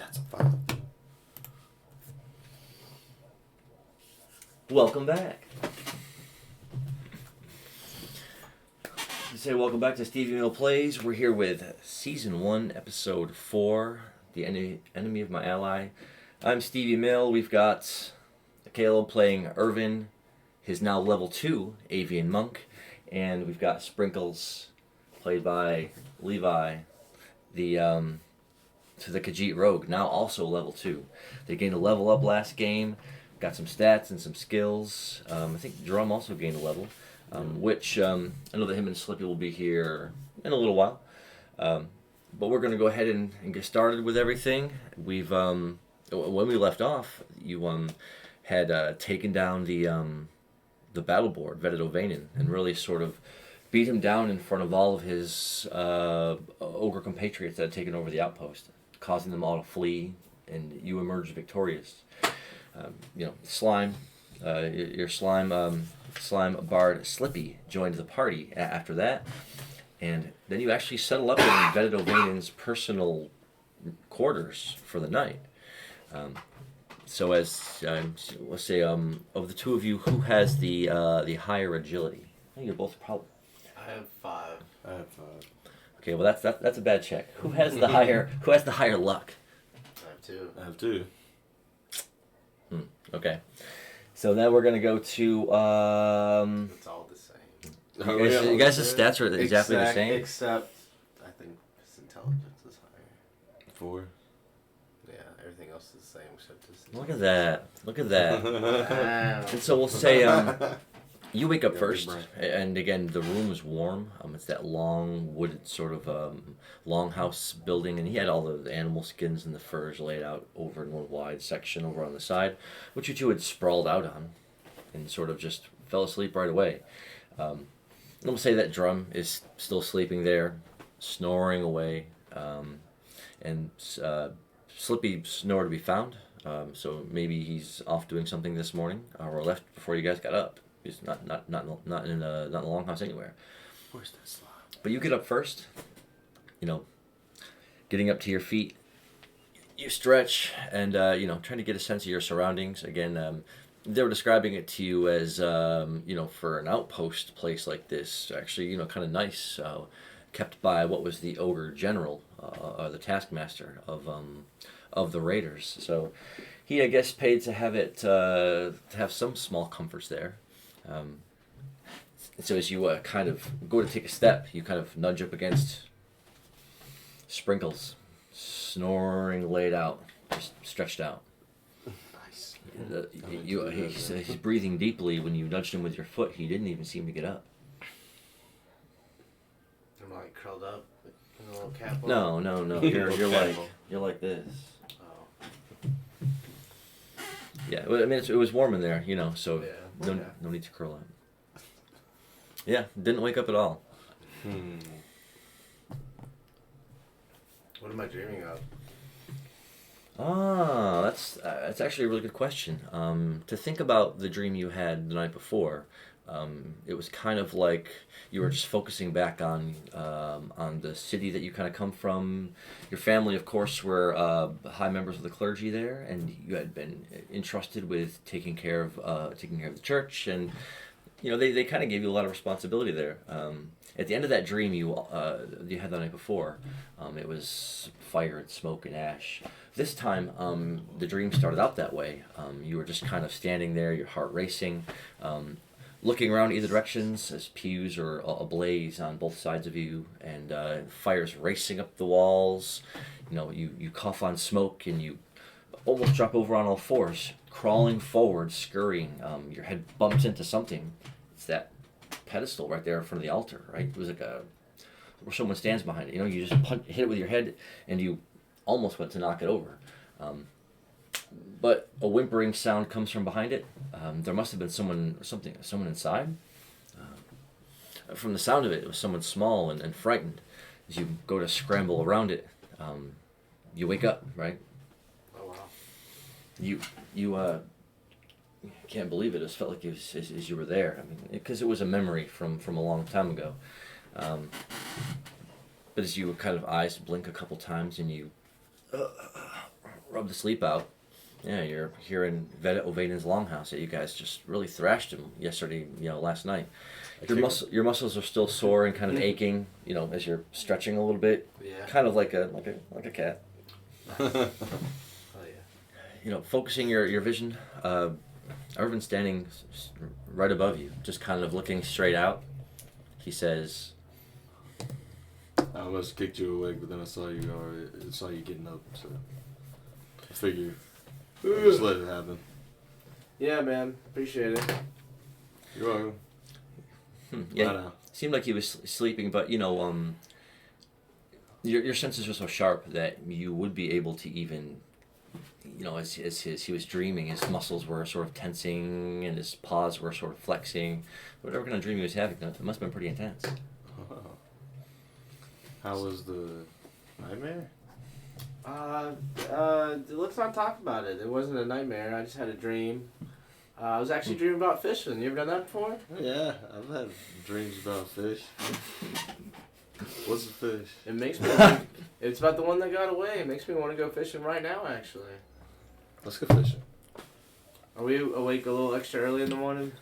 That's a 5. Welcome back. You say welcome back to StevieMillPlays. We're here with Season 1, Episode 4, The Enemy of My Ally. I'm Stevie Mill. We've got Caleb playing Irvin, his now level 2 Avian Monk. And we've got Sprinkles, played by Levi, the Khajiit Rogue, now also level 2. They gained a level up last game. Got some stats and some skills. I think Drum also gained a level, which I know that him and Slippy will be here in a little while. But we're going to go ahead and get started with everything. We've when we left off, you had taken down the battle board, Vedidovanen, and really sort of beat him down in front of all of his ogre compatriots that had taken over the outpost, causing them all to flee, and you emerged victorious. Slime, your slime bard Slippy joined the party after that, and then you actually settle up in Vedidovanen's personal quarters for the night. So as let's say, of the two of you, who has the higher agility? I think you're both probably. I have 5. I have 5. Okay, well that's a bad check. Who has the higher? Who has the higher luck? I have 2. I have 2. Okay, so now we're gonna go to. It's all the same. You guys' stats are exactly the same. Except, I think his intelligence is higher. 4. Yeah, everything else is the same except his Look at that! Look at that! Wow. And so we'll say you wake up first, and again the room is warm. It's that long wooded sort of longhouse building, and he had all the animal skins and the furs laid out over in one wide section over on the side, which you two had sprawled out on, and sort of just fell asleep right away. And we'll say that Drum is still sleeping there, snoring away, and Slippy's nowhere to be found. So maybe he's off doing something this morning, or left before you guys got up. He's not in the longhouse anywhere. Where's that slime? But you get up first. Getting up to your feet, you stretch and trying to get a sense of your surroundings. Again, they were describing it to you as for an outpost place like this, actually kind of nice, kept by what was the ogre general, the taskmaster of the raiders. So he, I guess, paid to have it to have some small comforts there. So as you kind of go to take a step, you kind of nudge up against Sprinkles, snoring, laid out, just stretched out. Nice. He's breathing deeply. When you nudged him with your foot, he didn't even seem to get up. I'm like curled up in a little cap. No. You're like this. Oh. Yeah, well, I mean it was warm in there, so Yeah. no need to curl up. Yeah, didn't wake up at all. What am I dreaming of? That's actually a really good question. To think about the dream you had the night before, it was kind of like you were just focusing back on the city that you kind of come from. Your family, of course, were high members of the clergy there, and you had been entrusted with taking care of the church, and they kind of gave you a lot of responsibility there. At the end of that dream you had the night before, it was fire and smoke and ash. This time, the dream started out that way. You were just kind of standing there, your heart racing, looking around either directions as pews are ablaze on both sides of you, and fire's racing up the walls. You cough on smoke and you almost drop over on all fours, crawling forward, scurrying. Your head bumps into something. It's that pedestal right there in front of the altar, right? It was like where someone stands behind it. You just hit it with your head, and you almost went to knock it over. But a whimpering sound comes from behind it. There must have been someone inside. From the sound of it, it was someone small and frightened. As you go to scramble around it, you wake up, right? Oh wow. You can't believe it. It felt like as you were there. I mean, because it was a memory from a long time ago. But as you kind of eyes blink a couple times and you rub the sleep out. Yeah, you're here in Ovaden's longhouse that you guys just really thrashed him yesterday, last night. Your muscles are still sore and kind of aching, as you're stretching a little bit. Yeah. Kind of like a cat. Oh yeah. Focusing your vision, Irvin's standing right above you, just kind of looking straight out. He says, I almost kicked you awake, but then I saw you getting up, so I figured I'll just let it happen. Yeah, man. Appreciate it. You're welcome. Yeah, seemed like he was sleeping, but your senses were so sharp that you would be able to even, as he was dreaming, his muscles were sort of tensing and his paws were sort of flexing. Whatever kind of dream he was having, it must have been pretty intense. How was the nightmare? Let's not talk about it. It wasn't a nightmare. I just had a dream. I was actually dreaming about fishing. You ever done that before? Yeah, I've had dreams about fish. What's a fish? It makes me. It's about the one that got away. It makes me want to go fishing right now. Actually. Let's go fishing. Are we awake a little extra early in the morning?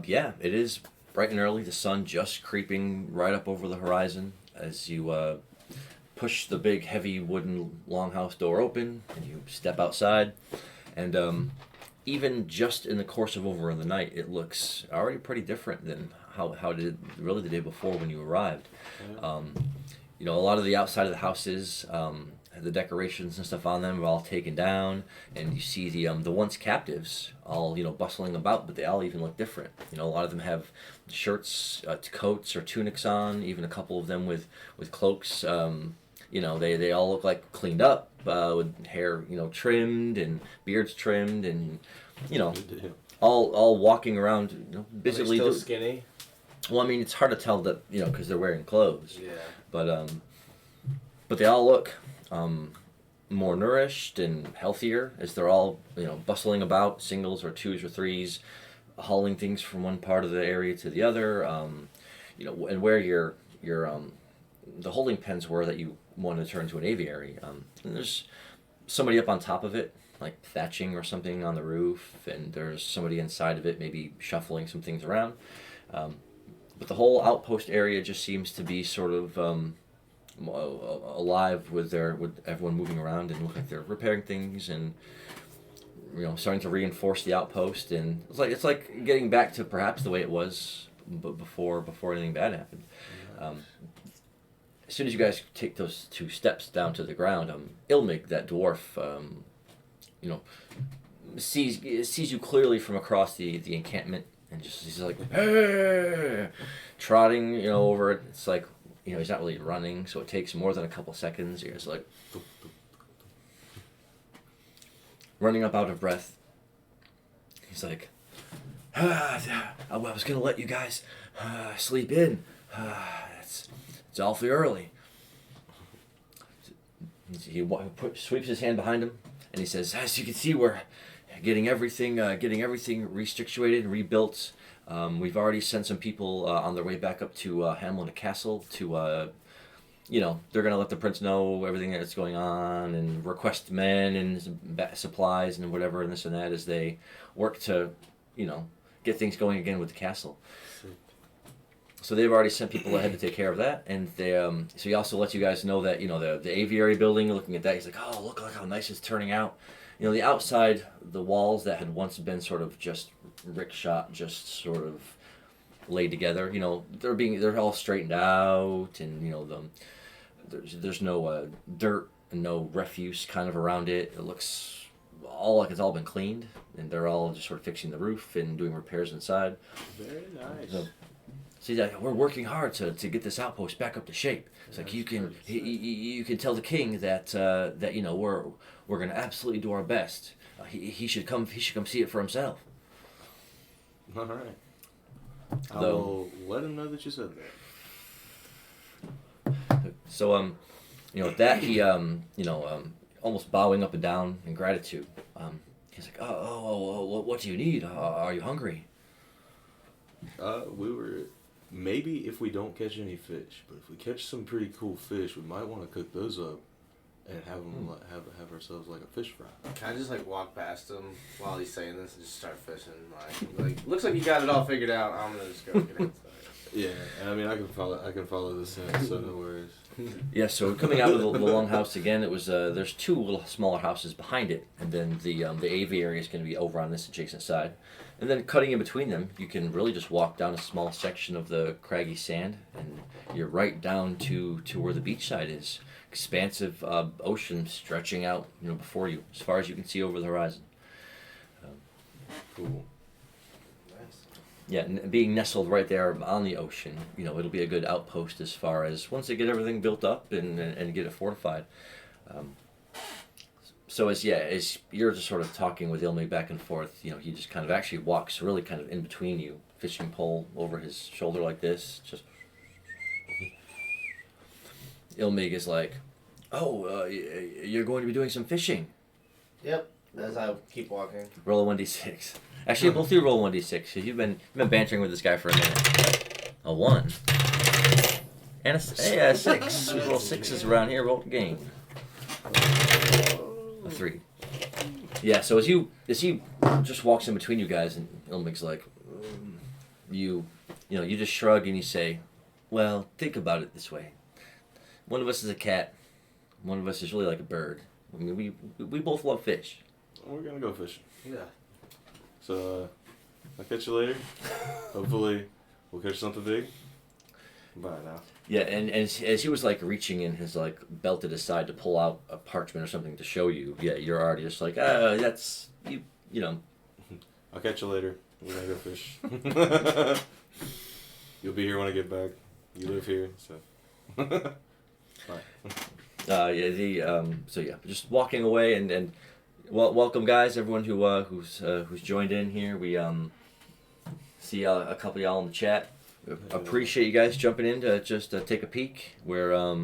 Yeah, it is bright and early. The sun just creeping right up over the horizon as you push the big, heavy wooden longhouse door open and you step outside. And even just in the course of over the night, it looks already pretty different than how did really the day before when you arrived. A lot of the outside of the houses, the decorations and stuff on them are all taken down, and you see the once captives all bustling about, but they all even look different. A lot of them have shirts, coats, or tunics on. Even a couple of them with cloaks. They all look like cleaned up, with hair trimmed and beards trimmed, and all walking around busily. Are they still skinny? Well, I mean, it's hard to tell that because they're wearing clothes. Yeah. But they all look more nourished and healthier as they're all bustling about, singles or twos or threes, hauling things from one part of the area to the other. And where your the holding pens were that you wanted to turn into an aviary. And there's somebody up on top of it, like thatching or something on the roof, and there's somebody inside of it maybe shuffling some things around. But the whole outpost area just seems to be sort of alive with everyone moving around and look like they're repairing things and starting to reinforce the outpost. And it's like getting back to perhaps the way it was before anything bad happened. As soon as you guys take those 2 steps down to the ground, Ilmig, that dwarf, sees you clearly from across the encampment, and he's like, hey! Trotting, over it. It's like, he's not really running, so it takes more than a couple seconds. You're just like running up out of breath. He's like, I was gonna let you guys sleep in. It's awfully early. He sweeps his hand behind him, and he says, as you can see, we're getting everything restituted and rebuilt. We've already sent some people on their way back up to Hamlina Castle to, they're going to let the prince know everything that's going on and request men and supplies and whatever and this and that as they work to, get things going again with the castle. So they've already sent people ahead to take care of that, and they so he also lets you guys know that the aviary building. Looking at that, he's like, "Oh, look how nice it's turning out." The outside, the walls that had once been sort of just rickshot, just sort of laid together. They're all straightened out, and there's no dirt and no refuse kind of around it. It looks all like it's all been cleaned, and they're all just sort of fixing the roof and doing repairs inside. Very nice. So he's like, we're working hard to get this outpost back up to shape. It's like you can tell the king that we're gonna absolutely do our best. He should come see it for himself. All right. I'll let him know that you said that. So with that he almost bowing up and down in gratitude. He's like, oh, what do you need? Are you hungry? We were. Maybe if we don't catch any fish, but if we catch some pretty cool fish, we might want to cook those up and have them have ourselves like a fish fry. Can I just like walk past him while he's saying this and just start fishing? Like looks like you got it all figured out. I'm gonna just go get inside. Yeah, and I mean I can follow this in, so no worries. Yeah, so coming out of the longhouse again, it was there's two little smaller houses behind it, and then the aviary is going to be over on this adjacent side, and then cutting in between them, you can really just walk down a small section of the craggy sand, and you're right down to where the beach side is, expansive ocean stretching out before you as far as you can see over the horizon. Cool. Yeah, being nestled right there on the ocean, it'll be a good outpost as far as once they get everything built up and get it fortified. So as you're just sort of talking with Ilme back and forth, he just kind of actually walks really kind of in between you, fishing pole over his shoulder like this. Just Ilme is like, "Oh, you're going to be doing some fishing." Yep. As I keep walking. Roll a 1d6. Actually, both do roll 1d6. You've been bantering with this guy for a minute. A 1. And a 6. We roll 6s around here. Roll the game. A 3. Yeah. So as he just walks in between you guys, and Ilmig's like, you just shrug and you say, "Well, think about it this way. One of us is a cat. One of us is really like a bird. I mean, we both love fish. We're gonna go fishing. Yeah. So, I'll catch you later. Hopefully, we'll catch something big. Bye now. Yeah, and as he was like reaching in his like belt at his side to pull out a parchment or something to show you, yeah, you're already just like, that's you know. I'll catch you later. We're gonna go fish. You'll be here when I get back. You live here, so. Bye. So yeah, just walking away and welcome guys, everyone who's joined in here. We see a couple of y'all in the chat. Appreciate you guys jumping in to just take a peek. Where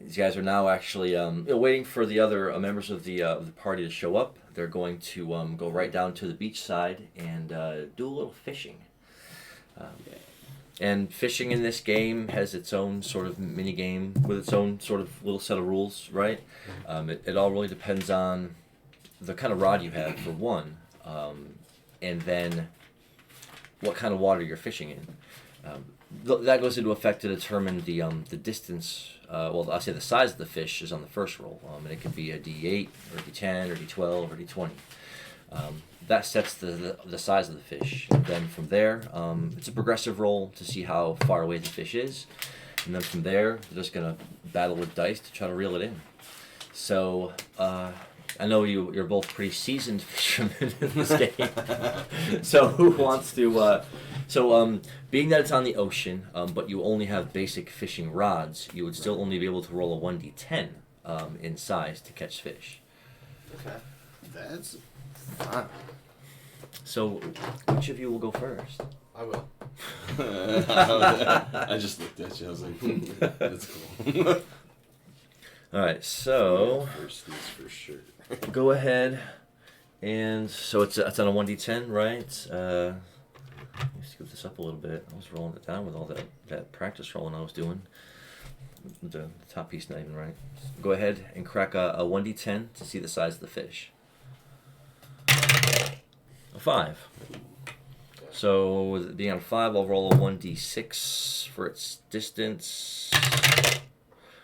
these guys are now actually waiting for the other members of the party to show up. They're going to go right down to the beach side and do a little fishing. And fishing in this game has its own sort of mini game with its own sort of little set of rules, right? It all really depends on the kind of rod you have, for one, and then what kind of water you're fishing in. That goes into effect to determine the distance. Well, I'll say the size of the fish is on the first roll, and it could be a D8 or a D10 or D12 or D20. That sets the size of the fish. And then from there, it's a progressive roll to see how far away the fish is. And then from there, you're just going to battle with dice to try to reel it in. So, I know you're both pretty seasoned fishermen in this game. So who wants to... being that it's on the ocean, but you only have basic fishing rods, you would still only be able to roll a 1d10 in size to catch fish. Okay. That's fine. So, which of you will go first? I will. I just looked at you. I was like, that's cool. All right, so First is for sure. go ahead, and so it's on a 1d10, right? Let me scoop this up a little bit. I was rolling it down with all that practice rolling I was doing. The top piece not even right. Go ahead and crack a 1d10 to see the size of the fish. A 5. So with it being on a 5, I'll roll a 1d6 for its distance.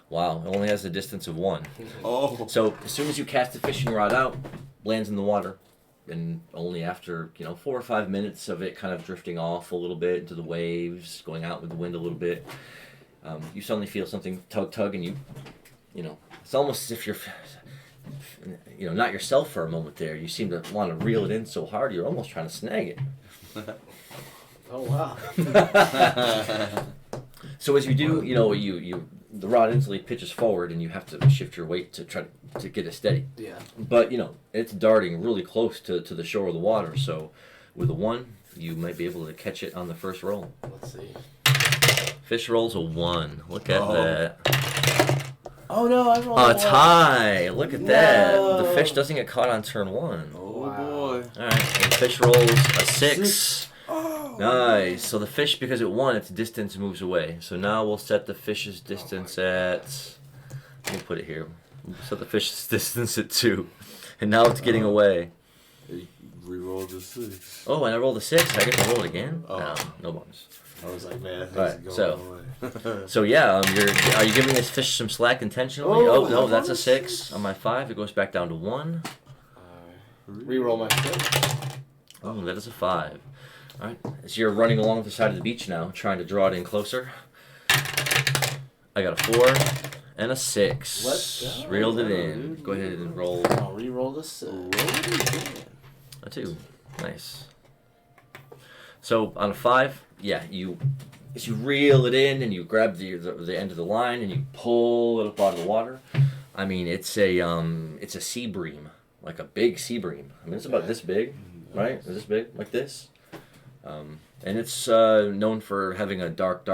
Wow, it only has a distance of 1. Oh. So as soon as you cast the fishing rod out, lands in the water, and only after 4 or 5 minutes of it kind of drifting off a little bit into the waves, going out with the wind a little bit, you suddenly feel something tug, and it's almost as if you're not yourself for a moment there. You seem to want to reel it in so hard you're almost trying to snag it. Oh wow. So as you do, the rod instantly pitches forward, and you have to shift your weight to try to get it steady. Yeah. But it's darting really close to the shore of the water. So with a 1, you might be able to catch it on the first roll. Let's see. Fish rolls a 1. Look at that. Oh no, I rolled A a 1. tie. Look at that. No. The fish doesn't get caught on turn 1. Oh Wow. boy. All right. And the fish rolls a 6. Oh. Nice. So the fish, because it won, its distance moves away. So now we'll set the fish's distance at... We'll put it here. Set the fish's distance at 2. And now it's getting away. Reroll the 6. Oh, and I rolled a 6. I get to roll it again? Oh. No bonus. I was like, man, Alright, going so- away. So yeah, are you giving this fish some slack intentionally? Oh, Oh no, I that's a rolled a 6 on my 5. It goes back down to 1. Reroll my 6. Oh, that is a 5. All right, so you're running along the side of the beach now, trying to draw it in closer. I got a 4 and a 6. Let's go. Reeled it in. Go ahead and roll I'll reroll the 6. a 2. Nice. So on a 5, yeah, you reel it in and you grab the end of the line and you pull it up out of the water. I mean, it's a sea bream, like a big sea bream. I mean, it's about this big, right? Is this big, like this? And it's known for having a dark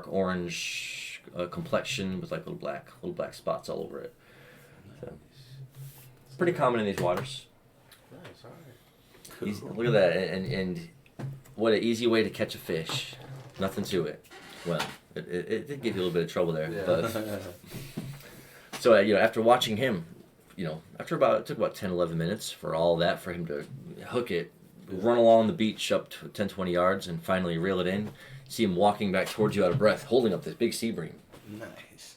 orange complexion with like little black spots all over it. So, it's pretty common in these waters. Nice, alright. Look at that, and what an easy way to catch a fish. Nothing to it. Well, it did give you a little bit of trouble there, Yeah. but so after watching him, it took about 10-11 minutes for him to hook it, run along the beach up to 10-20 yards, and finally reel it in. See him walking back towards you out of breath, holding up this big sea bream. Nice.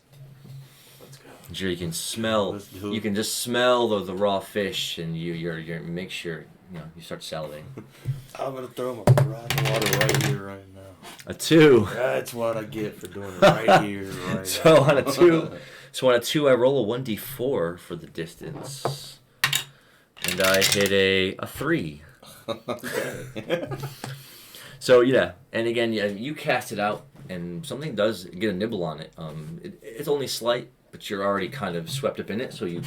Let's go. Sure, you can smell. Let's do it. You can just smell the raw fish, and you make sure you start salivating. I'm gonna throw my rod in the water right here, right now. A 2. That's what I get for doing it right here, right So now. on a 2, I roll a 1d4 for the distance, and I hit a 3. Okay. So yeah, and again, you cast it out, and something does get a nibble on it. It's only slight, but you're already kind of swept up in it. So you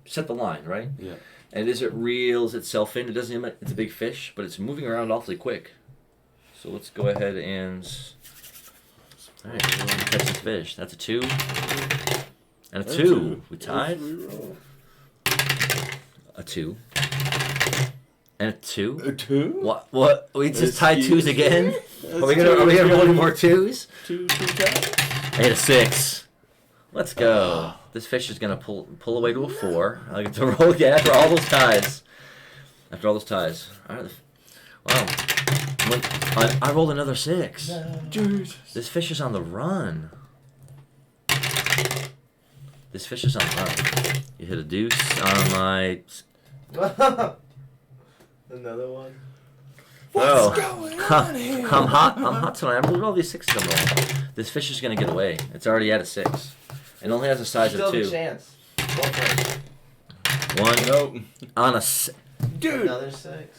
set the line, right? Yeah. And as it reels itself in, it doesn't. It's a big fish, but it's moving around awfully quick. So let's go ahead and catch the fish. That's a 2 and a 2. We tied. A 2 and a 2. A 2? What? We just tied 2s again? That's Are we gonna roll any more 2s? Two times? I hit a 6. Let's go. This fish is gonna pull away to a 4. I get to roll again after all those ties. All right. Wow. I rolled another 6. Dude. This fish is on the run. You hit a deuce on my. Another one. What's going on here? I'm hot tonight. I'm looking at all these 6s I'm rolling. This fish is gonna get away. It's already at a 6. It only has a size Still of have a 2. chance. One point. 1 Nope. on a. Dude. Another 6.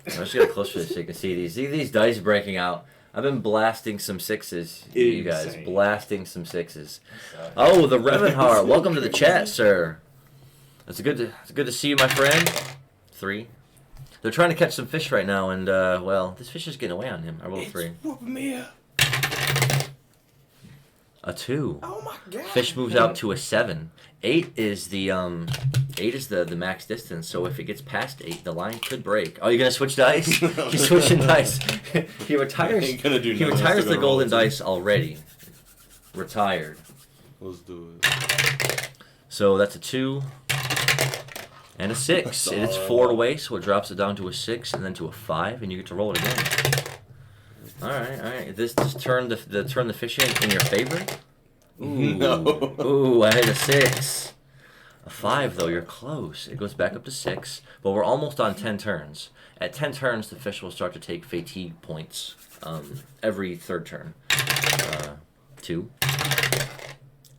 I'm just get closer so you can see these. See these dice breaking out. I've been blasting some 6s, you guys. Insane. Blasting some 6s. Oh, the Revenhar. Welcome to the chat, sir. It's good to see you, my friend. 3. They're trying to catch some fish right now, and this fish is getting away on him. I rolled a 3. Whooping me up. A 2. Oh my god. Fish moves out to a 7. 8 is the max distance. So if it gets past 8, the line could break. Oh, you're gonna switch dice? He's switching dice. He retires. Ain't gonna do He nothing. retires Still the gonna roll golden a dice already. Retired. Let's do it. So that's a 2 and a 6. And it's 4 away, so it drops it down to a 6 and then to a 5, and you get to roll it again. All right. This just turn the fish in your favor. Ooh, No. Ooh, I hit a 6. A 5 though, you're close. It goes back up to 6, but we're almost on 10 turns. At 10 turns, the fish will start to take fatigue points every third turn. 2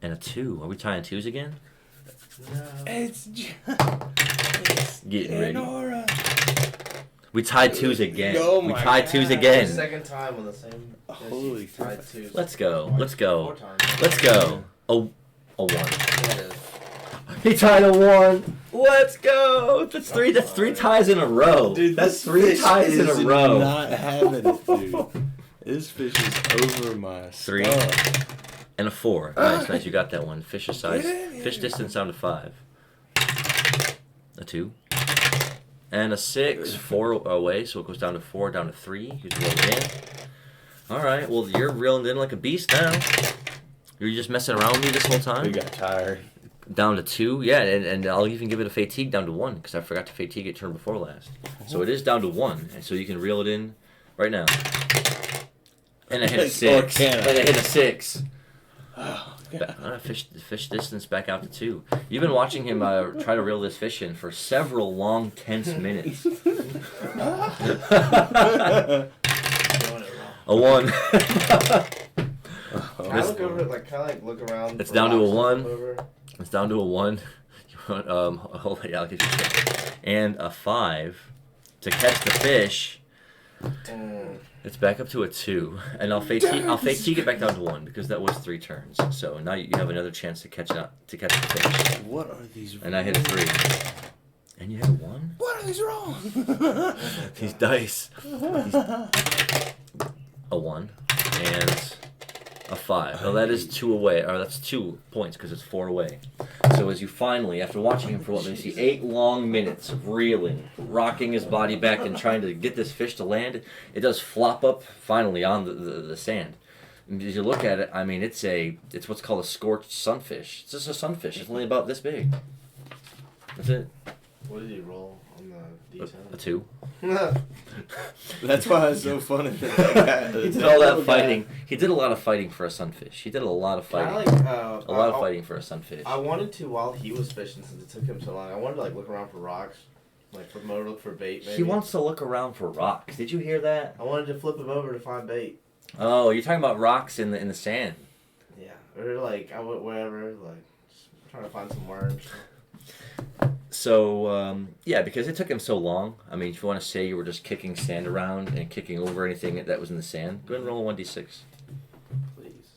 and a 2. Are we tying 2s again? No. It's Getting ready. Nora. We tied 2s again. Oh we my tied 2s God. again. Second time on the same. Holy tied crap. 2s. Let's go. 4 times. Let's go. A 1. That is. He tied a 1. Let's go. That's 3 ties in a row. Dude, that's this 3 fish ties in a is row. Not having it, dude. This fish is over my 3 stuff. and a 4. Nice. You got that one. Fish size. Fish distance down to 5. A 2 and a 6. 4 away, so it goes down to 4, down to 3. You can roll again. All right. Well, you're reeling in like a beast now. You're just messing around with me this whole We time. got tired. Down to 2, yeah, and I'll even give it a fatigue down to 1 because I forgot to fatigue it turn before last. So it is down to 1, and so you can reel it in right now. And I hit a 6. And I hit a 6. Fish distance back out to 2. You've been watching him try to reel this fish in for several long, tense minutes. A 1. Can I look over it, like, look around? It's down to a 1. It's down to a 1. You want, hold on, yeah, I'll give you a check. And a 5 to catch the fish. It's back up to a 2, and I'll fatigue it back down to 1 because that was 3 turns. So now you have another chance to catch the fish. What are these? And I hit a 3, and you hit a 1. What are these wrong? These dice. A 1 and a 5. Now that is 2 away, or that's 2 points because it's 4 away. So as you finally, after watching him for what may see 8 long minutes of reeling, rocking his body back and trying to get this fish to land, it does flop up finally on the sand. And as you look at it, I mean, it's what's called a scorched sunfish. It's just a sunfish. It's only about this big. That's it. What did he roll on the D10? A 2. That's why it's so funny. He did all that fighting. He did a lot of fighting for a sunfish. He did a lot of fighting. A lot of fighting for a sunfish. I wanted to, while he was fishing, since it took him so long, I wanted to like look around for rocks. Like look for bait, maybe. He wants to look around for rocks. Did you hear that? I wanted to flip him over to find bait. Oh, you're talking about rocks in the sand. Yeah, or like I went wherever, like just trying to find some worms. So, yeah, because it took him so long. I mean, if you want to say you were just kicking sand around and kicking over anything that was in the sand, go ahead and roll a 1d6. Please.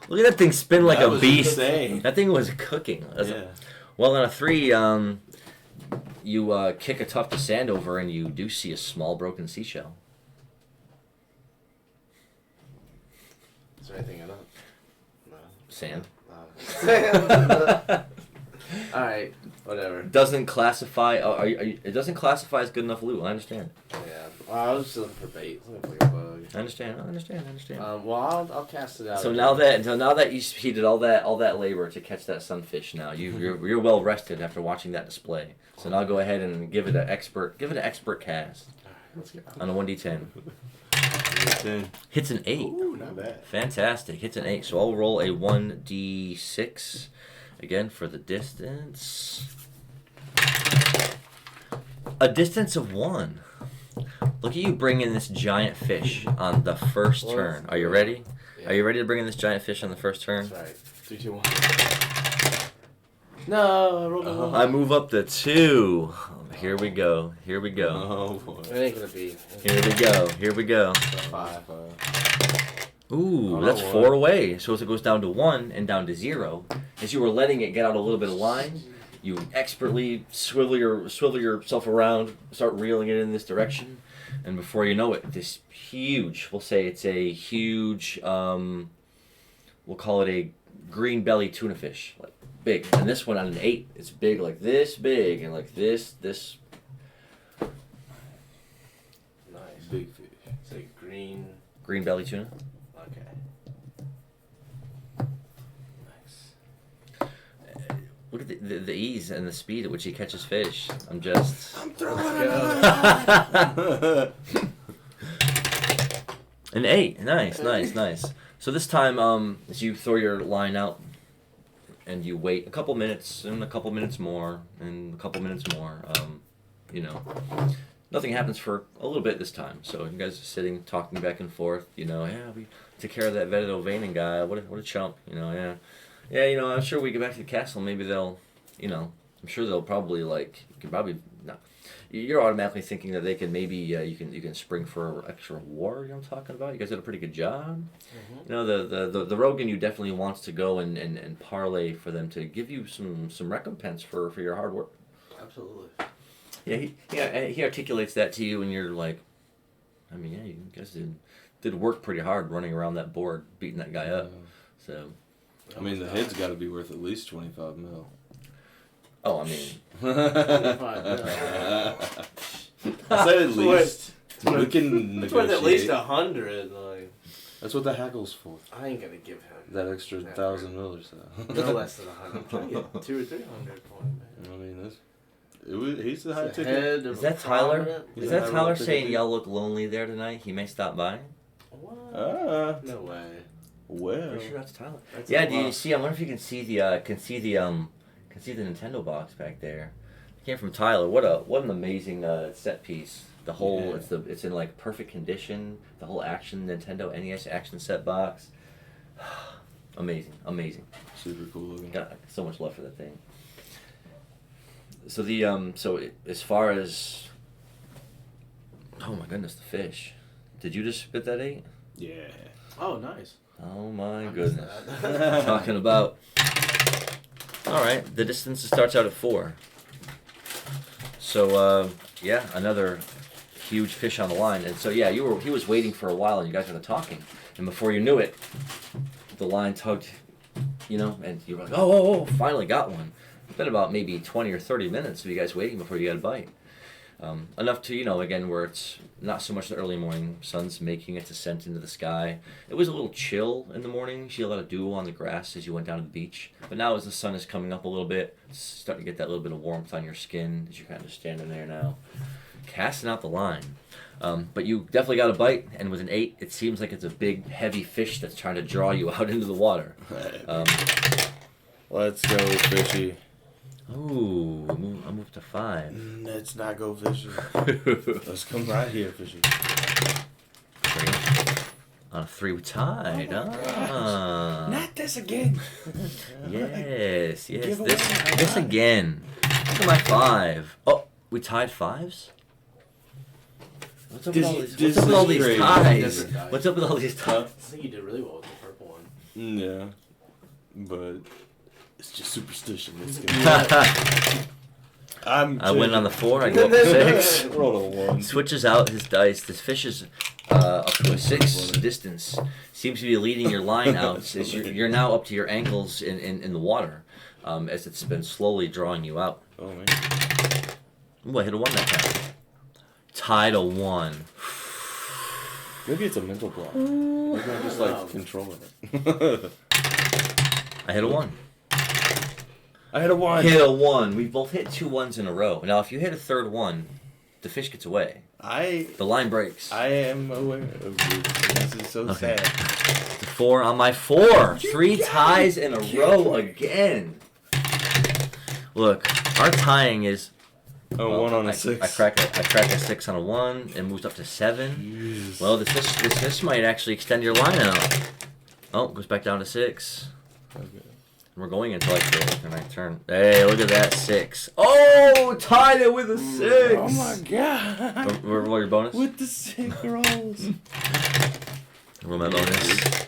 Look at that thing spin like a beast. Insane. That thing was cooking. Yeah. Well, on a 3, you kick a tuft of sand over and you do see a small broken seashell. Is there anything in it? No. Sand. Alright, whatever. Doesn't classify. It doesn't classify as good enough loot. I understand. Yeah. Well, I was just looking for bait. Looking for a bug. I understand. Well, I'll cast it out. So now that he did all that labor to catch that sunfish, now you're well rested after watching that display. So now go ahead and give it an expert cast Let's go. on a 1d10. Hits an 8. Ooh, not bad. Fantastic. Hits an 8. So I'll roll a 1d6 again for the distance. A distance of 1. Look at you bring in this giant fish on the first turn. Are you ready? Yeah. Are you ready to bring in this giant fish on the first turn? That's right. 3, 2, 1. No, I rolled a 1. I move up to 2. Here we go. Oh boy. It ain't gonna be. Here we go. 5. Ooh, Oh, that's no, 4 away. So as it goes down to 1 and down to 0, as you were letting it get out a little bit of line, you expertly swivel yourself around, start reeling it in this direction, and before you know it, this huge, we'll say it's a huge, we'll call it a green belly tuna fish, like big. And this one on an 8, it's big, like this big, and like this. Nice. Big fish. It's a green. Green belly tuna. Okay. Nice. Look at the ease and the speed at which he catches fish. I'm throwing an 8. Nice. So this time, as you throw your line out, and you wait a couple minutes, and a couple minutes more, and a couple minutes more, nothing happens for a little bit this time. So you guys are sitting, talking back and forth. We took care of that Veneto Veining guy. What a chump. Yeah. I'm sure we get back to the castle. Maybe they'll, I'm sure they'll probably You're automatically thinking that they can maybe you can spring for extra reward. You know what I'm talking about? You guys did a pretty good job. Mm-hmm. The Rogan you definitely wants to go and parlay for them to give you some recompense for your hard work. Absolutely. Yeah, he articulates that to you, and you're like, you guys did work pretty hard running around that board, beating that guy up. So, the head's got to be worth at least 25 mil. Oh, I mean, 25 I said at least. We can It's worth negotiate. at least 100. Like. That's what the haggle's for. I ain't gonna give him That extra Never. 1,000 mil or so. no less than 100. I'm trying to get 200 or 300 for him, man. I mean, he's the high He's the ticket. head of Is that Tyler? prominent- He's Is a that high Tyler ticket saying dude. y'all look lonely there tonight? He may stop by. What? No way. Well. Pretty sure that's Tyler. That's Yeah, a do you lot. see? I wonder if you can see the Nintendo box back there. It came from Tyler. What an amazing set piece. The whole it's in like perfect condition. The whole Nintendo NES action set box. Amazing. Super cool looking. Got so much love for that thing. So as far as, oh my goodness, the fish. Did you just spit that 8? Yeah. Oh, nice. Oh my I missed goodness. that. Talking about. All right, the distance starts out at 4. So yeah, another huge fish on the line, and so yeah, he was waiting for a while, and you guys were talking, and before you knew it, the line tugged, and you were like, oh, finally got one. It's been about maybe 20 or 30 minutes of you guys waiting before you got a bite. Enough to, again, where it's not so much the early morning, sun's making its ascent into the sky. It was a little chill in the morning. You see a lot of dew on the grass as you went down to the beach. But now as the sun is coming up a little bit, it's starting to get that little bit of warmth on your skin as you're kind of standing there now, casting out the line. But you definitely got a bite, and with an 8, it seems like it's a big, heavy fish that's trying to draw you out into the water. Let's go, fishy. Ooh, I'll move to 5. Let's not go fishing. Let's come right here, fishy. 3. On a 3, we tied. Not this again. Yes. Give away This again. Look at my 5. Oh, we tied 5s? What's up with all these? This What's up with all is these crazy. ties? Different dice. What's up with all these I ties? think you did really well with the purple one. Yeah. But it's just superstition. It's gonna I win on the 4. I go up to 6. Roll a 1. Switches out his dice. This fish is up to a 6 distance. Seems to be leading your line out. As you're now up to your ankles in the water, as it's been slowly drawing you out. Oh, man. Ooh, I hit a 1 that time. Tied a 1. Maybe it's a mental block. Maybe I just like controlling it. I hit a 1. I had a 1. Hit a 1. We both hit 2 1s in a row. Now, if you hit a third 1, the fish gets away. The line breaks. I am aware of this. This is so sad. 4 on my 4. 3 ties in a row again. Look, our tying is. Oh, 1 on a 6. I crack a 6 on a 1. It moves up to 7. Jesus. Well, this might actually extend your line out. Oh, goes back down to 6. Okay. We're going into like the 9th turn. Hey, look at that 6. Oh, tied it with a 6. Oh my god. Roll your bonus. With the 6 rolls. Roll my bonus.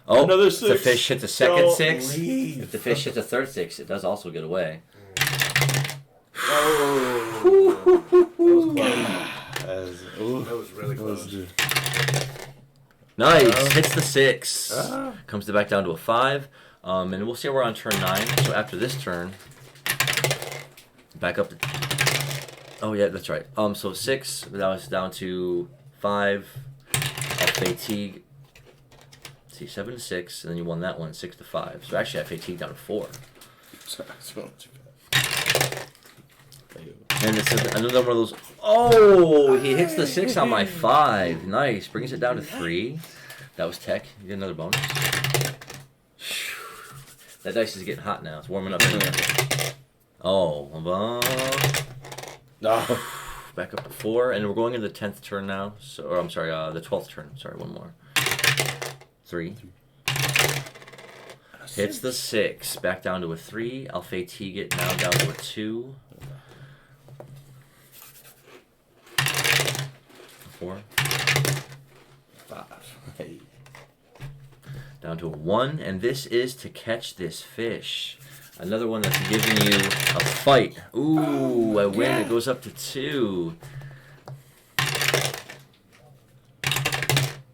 Oh, Another if the 6. fish hits a second Don't 6. leave. If the fish hits a third 6, it does also get away. Oh, that was really close. Nice. Hits the 6. Comes back down to a 5. And we'll see we're on turn 9. So after this turn, back up to. Oh yeah, that's right. So 6. Now it's down to 5. I'll fatigue. See, 7 to 6, and then you won that one 6 to 5. So actually, I fatigue down to 4. And it's another one of those. Oh, he hits the 6 on my 5. Nice. Brings it down to 3. That was tech. You get another bonus. That dice is getting hot now. It's warming up. Oh, No. back up to 4, and we're going into the 10th turn now. So, or I'm sorry, the 12th turn. Sorry, one more. 3. Hits the 6. Back down to a 3. I'll fatigue it now down to a 2. 4. 5. Hey. Down to a 1, and this is to catch this fish. Another one that's giving you a fight. Ooh, I win. It goes up to 2.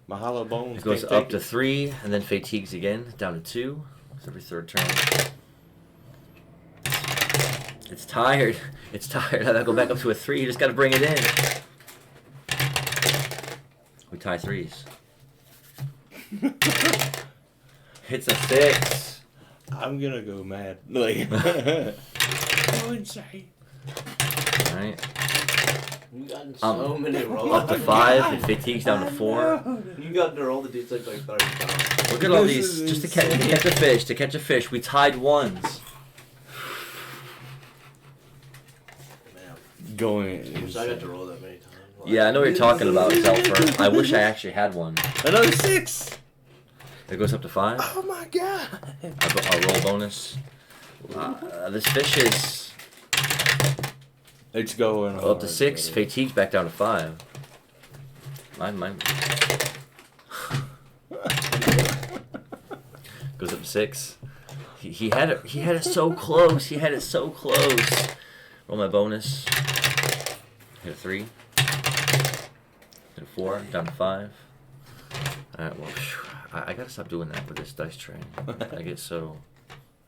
Mahalo bones. It goes up to 3, and then fatigues again, down to 2. It's every third turn. It's tired. It's tired. I gotta go back up to a 3. You just gotta bring it in. We tie 3s. Hits a 6. I'm gonna go mad. Like, go insane. Alright. You gotten so many rolls. Up to 5, and fatigue's down to 4. You got to roll the dudes like 30 times. Look at all these, just to catch a fish. We tied ones. Man. Going. So I got to roll that many times. Yeah, I know what you're talking about, Zelfer. I wish I actually had one. Another 6. It goes up to 5. Oh my god. I'll roll bonus. This fish is It's going up to hard, 6. buddy. Fatigue's back down to 5. Mine. Goes up to 6. He had it so close. He had it so close. Roll my bonus. Hit a 3. Hit a 4. Down to 5. Alright, well, I gotta stop doing that with this dice tray. I get so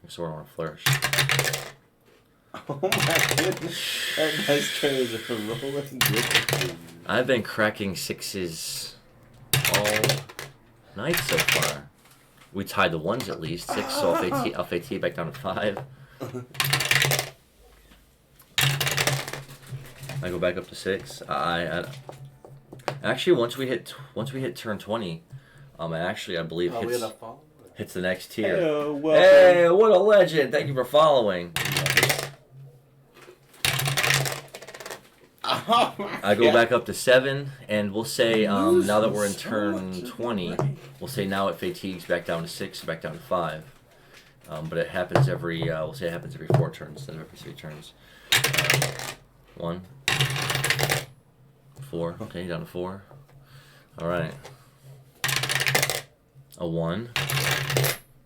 I want to flourish. Oh my goodness. That dice tray is a rolling good. I've been cracking 6s all night so far. We tied the 1s at least. 6, so I'll FAT back down to 5. I go back up to 6. I actually once we hit turn 20, I believe hits the next tier. Hey, what a legend! Thank you for following. I go back up to 7, and we'll say now that we're in turn 20, we'll say now it fatigues back down to 6, back down to 5. But it happens every we'll say it happens every 4 turns instead of every 3 turns. 1, 4. Okay, down to 4. All right. A 1,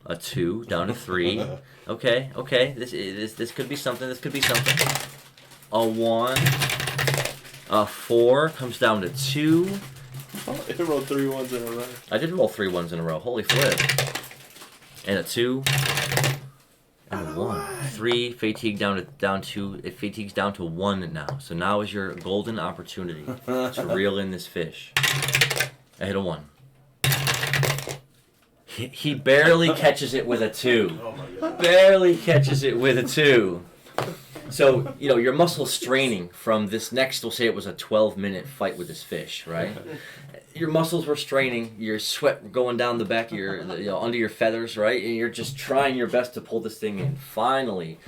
a 2, down to 3. Okay. This could be something. This could be something. A 1, a 4 comes down to 2. It rolled 3 1s in a row. I did roll 3 1s in a row. Holy flip! And a 2, and a 1. 3 fatigue it fatigues down to 1 now. So now is your golden opportunity to reel in this fish. I hit a 1. He barely catches it with a 2. Oh my God. Barely catches it with a 2. So, your muscle's straining from this next, we'll say it was a 12-minute fight with this fish, right? Your muscles were straining, your sweat going down the back of under your feathers, right? And you're just trying your best to pull this thing in. Finally,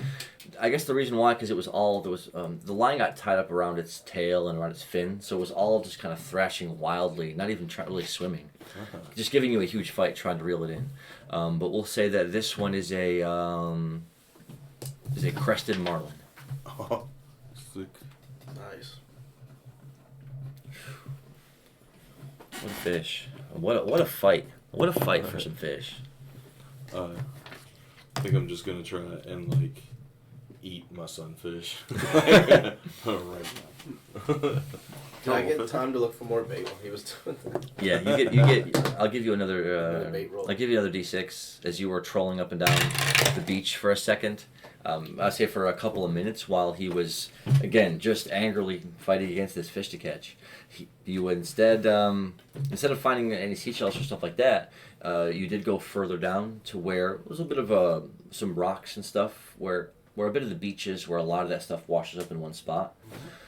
I guess the reason why, because it was the line got tied up around its tail and around its fin, so it was all just kind of thrashing wildly, not even really swimming. Just giving you a huge fight trying to reel it in. But we'll say that this one is a crested marlin. Oh, sick. Nice. What a fish. What a fight. What a fight for some fish. I think I'm just gonna try and eat my sunfish right now. Did I get time to look for more bait while he was doing that? Yeah, you get. I'll give you another. Bait roll. I'll give you another D6 as you were trolling up and down the beach for a second. I say for a couple of minutes while he was again just angrily fighting against this fish to catch. You instead of finding any seashells or stuff like that, you did go further down to where it was a bit of some rocks and stuff where a bit of the beach is, where a lot of that stuff washes up in one spot.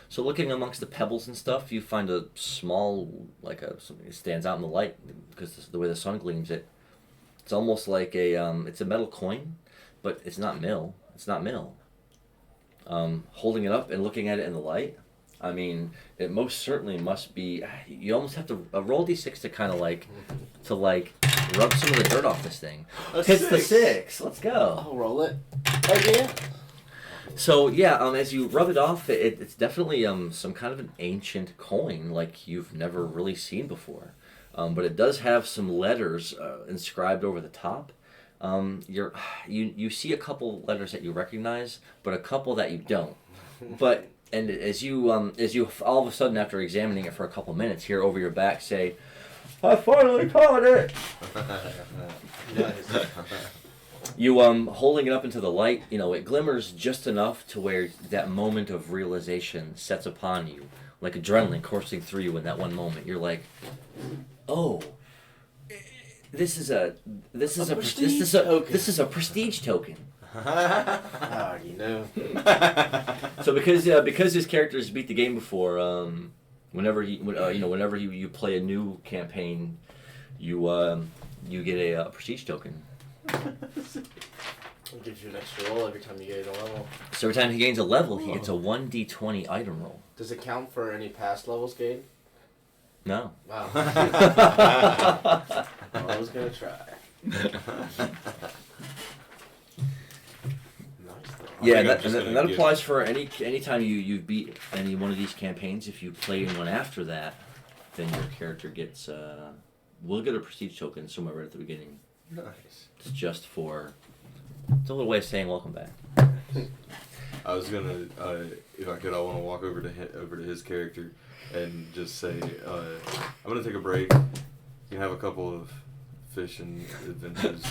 So looking amongst the pebbles and stuff, you find a small, something that stands out in the light because the way the sun gleams it. It's almost like it's a metal coin, but it's not mill. It's not mill. Holding it up and looking at it in the light, I mean, it most certainly must be. You almost have to roll d6 to kind of rub some of the dirt off this thing. Hits the 6. Let's go. I'll roll it. Again. So yeah, as you rub it off, it's definitely some kind of an ancient coin like you've never really seen before. But it does have some letters inscribed over the top. You see a couple letters that you recognize, but a couple that you don't. And as you all of a sudden, after examining it for a couple minutes, hear over your back say, "I finally caught it." You holding it up into the light, it glimmers just enough to where that moment of realization sets upon you, like adrenaline coursing through you in that one moment. You're like, "Oh, This is a prestige token. this is a prestige token. I already know. So because his characters beat the game before, whenever you play a new campaign, you get a prestige token. It gives you an extra roll every time you get a level. So every time he gains a level, he gets a 1d20 item roll. Does it count for any past levels gained? No. Wow. I was gonna try. Yeah, and that applies for any time you beat any one of these campaigns. If you play in one after that, then your character gets will get a prestige token somewhere right at the beginning. Nice. It's just for it's a little way of saying welcome back. I was gonna, if I could, I want to walk over to his character and just say, I'm gonna take a break. You can have a couple of fishing adventures.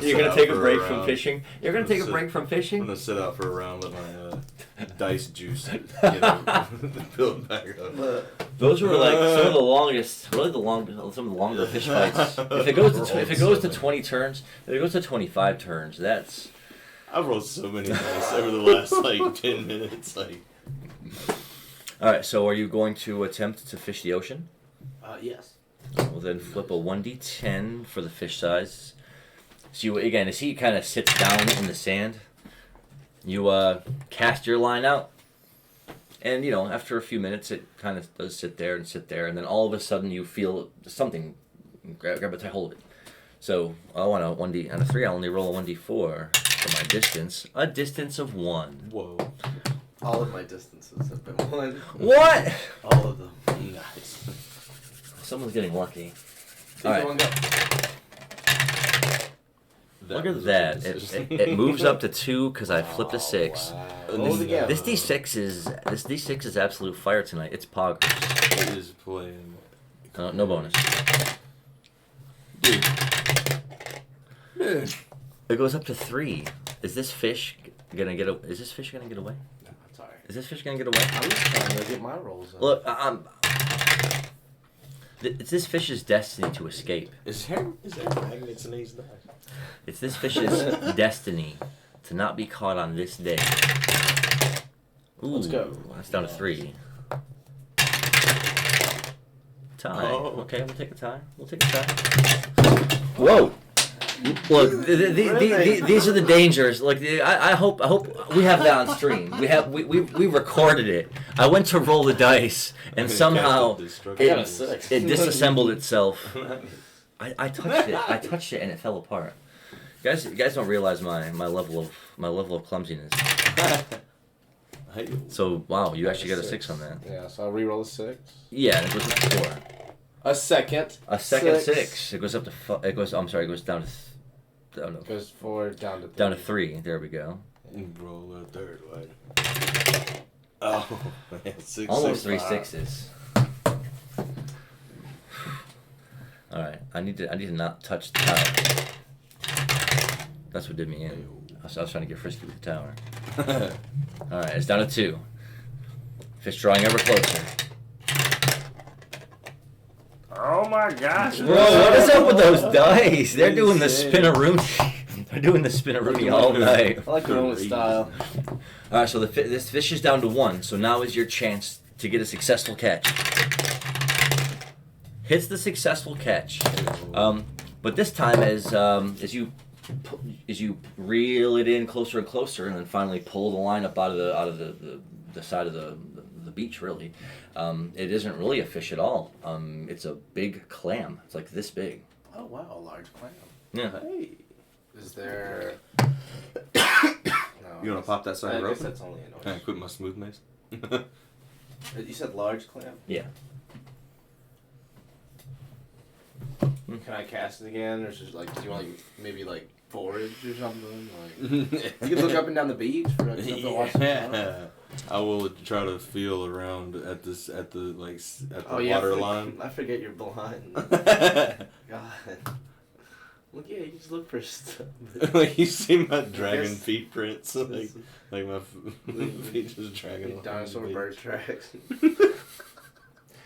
You're gonna take a break from fishing. You're gonna take a break from I'm fishing. gonna sit out for a round, let my dice juice, build back up. Those were like some of the longest, really some of the longer fish fights. If it goes to 20 turns, if it goes to 25 turns, that's. I've rolled so many dice over the last 10 minutes. All right, so are you going to attempt to fish the ocean? Yes. We'll then flip a 1d10 for the fish size. So you, again, as he kind of sits down in the sand, you cast your line out. And, after a few minutes, it kind of does sit there, and then all of a sudden you feel something grab a tight hold of it. So I want a 1d, on a 3, I'll only roll a 1d4 for my distance. A distance of 1. Whoa. All of my distances have been 1. What? All of them. Nice. Someone's getting lucky. All right. Look at that. It moves up to 2 because I flipped a 6. Wow. This D6 is absolute fire tonight. It's poggers. It is playing. No bonus. Dude. It goes up to 3. Is this fish gonna get away? No, I'm sorry. Is this fish gonna get away? I'm just trying to get my rolls up. Look, it's this fish's destiny to escape. Is there magnets in these dice? It's this fish's destiny to not be caught on this day. Ooh, Let's go. That's down to 3. Tie. Oh. Okay, we'll take a tie. Whoa! Look, these are the dangers. Like, I hope we have that on stream. We recorded it. I went to roll the dice, and somehow it disassembled itself. I touched it, and it fell apart. You guys don't realize my level of clumsiness. So wow, you actually got a 6 on that. Yeah, so I'll re-roll a 6. Yeah, it goes up to 4. A second 6. It goes up to. It goes down to. Oh no. Goes 4 down to 3. Down to 3. There we go. Roll a third one. Oh, man. 6. Almost 3 5. 6s. All right, I need to not touch the tower. That's what did me in. I was trying to get frisky with the tower. All right, it's down to 2. Fish drawing ever closer. Oh my gosh. Bro, what is up with those dice? They're doing the spin-a-rooney. They're doing the spin-a-rooney all night. I like the one with style. All right, so this fish is down to 1. So now is your chance to get a successful catch. Hits the successful catch, but this time as you reel it in closer and closer, and then finally pull the line up out of the side of the beach. Really, it isn't really a fish at all. It's a big clam. It's like this big. Oh wow, a large clam. Yeah. Hey. Is there? You want to pop that side I rope? guess that's only an Can I quit my smooth mace? You said large clam? Yeah. Can I cast it again, or just like, do you want maybe like forage or something? Like, you can look up and down the beach for like, something to watch the sun. I will try to feel around at the Yeah, water line. I forget you're blind. God. Look, yeah, you just look for stuff. Like you see my dragon feet prints, like my feet just dragging. Dinosaur bird tracks.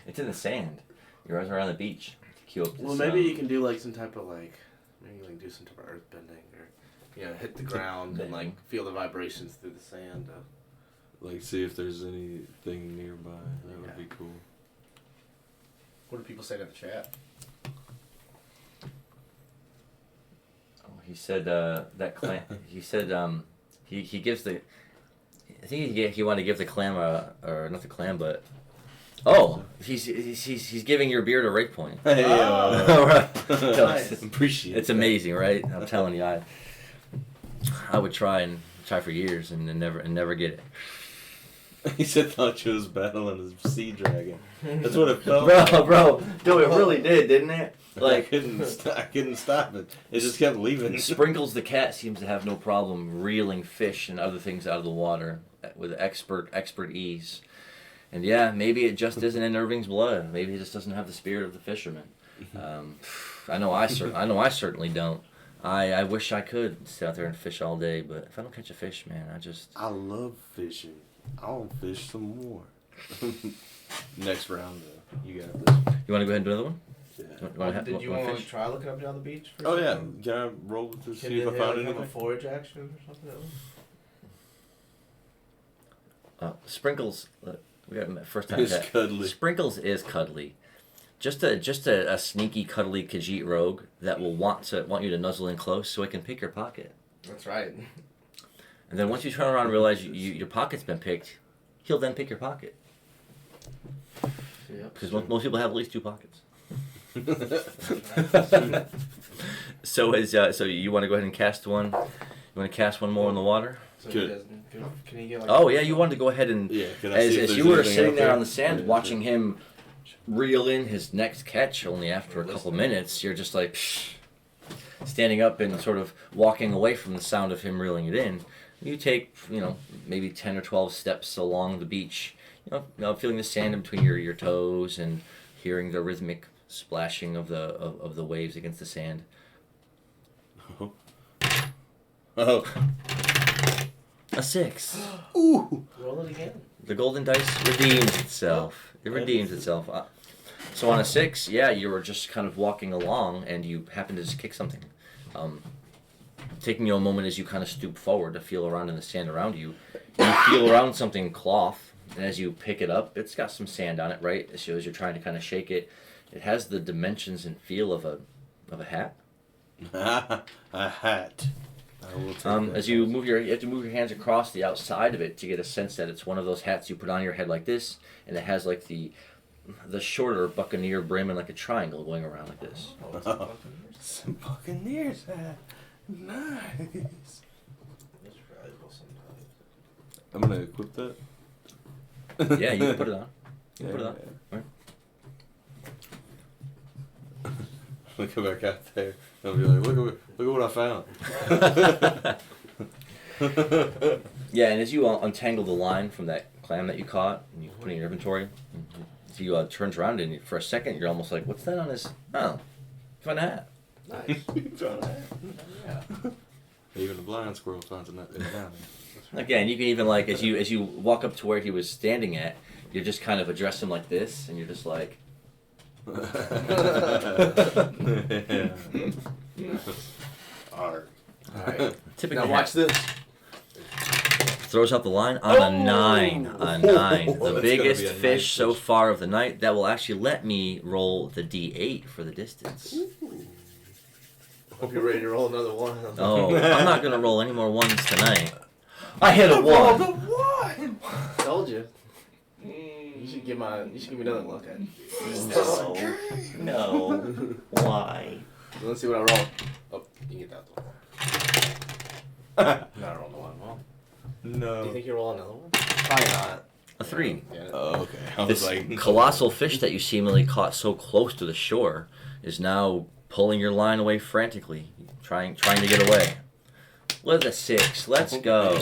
It's in the sand. You're right around the beach. queue up this. Well, maybe you can do like some type of maybe like do some type of earth bending or, hit the ground and like feel the vibrations through the sand. Like see if there's anything nearby. That would be cool. What do people say to the chat? Oh, he said that clam. He said he gives the. I think he wanted to give the clam or not the clam, but he's giving your beard a rake point. Hey, Nice. appreciate. It's amazing, right? I'm telling you, I would try for years and never get it. He said thought you was battling a sea dragon. That's what it felt like. Bro, dude, it really did, didn't it? Like I couldn't stop it. It just kept leaving. Sprinkles the cat seems to have no problem reeling fish and other things out of the water with expert ease. And yeah, maybe it just isn't in Irving's blood. Maybe he just doesn't have the spirit of the fisherman. I know I certainly don't. I wish I could sit out there and fish all day, but if I don't catch a fish, man, I love fishing. I want to fish some more. Next round, though. You got this. You want to go ahead and do another one? Yeah. Did you want to try looking up down the beach? Oh yeah. Can I roll to see if I found anything? a forage action or something? Sprinkles. We got first time. It's cuddly. Sprinkles is cuddly. Just a sneaky cuddly Khajiit rogue that will want you to nuzzle in close so it can pick your pocket. That's right. And then once you turn around and realize your pocket's been picked, he'll then pick your pocket. Because most people have at least 2 pockets. So you want to go ahead and cast one? You want to cast one more in the water? So Good. Can he get You wanted to go ahead and Can I see if as there's you were anything sitting out there there? on the sand Yeah, watching him reel in his next catch only after a couple minutes, you're just like standing up and sort of walking away from the sound of him reeling it in. You take, maybe 10 or 12 steps along the beach, feeling the sand in between your toes and hearing the rhythmic splashing of the waves against the sand. Oh. A 6. Ooh. roll it again? The golden dice redeems itself. It redeems itself. So on a 6, you were just kind of walking along and you happen to just kick something. Taking you a moment as you kind of stoop forward to feel around in the sand around you. You feel around something cloth, and as you pick it up, it's got some sand on it, right? As you're trying to kind of shake it, it has the dimensions and feel of a hat. A hat. I will take that. As you have to move your hands across the outside of it to get a sense that it's one of those hats you put on your head like this, and it has like the shorter buccaneer brim and like a triangle going around like this. Some Buccaneers hat. Nice. It's valuable sometimes. I'm gonna equip that. Yeah, you can put it on. You can put it on. Yeah. Right. I'll go back out there. I'll be like, look at what I found. Yeah, and as you untangle the line from that clam that you caught and you put it in your inventory, so you turns around and for a second you're almost like, what's that on his? Oh, found a hat. Nice. Yeah. Even the blind squirrel finds it down there. Again, you can even like as you walk up to where he was standing at, you just kind of address him like this, and you're just like. Alright. Alright. Typically, Now watch this. throws out the line on a 9. A 9. That's The gonna biggest be a nice fish so fish. far of the night. That will actually let me roll the D8 for the distance. Hope you're ready to roll another one. Oh, I'm not gonna roll any more 1s tonight. I hit a 1. one. Told you. You should give me another look at it. No. Why? Let's see what I roll. Oh, you can get that one. No, I rolled the one. Well, do you No. think you'll roll another one? Probably not. A 3. Yeah. Oh, okay. I was This like, colossal fish that you seemingly caught so close to the shore is now pulling your line away frantically, trying to get away. With a 6. Let's go.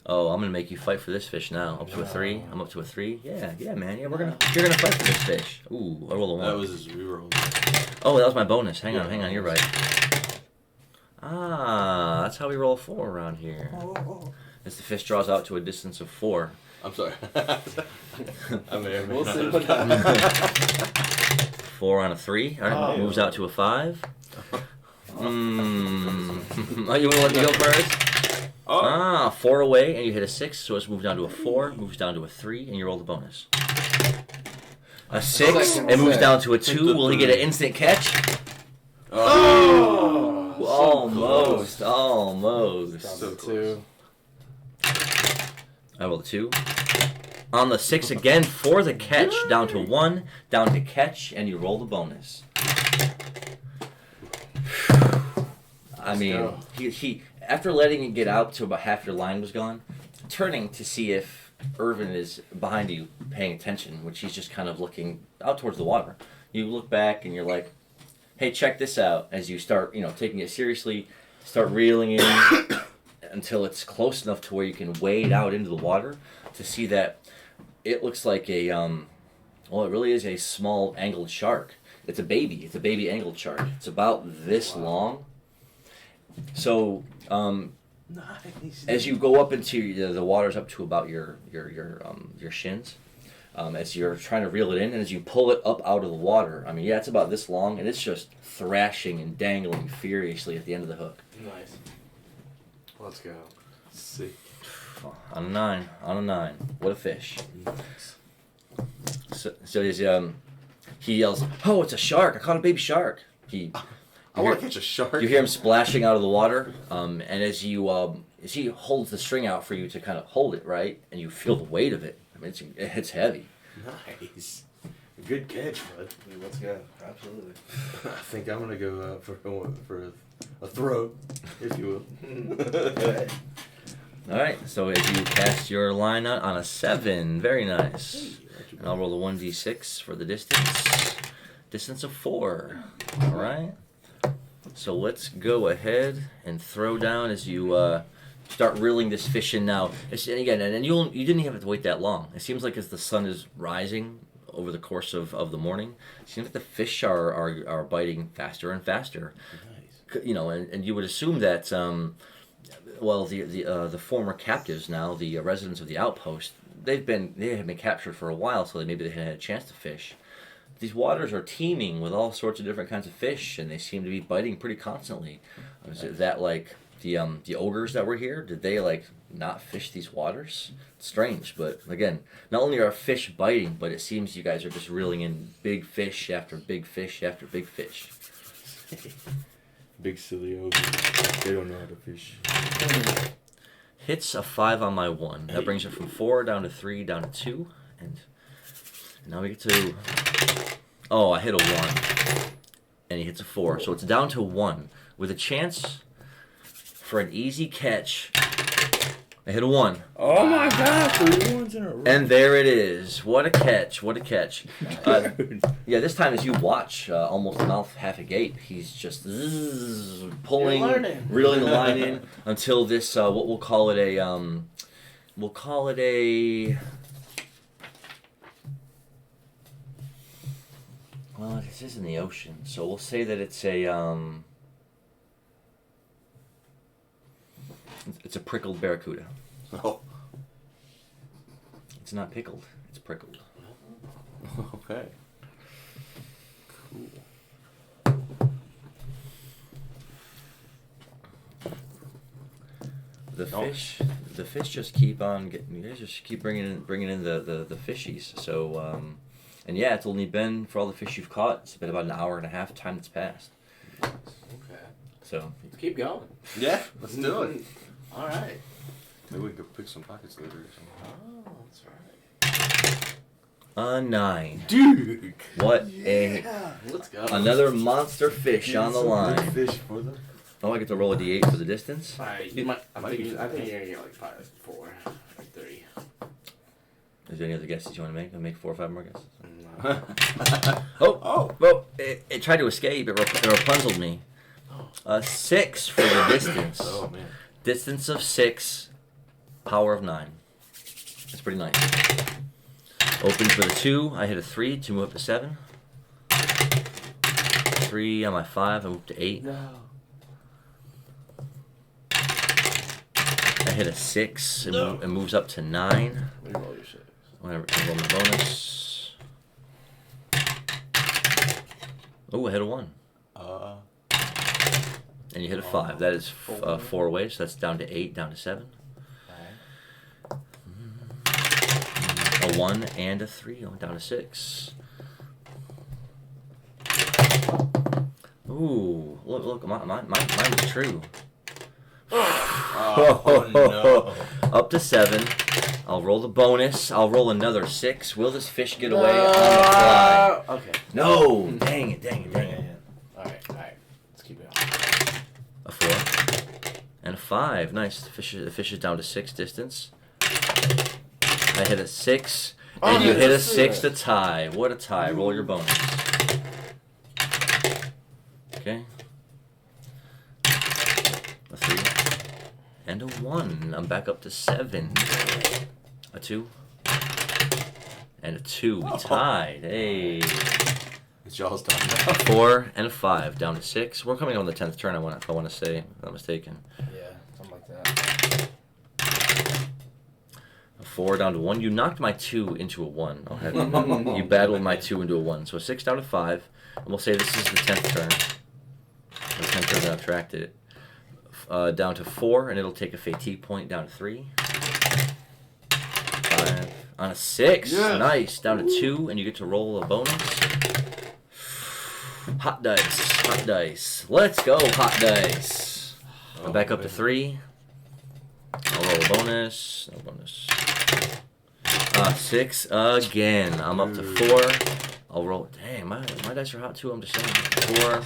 Oh, I'm gonna make you fight for this fish now. Up to a 3. I'm up to a 3. Yeah, man. Yeah, you're gonna fight for this fish. Ooh, I rolled a 1. that was his reroll. Oh, that was my bonus. Hang on. You're right. Ah, that's how we roll 4 around here. As the fish draws out to a distance of 4, I'm sorry. I may or may We'll not see have what done. happens. 4 on a 3. All right, Oh. moves out to a 5. Oh, you want to let me go first? Oh. Ah, 4 away, and you hit a 6, so it's moved down to a 4, moves down to a 3, and you roll the bonus. A 6, Second it moves set. down to a Take 2. the Will he get an 3. instant catch? Oh. Almost, almost. So Two. I rolled a 2. On the 6 again for the catch, down to 1, down to catch, and you roll the bonus. I mean, go. he after letting it get out to about half your line was gone, turning to see if Irvin is behind you paying attention, which he's just kind of looking out towards the water. You look back and you're like, hey, check this out, as you start, taking it seriously, start reeling in until it's close enough to where you can wade out into the water to see that it looks like a, well, it really is a small angled shark. It's a baby angled shark. It's about this long. So, Nice. as you go up into the water's up to about your shins, as you're trying to reel it in, and as you pull it up out of the water, I mean, yeah, it's about this long, and it's just thrashing and dangling furiously at the end of the hook. Nice. Let's go. Sick. On a 9, what a fish! So he yells, "Oh, it's a shark! I caught a baby shark!" I want to catch a shark. You hear him splashing out of the water, and as he holds the string out for you to kind of hold it, right, and you feel the weight of it. I mean, it's heavy. Nice. Good catch, bud. Let's go. Absolutely. I think I'm gonna go for a throw, if you will. All right, so as you cast your line out on a 7, very nice. And I'll roll a 1d6 for the distance. Distance of 4. All right. So let's go ahead and throw down as you start reeling this fish in now. And again, and you didn't even have to wait that long. It seems like as the sun is rising over the course of the morning, it seems like the fish are biting faster and faster. Nice. And you would assume that, well, the former captives now, the residents of the outpost, they have been captured for a while, so maybe they hadn't had a chance to fish. These waters are teeming with all sorts of different kinds of fish, and they seem to be biting pretty constantly. Is it that like the ogres that were here? Did they like not fish these waters? It's strange, but again, not only are fish biting, but it seems you guys are just reeling in big fish after big fish after big fish. Big silly ogre. They don't know how to fish. Hits a 5 on my 1. That brings it from 4 down to 3 down to 2, and now we get to. Oh, I hit a 1, and he hits a 4, so it's down to 1 with a chance for an easy catch. I hit a 1. Oh my gosh, 3 ones in a row. And there it is. What a catch. What a catch. Yeah, this time as you watch, almost mouth half agape, he's just pulling, You're learning. reeling the line in until this, what we'll call it a, well, this is in the ocean, so we'll say that it's it's a prickled barracuda. Oh. It's not pickled, it's prickled. Okay. The fish just keep on getting. You guys just keep bringing in the fishies. So, and yeah, it's only been for all the fish you've caught. It's been about an hour and a half time that's passed. Okay. So Let's keep going. Yeah, let's do it. All right. Maybe we can go pick some pockets later or something. Oh, that's right. a 9. Dude! What a Let's go. another monster fish on the line. Fish for them. Oh, I get to roll a d8 for the distance. Alright, I think you're gonna get like 5, 4, or 3. Is there any other guesses you want to make? I'll make 4 or 5 more guesses. No. Oh, well, it tried to escape. It Rapunzeled me. 6 for the distance. Oh, man. Distance of 6, power of 9. That's pretty nice. Opens with a 2. I hit a 3 to move up to 7. 3 on my 5. I moved to 8. No. I hit a 6. It moves up to 9. Reroll your 6. Whatever. Roll my bonus. Oh, I hit a 1. And you hit a 5. That is 4 away, so that's down to 8, down to 7. A 1 and a 3, down to 6. Ooh, look, mine was true. Oh, no. Up to 7. I'll roll the bonus. I'll roll another 6. Will this fish get away on the fly? Okay. No! Dang it. Alright. Let's keep it on. A 4. And a 5. Nice. The fish is down to 6 distance. I hit a 6. And you hit a 6 to tie. What a tie. Roll your bonus. Okay. A 3. And a 1. I'm back up to 7. A 2. And a 2. We tied. Hey. It's y'all's time A 4 and a 5. Down to 6. We're coming on the 10th turn, if I want to say. If I'm not mistaken. Yeah, something like that. A 4 down to 1. You knocked my 2 into a 1. I'll have you. You battled my 2 into a 1. So a 6 down to 5. And we'll say this is the 10th turn. The 10th turn that I've tracked it. Down to 4, and it'll take a fatigue point down to 3. 5. On a 6. Yes. Nice. Down to 2, and you get to roll a bonus. Hot dice. Let's go, hot dice. I'm back up to 3. I'll roll a bonus. No bonus. 6 again. I'm up to 4. I'll roll. Dang, my dice are hot too. I'm just saying. 4.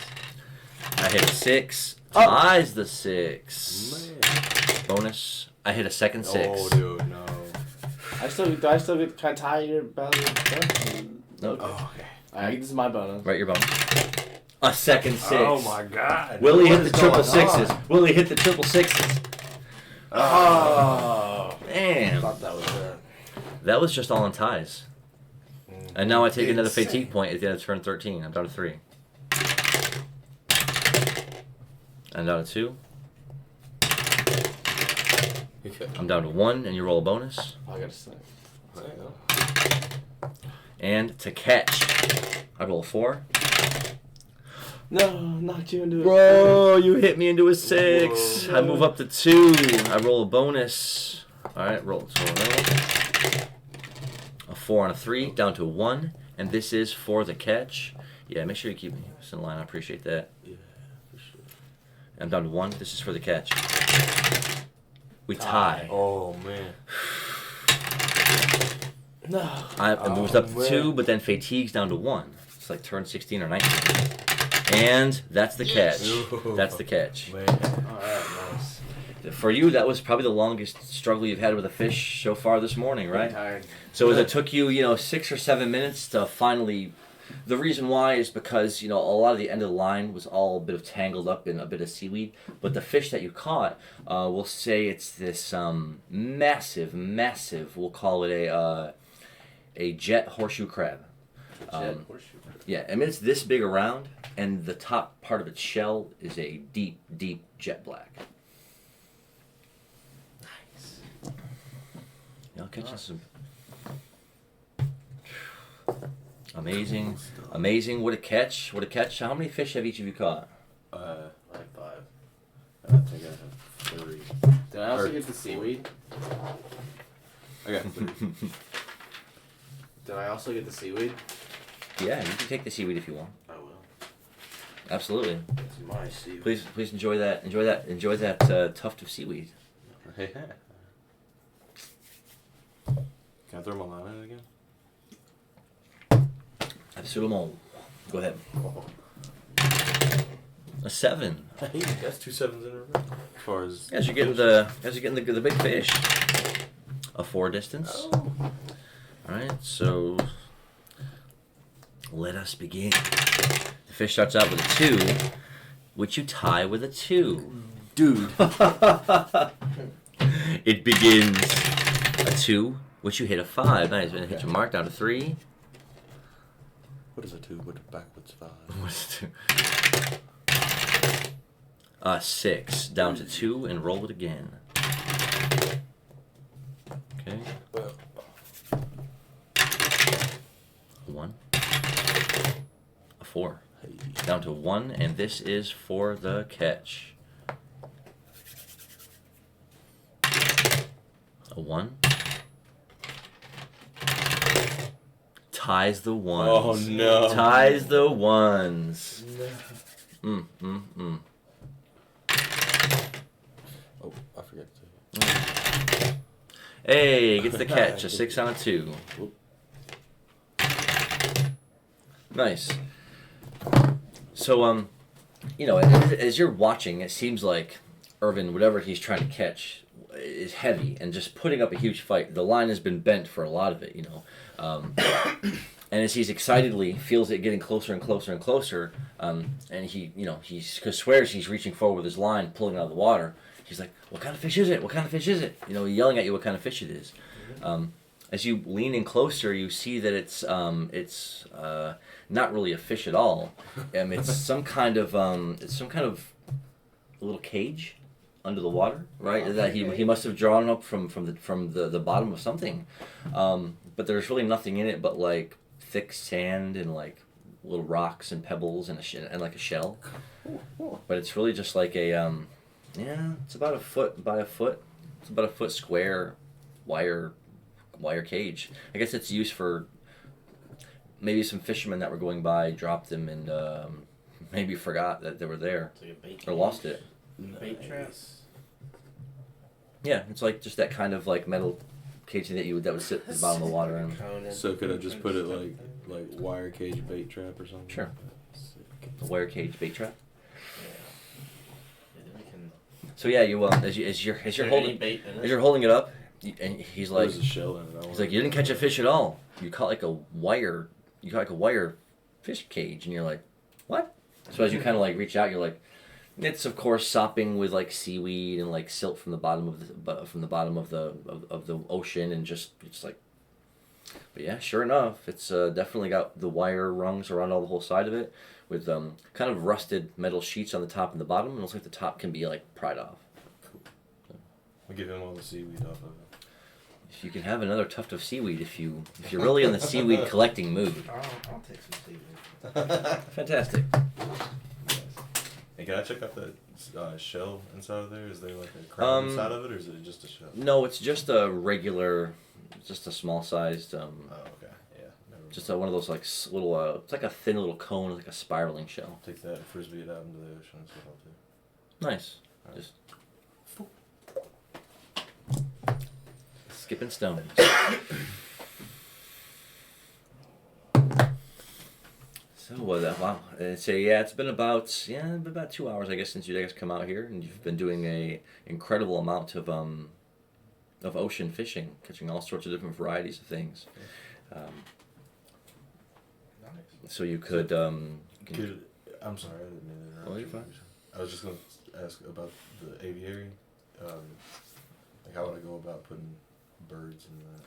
I hit a 6. Ties the 6. Man. Bonus. I hit a second 6. Oh, dude, no. Do I still get kind of tie your belly? No. Oh, okay. Alright, this is my bonus. Right, your bonus. A second 6. Oh, my God. Willie What hit is the triple going on? 6s. Willie hit the triple 6s. Oh. I Damn. thought that was it. That was just all on ties. And now I take another Insane. fatigue point at the end of turn 13. I'm down to 3. I'm down to 2. I'm down to 1, and you roll a bonus. I gotta say. And to catch, I roll a 4. No, knocked you into it. Bro, you hit me into a 6. Whoa. I move up to 2. I roll a bonus. Alright, roll. So a 4 and a 3, down to 1. And this is for the catch. Yeah, make sure you keep me in line. I appreciate that. Yeah, for sure. I'm down to 1. This is for the catch. We tie. Oh, man. No. It moves up to man. 2, but then fatigue's down to 1. It's like turn 16 or 19. And that's the catch. Ooh. That's the catch. Man. Alright, nice. For you, that was probably the longest struggle you've had with a fish so far this morning, I'm right? tired. So it took you, 6 or 7 minutes to finally. The reason why is because, a lot of the end of the line was all a bit of tangled up in a bit of seaweed. But the fish that you caught, we'll say it's this massive, we'll call it a jet horseshoe crab. Yeah, I mean, it's this big around, and the top part of its shell is a deep, deep jet black. Nice. I'll catch you some. Amazing. What a catch. How many fish have each of you caught? Like 5. I think I have 3. Did I also get the seaweed? I got 3. Did I also get the seaweed? Yeah, you can take the seaweed if you want. I will. Absolutely. It's my seaweed. Please enjoy that tuft of seaweed. Yeah. Can I throw my line in again? Absolument. Go ahead. Oh. A 7. That's 2 7s in a row. As far as As you're getting the big fish. A 4 distance. Oh. All right, so let us begin. The fish starts out with a 2, which you tie with a 2. Dude. It begins a 2, which you hit a 5. Nice, and hit your mark down to 3. What is a 2 with a backwards 5? What's 2? 6 down to 2, and roll it again. Okay. 1. A 4. Down to 1, and this is for the catch. A 1. Ties the ones. Oh no. Ties the ones. No. Oh, I forgot to. Hey, gets the catch. A 6 on a 2. Nice. So, you know, as you're watching, it seems like Irvin, whatever he's trying to catch, is heavy and just putting up a huge fight. The line has been bent for a lot of it, you know. And as he's excitedly feels it getting closer and closer and closer, and he, you know, he swears he's reaching forward with his line, pulling it out of the water. He's like, "What kind of fish is it? What kind of fish is it?" You know, yelling at you what kind of fish it is. As you lean in closer, you see that it's not really a fish at all. It's some kind of little cage under the water, right? That he must have drawn up from the bottom of something. But there's really nothing in it but like thick sand and like little rocks and pebbles and like a shell. But it's really just like a it's about a foot by a foot. It's about a foot square wire cage. I guess it's used for maybe some fishermen that were going by dropped them and maybe forgot that they were there It's like a bait or lost it. Bait traps. Yeah, it's like just that kind of like metal cage that would sit at the bottom of the water. And So could I just put it like wire cage bait trap or something? Sure. A wire cage bait trap. So yeah, you as you're holding it up, and he's like, There's a shell in it. he's like, you didn't catch a fish at all. You caught like a wire fish cage, and you're like, what? So as you kind of like reach out, you're like, it's of course sopping with like seaweed and like silt from the bottom of the ocean, and just it's like, but yeah, sure enough, it's definitely got the wire rungs around the whole side of it, with kind of rusted metal sheets on the top and the bottom, and it looks like the top can be like pried off. We'll give him all the seaweed off of it. You can have another tuft of seaweed if you're really in the seaweed collecting mood. I'll take some seaweed. Fantastic. Hey, can I check out that shell inside of there? Is there like a crown inside of it, or is it just a shell? No, it's just a regular, just a small sized, Oh, okay. Yeah. Never just one of those like little, it's like a thin little cone, like a spiraling shell. Take that and frisbee it out into the ocean. That's what I'll do. Nice. Alright. Just skipping stones. So wow. So yeah, it's been about 2 hours, I guess, since you guys come out here, and you've been doing a incredible amount of ocean fishing, catching all sorts of different varieties of things. Nice. So you could. I'm sorry, I didn't mean to interrupt. Oh, you're fine. I was just going to ask about the aviary. Like, how would I go about putting birds in that?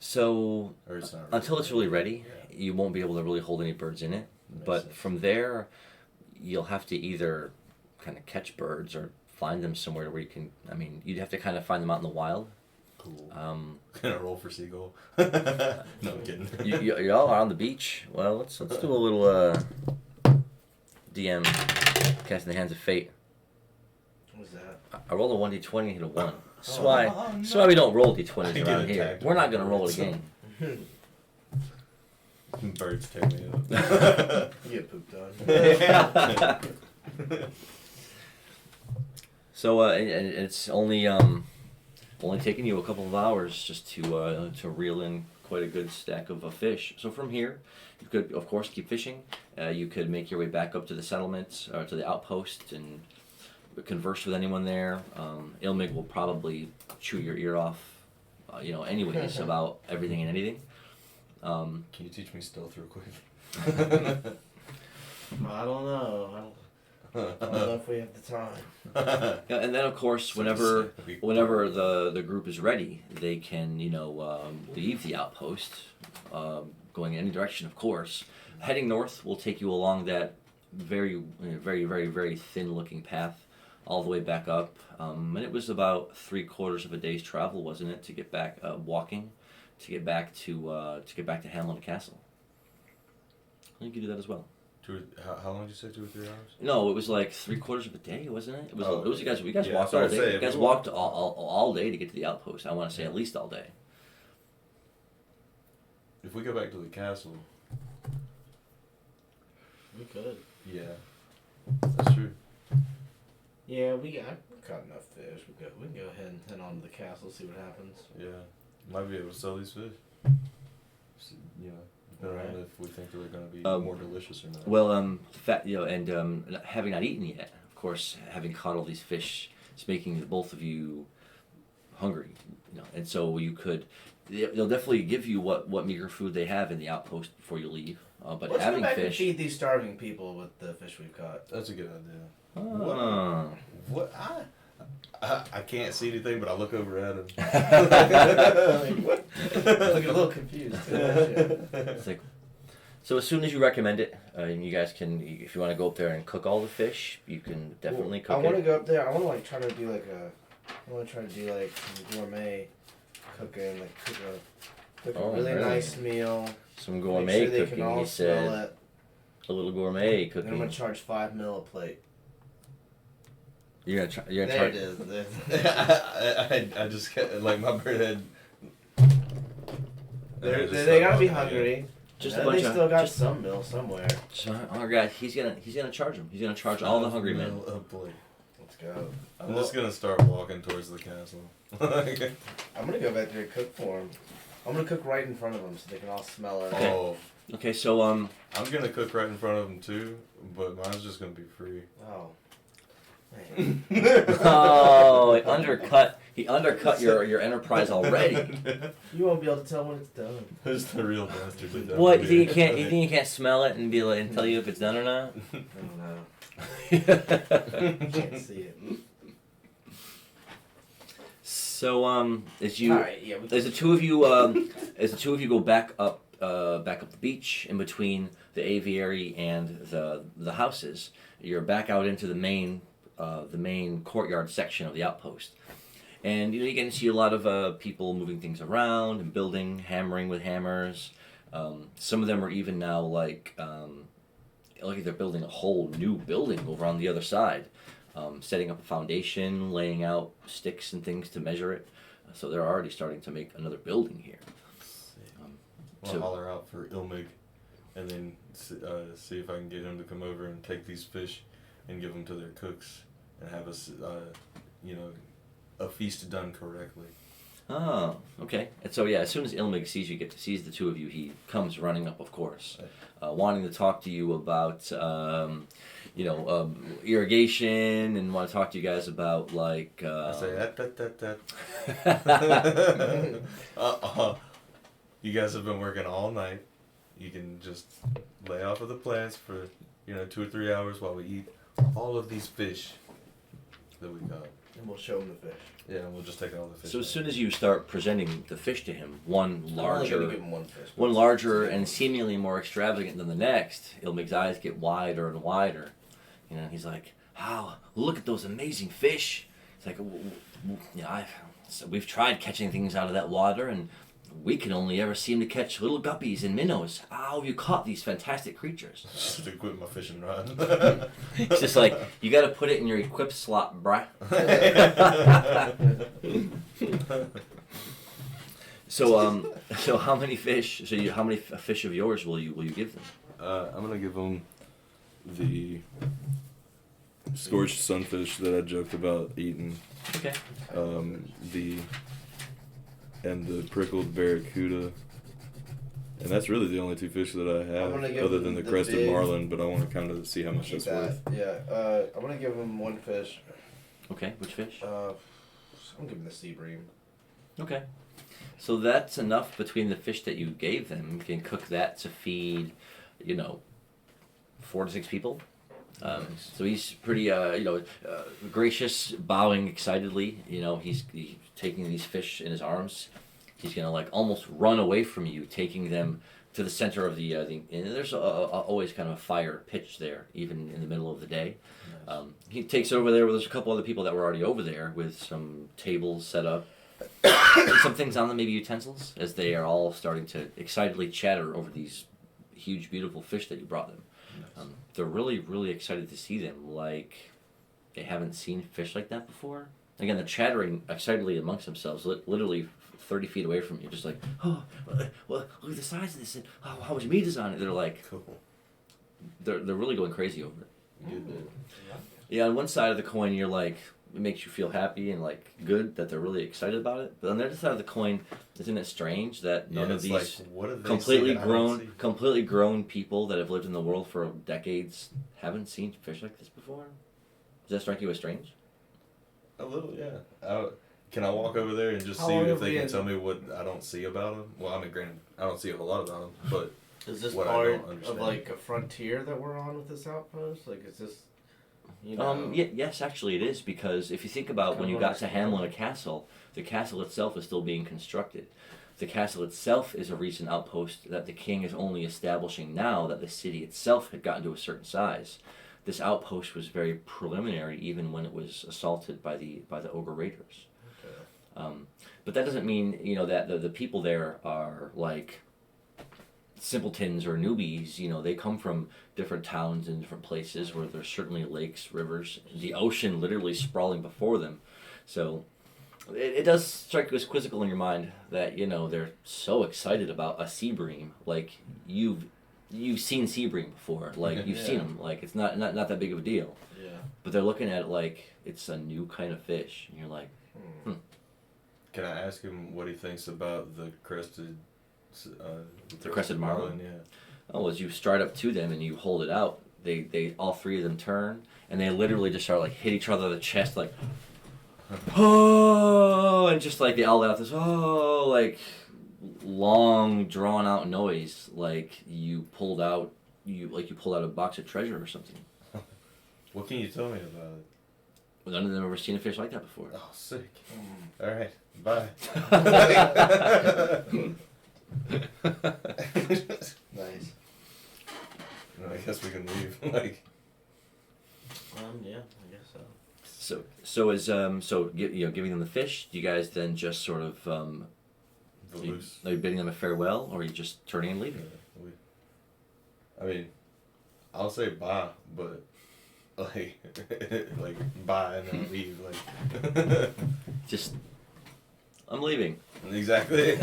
So Or it's not until it's really ready, Yeah. you won't be able to really hold any birds in it. Makes But sense. from there, you'll have to either kind of catch birds or find them somewhere where you can. I mean, you'd have to kind of find them out in the wild. Cool. Um, Can I roll for seagull? No, I'm kidding. you all are on the beach. Well, let's do a little DM casting the hands of fate. What was that? I rolled a 1d20 and hit a 1. That's Oh, why. no. That's why we don't roll I d20s get around here. attacked We're not by gonna roll it birds. again. Birds tear me up. You get pooped on. So and it's only taken you a couple of hours just to reel in quite a good stack of fish. So from here, you could of course keep fishing. You could make your way back up to the settlement or to the outpost and converse with anyone there. Ilmig will probably chew your ear off, anyways about everything and anything. Can you teach me stealth real quick? I don't know. I don't know if we have the time. Yeah, and then of course, whenever the group is ready, they can leave the outpost, going any direction, of course. Heading north will take you along that very, very, very, very thin-looking path all the way back up. And it was about 3/4 of a day's travel, wasn't it, to get back walking, to get back to Hamlina Castle. You could do that as well. How long did you say? 2 or 3 hours? No, it was like 3/4 of a day, wasn't it? It was. Oh, It was you guys. You guys yeah, walked sorry all to day. say, You guys walked all day to get to the outpost. I want to say at least all day. If we go back to the castle, We could. yeah, that's true. Yeah, I've caught enough fish. We can go ahead and head on to the castle, see what happens. Yeah, might be able to sell these fish. You know, depending on if we think they're going to be more delicious or not. Well, and having not eaten yet, of course, having caught all these fish, it's making both of you hungry. And so you could. They'll definitely give you what meager food they have in the outpost before you leave. But Let's having go back fish. and feed these starving people with the fish we've caught. That's a good idea. Ah. What? I can't see anything, but I look over at him. Like, what? Looking a little confused. It's like, so as soon as you recommend it, you guys can, if you want to go up there and cook all the fish, you can definitely cook I want to it. go up there. I want to try to do some gourmet cooking, cook a really really? nice meal. Some Make gourmet sure they cooking, can all he smell said. it. A little gourmet And I'm cooking. gonna charge $5 a plate. You're gonna There charge. it is. I just like my bird head. They gotta be hungry. Just And a bunch they of. still got just, some meal somewhere. oh God, he's gonna charge them. He's gonna charge all the hungry men. A plate. Let's go. I'm just gonna start walking towards the castle. I'm gonna go back there and cook for them. I'm gonna cook right in front of them so they can all smell it. Okay. Oh, Okay, so I'm gonna cook right in front of them too, but mine's just gonna be free. Oh. Man. oh, he undercut your enterprise already. You won't be able to tell when it's done. Who's the real bastard? that done What, it? you think you can't smell it and be like and tell you if it's done or not? I don't know. Can't see it. So as you Alright, yeah. as the two of you go back up the beach in between the aviary and the houses, you're back out into the main courtyard section of the outpost. And you get to see a lot of people moving things around and building, hammering with hammers. Some of them are even now like they're building a whole new building over on the other side, setting up a foundation, laying out sticks and things to measure it. So they're already starting to make another building here. I'll holler out for Ilmig, and then see if I can get him to come over and take these fish and give them to their cooks and have us, a feast done correctly. Oh, okay. And so as soon as Ilmig sees the two of you, he comes running up, of course, wanting to talk to you about, irrigation, and want to talk to you guys about like. I say that. You guys have been working all night. You can just lay off of the plants for 2 or 3 hours while we eat all of these fish that we got. And we'll show them the fish. Yeah, and we'll just take all the fish. So as soon as you start presenting the fish to him, one I'm only gonna give larger, them one fish. one larger and seemingly more extravagant than the next, Ilmig's eyes get wider and wider. He's like, "Wow, look at those amazing fish!" It's like, we've tried catching things out of that water, and we can only ever seem to catch little guppies and minnows. How have you caught these fantastic creatures? Just to quit my fishing rod. It's just like, you got to put it in your equip slot, bruh. So how many fish? How many fish of yours will you give them? I'm gonna give them the scorched sunfish that I joked about eating. Okay. The prickled barracuda. And that's really the only 2 fish that I I'm gonna have, give other them than the the crested big- marlin, but I want to kind of see how much Keep that's that. worth. Yeah. I'm gonna give them one fish. Okay. Which fish? I'm gonna give them the sea bream. Okay. So that's enough between the fish that you gave them. You can cook that to feed, 4 to 6 people. So he's pretty, gracious, bowing excitedly. He's taking these fish in his arms. he's gonna like almost run away from you, taking them to the center of the and there's always kind of a fire pitched there, even in the middle of the day. Nice. He takes it over there where there's a couple other people that were already over there with some tables set up, and some things on them, maybe utensils, as they are all starting to excitedly chatter over these huge, beautiful fish that you brought them. Nice. They're really, really excited to see them, like they haven't seen fish like that before. Again, they're chattering excitedly amongst themselves, literally 30 feet away from you, just like, oh, well, look at the size of this, and oh, how much meat is on it. They're like, Cool. they're really going crazy over it. Good dude. Yeah, on one side of the coin, you're like, it makes you feel happy and like good that they're really excited about it. But on the other side of the coin, isn't it strange that none of it's these like, what have they completely seen that I don't see? completely grown people that have lived in the world for decades haven't seen fish like this before? Does that strike you as strange? A little, yeah. Can I walk over there and just How see long if have they we can been- tell me what I don't see about them? Well, I mean, granted, I don't see a whole lot about them, but Is this what I part don't of understand. like a frontier that we're on with this outpost? Like, is this, you know? Yes, actually it is, because if you think about when you got to Kinda Hamlina Castle, the castle itself is still being constructed. The castle itself is a recent outpost that the king is only establishing now that the city itself had gotten to a certain size. This outpost was very preliminary, even when it was assaulted by the ogre raiders. Okay. But that doesn't mean that the people there are like simpletons or newbies. They come from different towns and different places where there's certainly lakes, rivers, the ocean literally sprawling before them. So it does strike you as quizzical in your mind that they're so excited about a sea bream. Like you've seen sea bream before, like you've seen them, like it's not that big of a deal. Yeah. But they're looking at it like it's a new kind of fish, and you're like, Can I ask him what he thinks about the crested marlin? Yeah. oh, as you stride up to them and you hold it out, they all three of them turn and they literally just start like hit each other in the chest like, oh, and just like they all let out this like long drawn out noise, like you pulled out a box of treasure or something. What can you tell me about it? Well, none of them have ever seen a fish like that before. Oh, sick. All right. Bye. Nice. I guess we can leave. Like, Yeah, I guess so. Giving them the fish, do you guys then just sort of Loose. are you bidding them a farewell, or are you just turning and leaving? I mean, I'll say bye, but like bye and then leave. Like, Just, I'm leaving. exactly.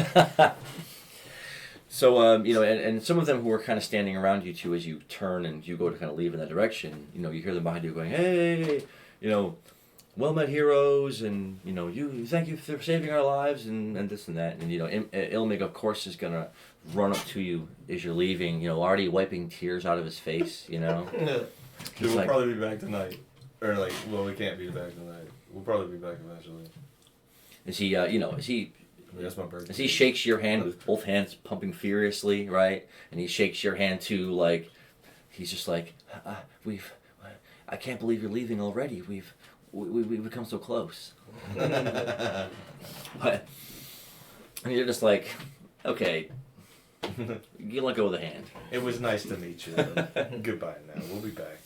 So, and some of them who are kind of standing around you too as you turn and you go to kind of leave in that direction, you hear them behind you going, hey, well met heroes, and, you thank you for saving our lives, and this and that. And, Ilmig, of course, is going to run up to you as you're leaving, already wiping tears out of his face, Dude, He's we'll like- probably be back tonight. Or like, well, we can't be back tonight. We'll probably be back eventually. As he, I mean, that's my birthday. as he shakes your hand with both hands pumping furiously, right? And he shakes your hand too, like, he's just like, I can't believe you're leaving already. We've become so close. But, and you're just like, okay, you let go of the hand. It was nice to meet you. Goodbye now. We'll be back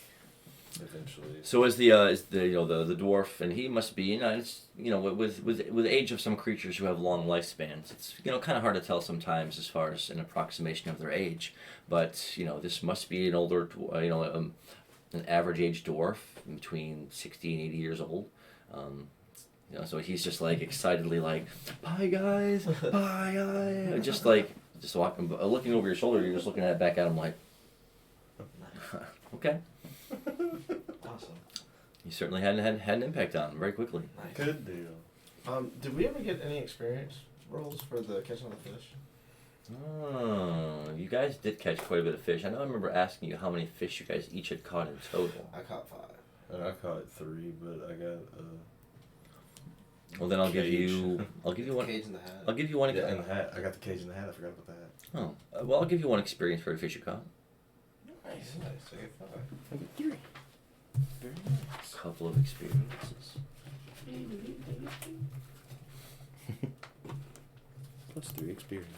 eventually. So as the dwarf, and he must be, it's, with the age of some creatures who have long lifespans, it's kind of hard to tell sometimes as far as an approximation of their age. But this must be an older, an average age dwarf between 60 and 80 years old. So he's just like excitedly like, bye guys, bye guys, just walking, looking over your shoulder. You're just looking back at him like, okay. Awesome. You certainly had an impact on him very quickly. Nice. Good deal. Did we ever get any experience rolls for the catching of the fish? Oh, you guys did catch quite a bit of fish. I know I remember asking you how many fish you guys each had caught in total. I caught 5. And I caught 3, but I got Well, then I'll give Cage. you one. Cage in the hat. I'll give you one. yeah, and the hat. I got the cage in the hat. I forgot about the hat. Oh, well, I'll give you one experience for every fish you caught. Nice. I get 5. I get 3. Very nice. Couple of experiences. Plus 3 experience.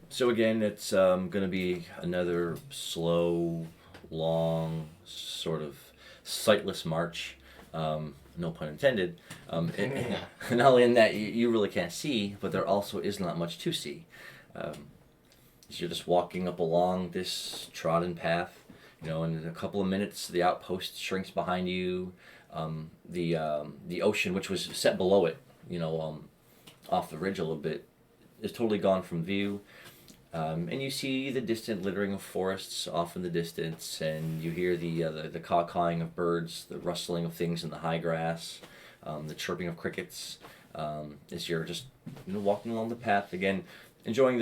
So again, it's going to be another slow, long, sort of sightless march. No pun intended. Not only in that you really can't see, but there also is not much to see. So you're just walking up along this trodden path. You know, in a couple of minutes, the outpost shrinks behind you. The ocean, which was set below it, you know, off the ridge a little bit, is totally gone from view. And you see the distant littering of forests off in the distance, and you hear the caw-cawing of birds, the rustling of things in the high grass, the chirping of crickets, as you're just walking along the path again, enjoying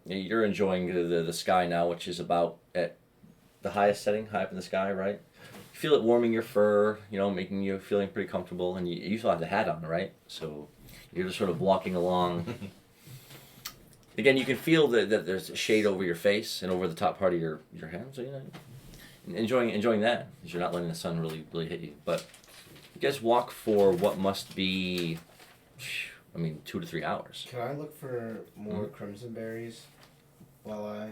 you're enjoying the sky now, which is about at the highest setting, high up in the sky, right? You feel it warming your fur, making you feeling pretty comfortable, and you still have the hat on, right? So you're just sort of walking along. Again, you can feel that there's a shade over your face and over the top part of your hands. So, enjoying that, because you're not letting the sun really hit you. But you guys walk for what must be, 2 to 3 hours. Can I look for more crimson berries while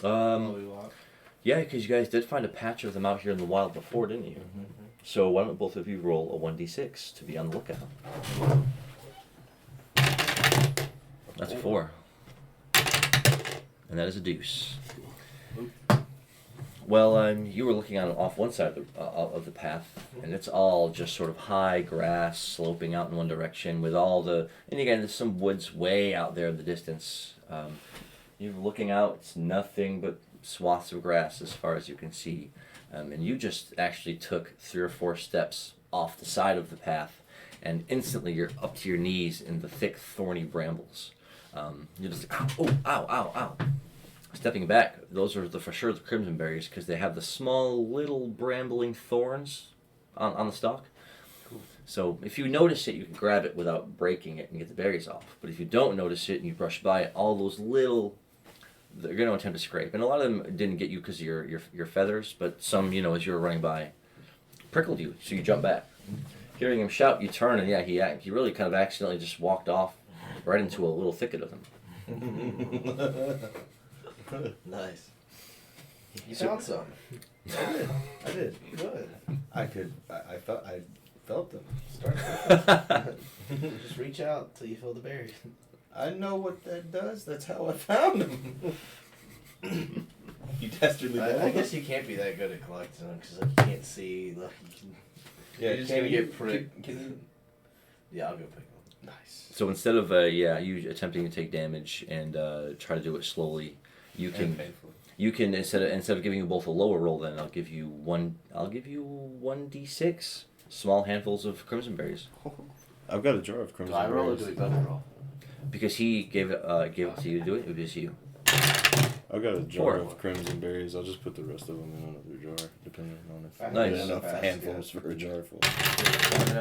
we walk? Yeah, because you guys did find a patch of them out here in the wild before, didn't you? Mm-hmm. So why don't both of you roll a 1d6 to be on the lookout? That's a 4. And that is a deuce. Well, you were looking off one side of the path, and it's all just sort of high grass sloping out in one direction with and again, there's some woods way out there in the distance. You're looking out, it's nothing but swaths of grass as far as you can see. And you just actually took 3 or 4 steps off the side of the path, and instantly you're up to your knees in the thick, thorny brambles. You're just like, ow. Stepping back, those are for sure the crimson berries, because they have the small little brambling thorns on the stalk. Cool. So if you notice it, you can grab it without breaking it and get the berries off. But if you don't notice it and you brush by it, all those little, they're going to attempt to scrape. And a lot of them didn't get you because of your feathers, but some, as you were running by, prickled you, so you jump back. Hearing him shout, you turn, and he really kind of accidentally just walked off right into a little thicket of them. Nice. You found some. I did. Good. I felt them. Start. Just reach out till you feel the berries. I know what that does. That's how I found them. You tested me. I guess you can't be that good at collecting them because you can't see. You're just gonna get pricked. Yeah, I'll go pick them. Nice. So instead of you attempting to take damage and try to do it slowly, you can instead of giving you both a lower roll, then I'll give you 1d6 small handfuls of crimson berries. I've got a jar of crimson berries. Do I roll or do we both roll? Because he gave it to you to do it. It was you. I've got a jar 4. of crimson berries. I'll just put the rest of them in another jar, depending on if Nice. there's enough handfuls for a jar full.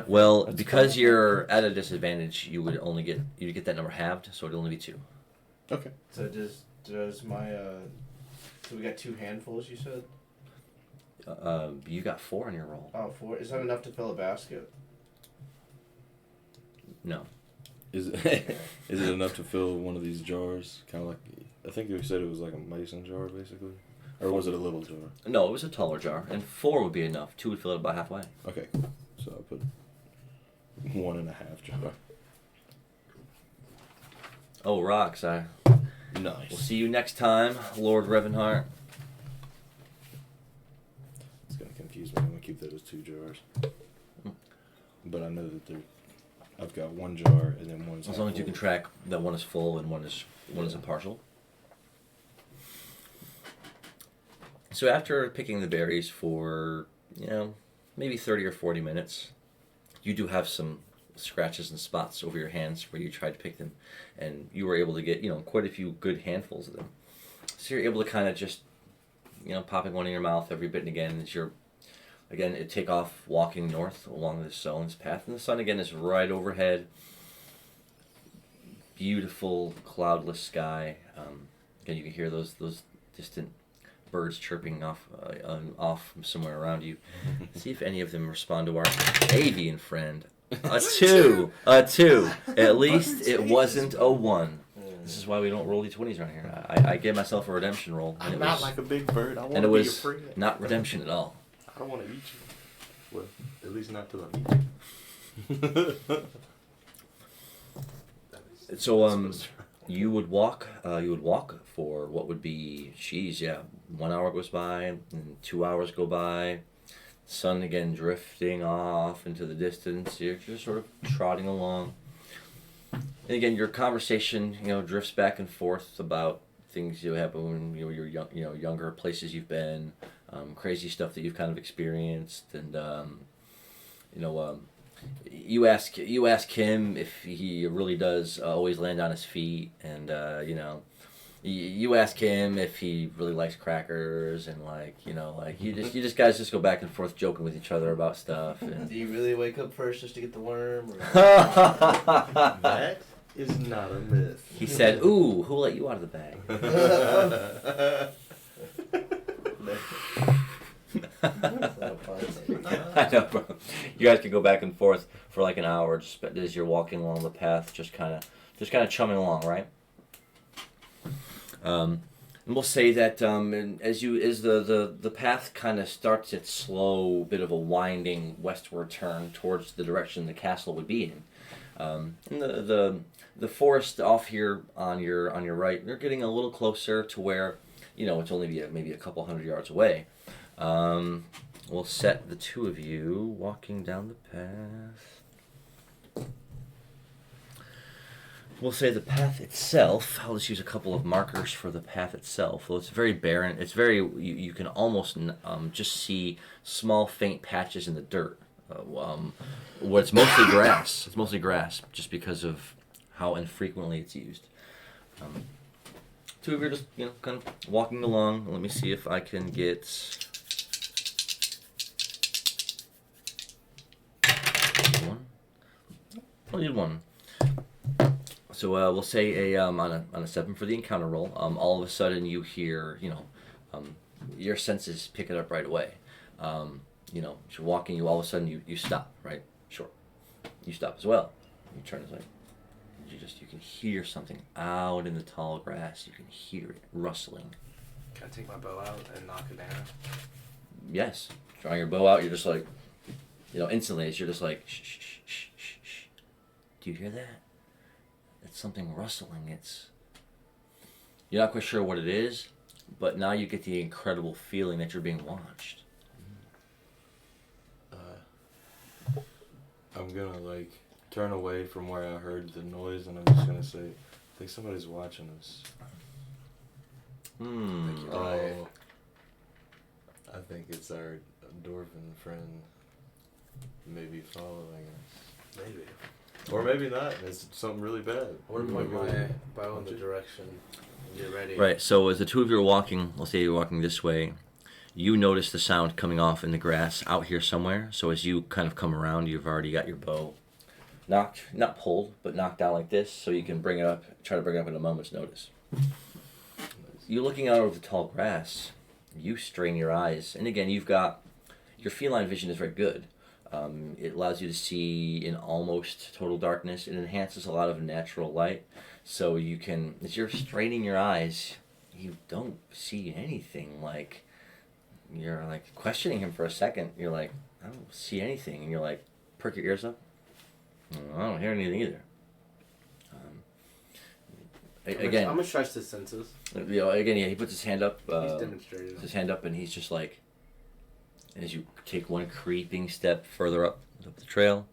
Well, because you're at a disadvantage, you get that number halved, so it'd only be 2. Okay. So does my so we got 2 handfuls, you said? You got 4 on your roll. Oh, 4. Is that enough to fill a basket? No. Is it enough to fill one of these jars? Kind of like, I think you said it was like a mason jar, basically, or was it a little jar? No, it was a taller jar, and 4 would be enough. 2 would fill it about halfway. Okay, cool. So I put 1.5 jar. Oh, rocks! Nice. We'll see you next time, Lord Revenhart. It's gonna confuse me. I'm gonna keep that as 2 jars. But I know that I've got 1 jar and then one's. As long as you can track that one is full and one is a partial. So after picking the berries for maybe 30 or 40 minutes, you do have some scratches and spots over your hands where you tried to pick them, and you were able to get quite a few good handfuls of them. So you're able to kind of just popping one in your mouth every bit and again as you're take off walking north along this zone's path, and the sun again is right overhead. Beautiful cloudless sky. Again, you can hear those distant birds chirping off from somewhere around you. See if any of them respond to our avian friend. A 2. A 2. At least it wasn't a 1. This is why we don't roll d20s around here. I gave myself a redemption roll. I'm not like a big bird. I want and to it be your was friend. not redemption at all. I don't want to eat you. Well, at least not till I eat you. So you would walk for what would be 1 hour goes by, and 2 hours go by. Sun again drifting off into the distance. You're just sort of trotting along. And again, your conversation, drifts back and forth about things that happen when you're young, younger, places you've been, crazy stuff that you've kind of experienced, and you ask him if he really does always land on his feet, and you ask him if he really likes crackers, and you just guys just go back and forth joking with each other about stuff. And Do you really wake up first just to get the worm? Or... That is not a myth. He said, "Ooh, who let you out of the bag?" I know, bro. You guys can go back and forth for like an hour just as you're walking along the path, just kind of chumming along, right? And we'll say that as the path kind of starts its slow bit of a winding westward turn towards the direction the castle would be in. And the forest off here on your right, you're getting a little closer to where it's only maybe a couple hundred yards away. We'll set the two of you walking down the path. We'll say the path itself, I'll just use a couple of markers for the path itself. Well, it's very barren. It's very, you can almost just see small faint patches in the dirt. Where it's mostly grass. It's mostly grass just because of how infrequently it's used. Two of you are just, kind of walking along. Let me see if I can get... One? I'll need one. So we'll say on a 7 for the encounter roll. All of a sudden you hear, your senses pick it up right away. You're walking, all of a sudden you stop, right? Sure. You stop as well. You turn, it's like, you can hear something out in the tall grass. You can hear it rustling. Can I take my bow out and knock it down? Yes. Drawing your bow out, you're just like, instantly, you're just like, shh, shh, shh, shh, shh. Do you hear that? It's something rustling. You're not quite sure what it is, but now you get the incredible feeling that you're being watched. I'm gonna turn away from where I heard the noise, and I'm just gonna say, I think somebody's watching us. Oh, I think it's our dwarven friend, maybe following us. Maybe. Or maybe not. It's something really bad. I would point my bow in the direction and get ready. Right, so as the two of you are walking, let's say you're walking this way, you notice the sound coming off in the grass out here somewhere. So as you kind of come around, you've already got your bow not pulled, but knocked down like this, so you can try to bring it up at a moment's notice. You're looking out over the tall grass, you strain your eyes, and again, your feline vision is very good. It allows you to see in almost total darkness. It enhances a lot of natural light, so you can, as you're straining your eyes, you don't see anything. You're questioning him for a second. You're like, I don't see anything, and you're like, perk your ears up. I don't hear anything either. Again, I'm gonna trust his senses. He puts his hand up. He's demonstrated. His hand up, and he's just like, as you take one creeping step further up the trail,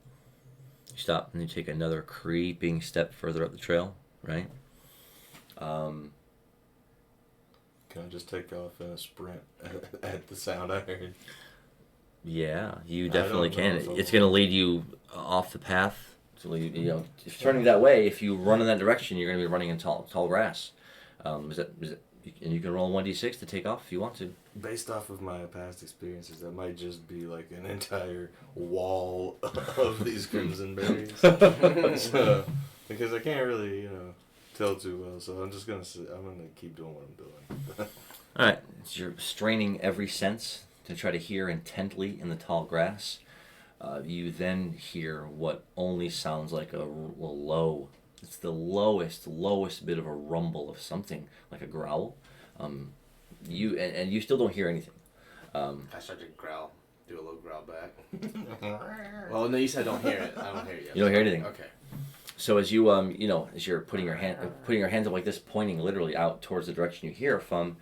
you stop, and you take another creeping step further up the trail, right? Can I just take off in a sprint at the sound I heard? Yeah, you definitely can. know. It's going to lead you off the path. So if you're turning that way, if you run in that direction, you're going to be running in tall grass. Is it? And you can roll 1d6 to take off if you want to. Based off of my past experiences, that might just be like an entire wall of these crimson berries. So, because I can't really, tell too well. So I'm just gonna keep doing what I'm doing. All right, so you're straining every sense to try to hear intently in the tall grass. You then hear what only sounds like a low. It's the lowest bit of a rumble of something, like a growl. You still don't hear anything. I start to growl, do a little growl back. Well, no, you said don't hear it. I don't hear it yet. You don't hear anything. Okay. So as you as you're putting your hands up like this, pointing literally out towards the direction you hear from,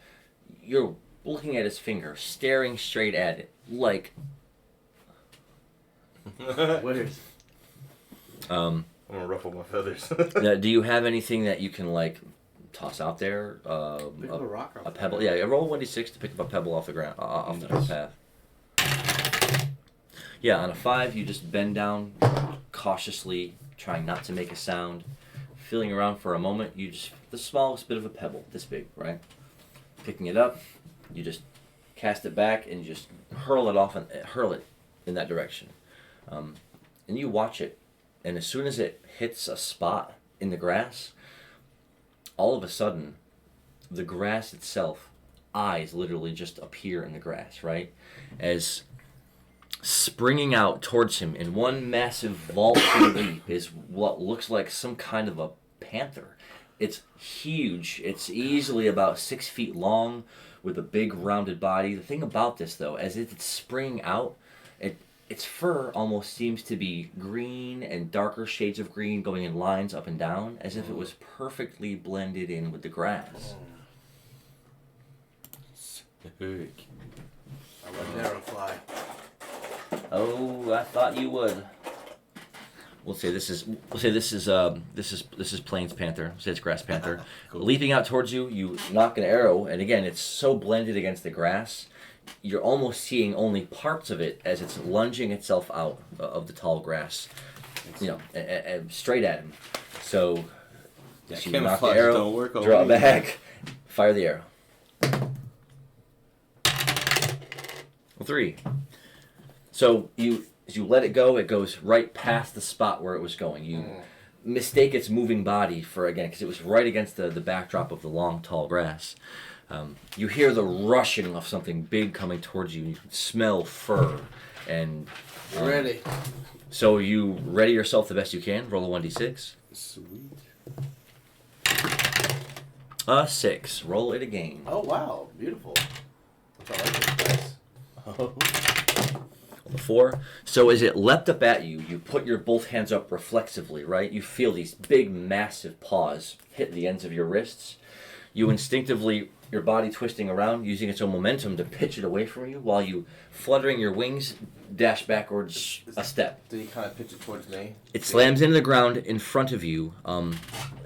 you're looking at his finger, staring straight at it, like. What is? I'm gonna ruffle my feathers. Now, do you have anything that you can like toss out there? Pick up a rock off A pebble. Yeah, roll 1d6 to pick up a pebble off the ground, off the path. Yeah, on a 5, you just bend down cautiously, trying not to make a sound. Feeling around for a moment, you just the smallest bit of a pebble, this big, right? Picking it up, you just cast it back and you just hurl it in that direction. And you watch it, and as soon as it hits a spot in the grass, all of a sudden, the grass itself, eyes literally just appear in the grass, right? As springing out towards him in one massive vaulting leap is what looks like some kind of a panther. It's huge. It's easily about 6 feet long with a big rounded body. The thing about this, though, as it's springing out, its fur almost seems to be green and darker shades of green going in lines up and down, as if it was perfectly blended in with the grass. I would never fly. Oh, I thought you would. We'll say this is Plains Panther. We'll say it's Grass Panther. Cool. Leaping out towards you, you knock an arrow, and again, it's so blended against the grass, you're almost seeing only parts of it as it's lunging itself out of the tall grass, straight at him. So, you knock the arrow, don't work draw back, fire the arrow. 3. So as you let it go, it goes right past the spot where it was going. You mistake its moving body for, again, because it was right against the backdrop of the long, tall grass. You hear the rushing of something big coming towards you. You can smell fur. And Ready. So you ready yourself the best you can. Roll a 1d6. Sweet. 6. Roll it again. Oh, wow. Beautiful. Which I like this dice. Oh. 4. So as it leapt up at you, you put your both hands up reflexively, right? You feel these big, massive paws hit the ends of your wrists. You instinctively, your body twisting around, using its own momentum to pitch it away from you, while you, fluttering your wings, dash backwards a step. Did he kind of pitch it towards me? It slams into the ground in front of you.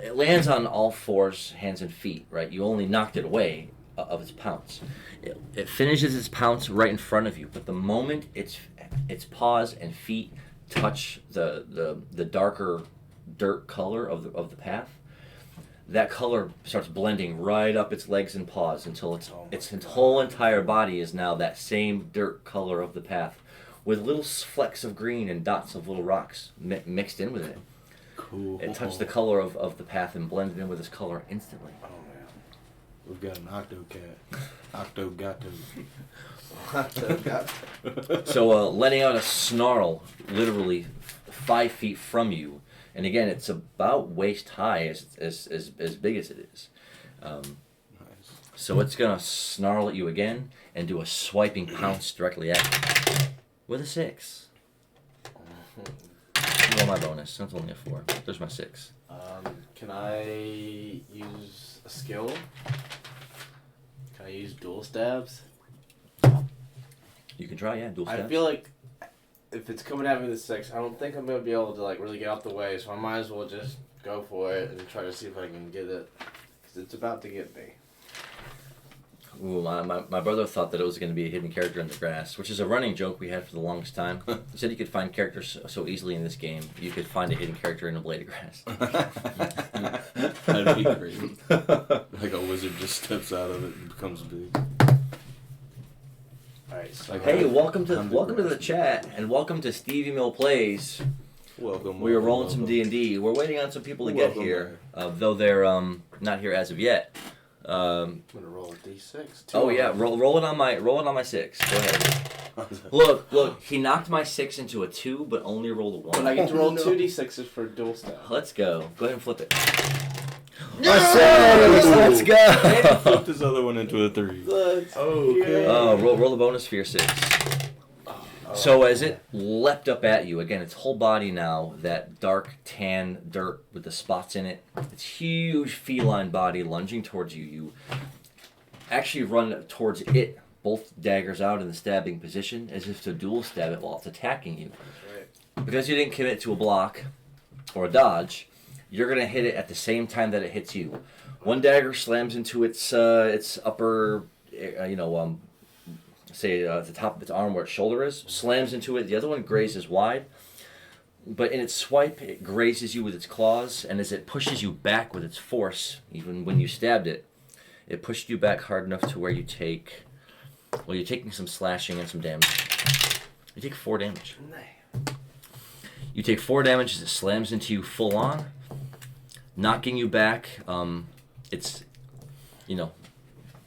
It lands on all 4s, hands and feet, right? You only knocked it away of its pounce. It finishes its pounce right in front of you, but the moment its paws and feet touch the darker dirt color of the path, that color starts blending right up its legs and paws until its whole entire body is now that same dirt color of the path, with little flecks of green and dots of little rocks mixed in with it. Cool. It touched the color of the path and blended in with its color instantly. Oh, man. We've got an Octocat. Octogato. So letting out a snarl literally 5 feet from you, and again it's about waist high as big as it is. Nice. So it's gonna snarl at you again and do a swiping pounce directly at you with a 6. Roll my bonus. That's only a 4. There's my 6. Can I use a skill? Can I use dual stabs? You can try, yeah. Dual I stabs. feel like if it's coming at me this 6, I don't think I'm gonna be able to like really get out the way, so I might as well just go for it and try to see if I can get it, because it's about to get me. Ooh, my brother thought that it was going to be a hidden character in the grass, which is a running joke we had for the longest time. He said you could find characters so easily in this game, you could find a hidden character in a blade of grass. That'd be crazy. Like a wizard just steps out of it and becomes big. Alright, so Hey, welcome to the chat, and welcome to StevieMillPlays. Welcome. We are welcome, rolling some welcome. D&D. We're waiting on some people to get Welcome here, though they're not here as of yet. I'm gonna roll a d6. Oh yeah, roll it on my 6. Go ahead. Look, he knocked my 6 into a 2, but only rolled a 1. But I get to roll 2d6s for dual stab. Let's go. Go ahead and flip it. Let's go. And flip this other one into a 3. Okay. Roll a bonus for your 6. So as it leapt up at you, again, its whole body now, that dark tan dirt with the spots in it, its huge feline body lunging towards you. You actually run towards it, both daggers out in the stabbing position, as if to dual stab it while it's attacking you. That's right. Because you didn't commit to a block or a dodge, you're going to hit it at the same time that it hits you. One dagger slams into its upper, at the top of its arm where its shoulder is, slams into it. The other one grazes wide, but in its swipe, it grazes you with its claws, and as it pushes you back with its force, even when you stabbed it, it pushed you back hard enough to where you're taking some slashing and some damage. You take 4 damage. You take 4 damage as it slams into you full on, knocking you back.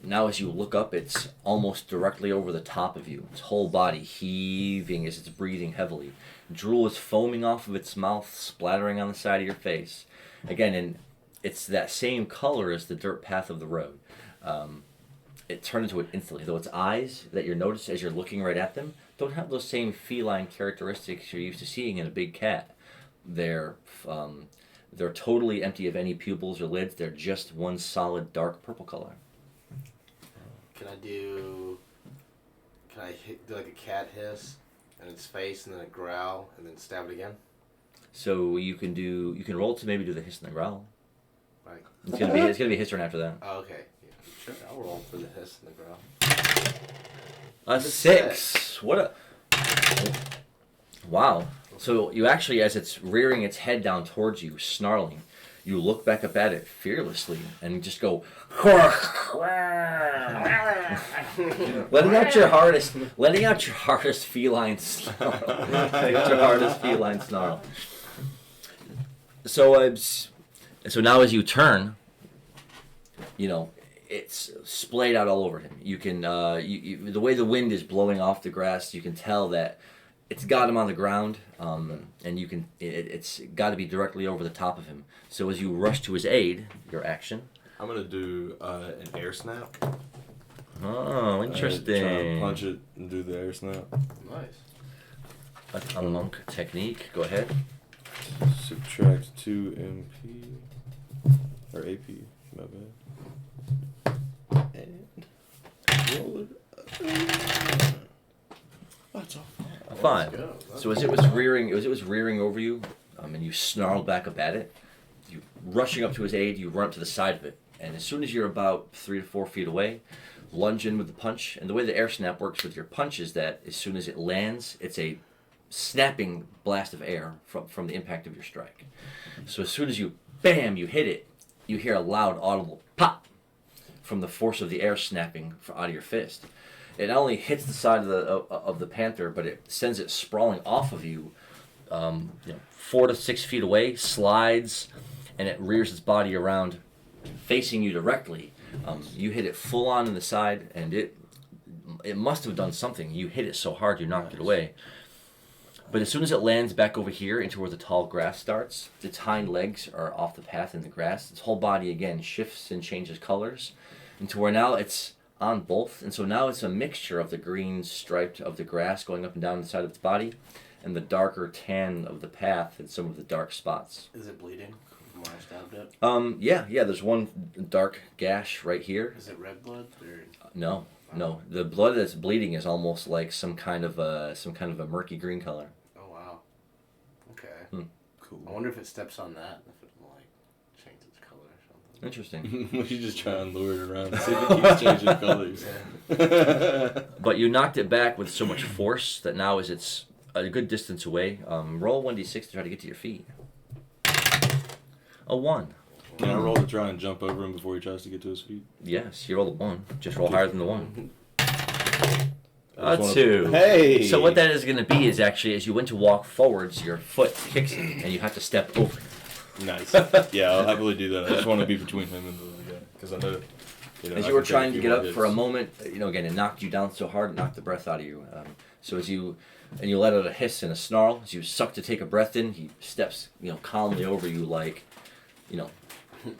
Now as you look up, it's almost directly over the top of you. Its whole body heaving as it's breathing heavily. Drool is foaming off of its mouth, splattering on the side of your face. Again, and it's that same color as the dirt path of the road. It turned into it instantly, though its eyes that you're noticing as you're looking right at them don't have those same feline characteristics you're used to seeing in a big cat. They're totally empty of any pupils or lids. They're just one solid dark purple color. Can I do like a cat hiss and its face and then a growl and then stab it again? So you can roll to maybe do the hiss and the growl. Right. It's gonna be a hiss turn after that. Oh, okay. Yeah, sure. I'll roll for the hiss and the growl. A 6. What a wow. So you actually, as it's rearing its head down towards you, snarling, you look back up at it fearlessly and just go letting out your hardest feline snarl. So now as you turn, it's splayed out all over him. You can the way the wind is blowing off the grass, you can tell that it's got him on the ground, and it's got to be directly over the top of him. So as you rush to his aid, your action. I'm gonna do an air snap. Oh, interesting. Try and punch it and do the air snap. Nice. A monk technique. Go ahead. Subtract 2 MP or AP. My bad. And roll it. That's all. A 5. So as it was rearing over you, and you snarled back up at it, you rushing up to his aid, you run up to the side of it, and as soon as you're about 3 to 4 feet away, lunge in with the punch. And the way the air snap works with your punch is that as soon as it lands, it's a snapping blast of air from the impact of your strike. So as soon as you hit it, you hear a loud audible pop from the force of the air snapping out of your fist. It not only hits the side of the panther, but it sends it sprawling off of you, 4 to 6 feet away, slides, and it rears its body around, facing you directly. You hit it full on in the side, and it must have done something. You hit it so hard you knocked it away. But as soon as it lands back over here into where the tall grass starts, its hind legs are off the path in the grass. Its whole body again shifts and changes colors into where now it's on both. And so now it's a mixture of the green striped of the grass going up and down the side of its body and the darker tan of the path and some of the dark spots. Is it bleeding from where I stabbed it? Yeah, there's one dark gash right here. Is it red blood? Or... No. The blood that's bleeding is almost like some kind of a murky green color. Oh wow. Okay. Cool. I wonder if it steps on that, if it will like change its color or something. Interesting. We should just try and lure it around and see if it keeps changing colors. But you knocked it back with so much force that now as it's a good distance away, roll 1d6 to try to get to your feet. A 1. Can I roll to try and jump over him before he tries to get to his feet? Yes, you rolled a 1. Just roll higher than the 1. A 2. Hey! So what that is going to be is actually as you went to walk forwards, your foot kicks it, and you have to step over. Nice. Yeah, I'll happily do that. I just want to be between him and the other guy because I know You know, As I you were can take trying to few get more up hits. for a moment, again, it knocked you down so hard, it knocked the breath out of you. So as you let out a hiss and a snarl, as you suck to take a breath in, he steps, calmly over you, like,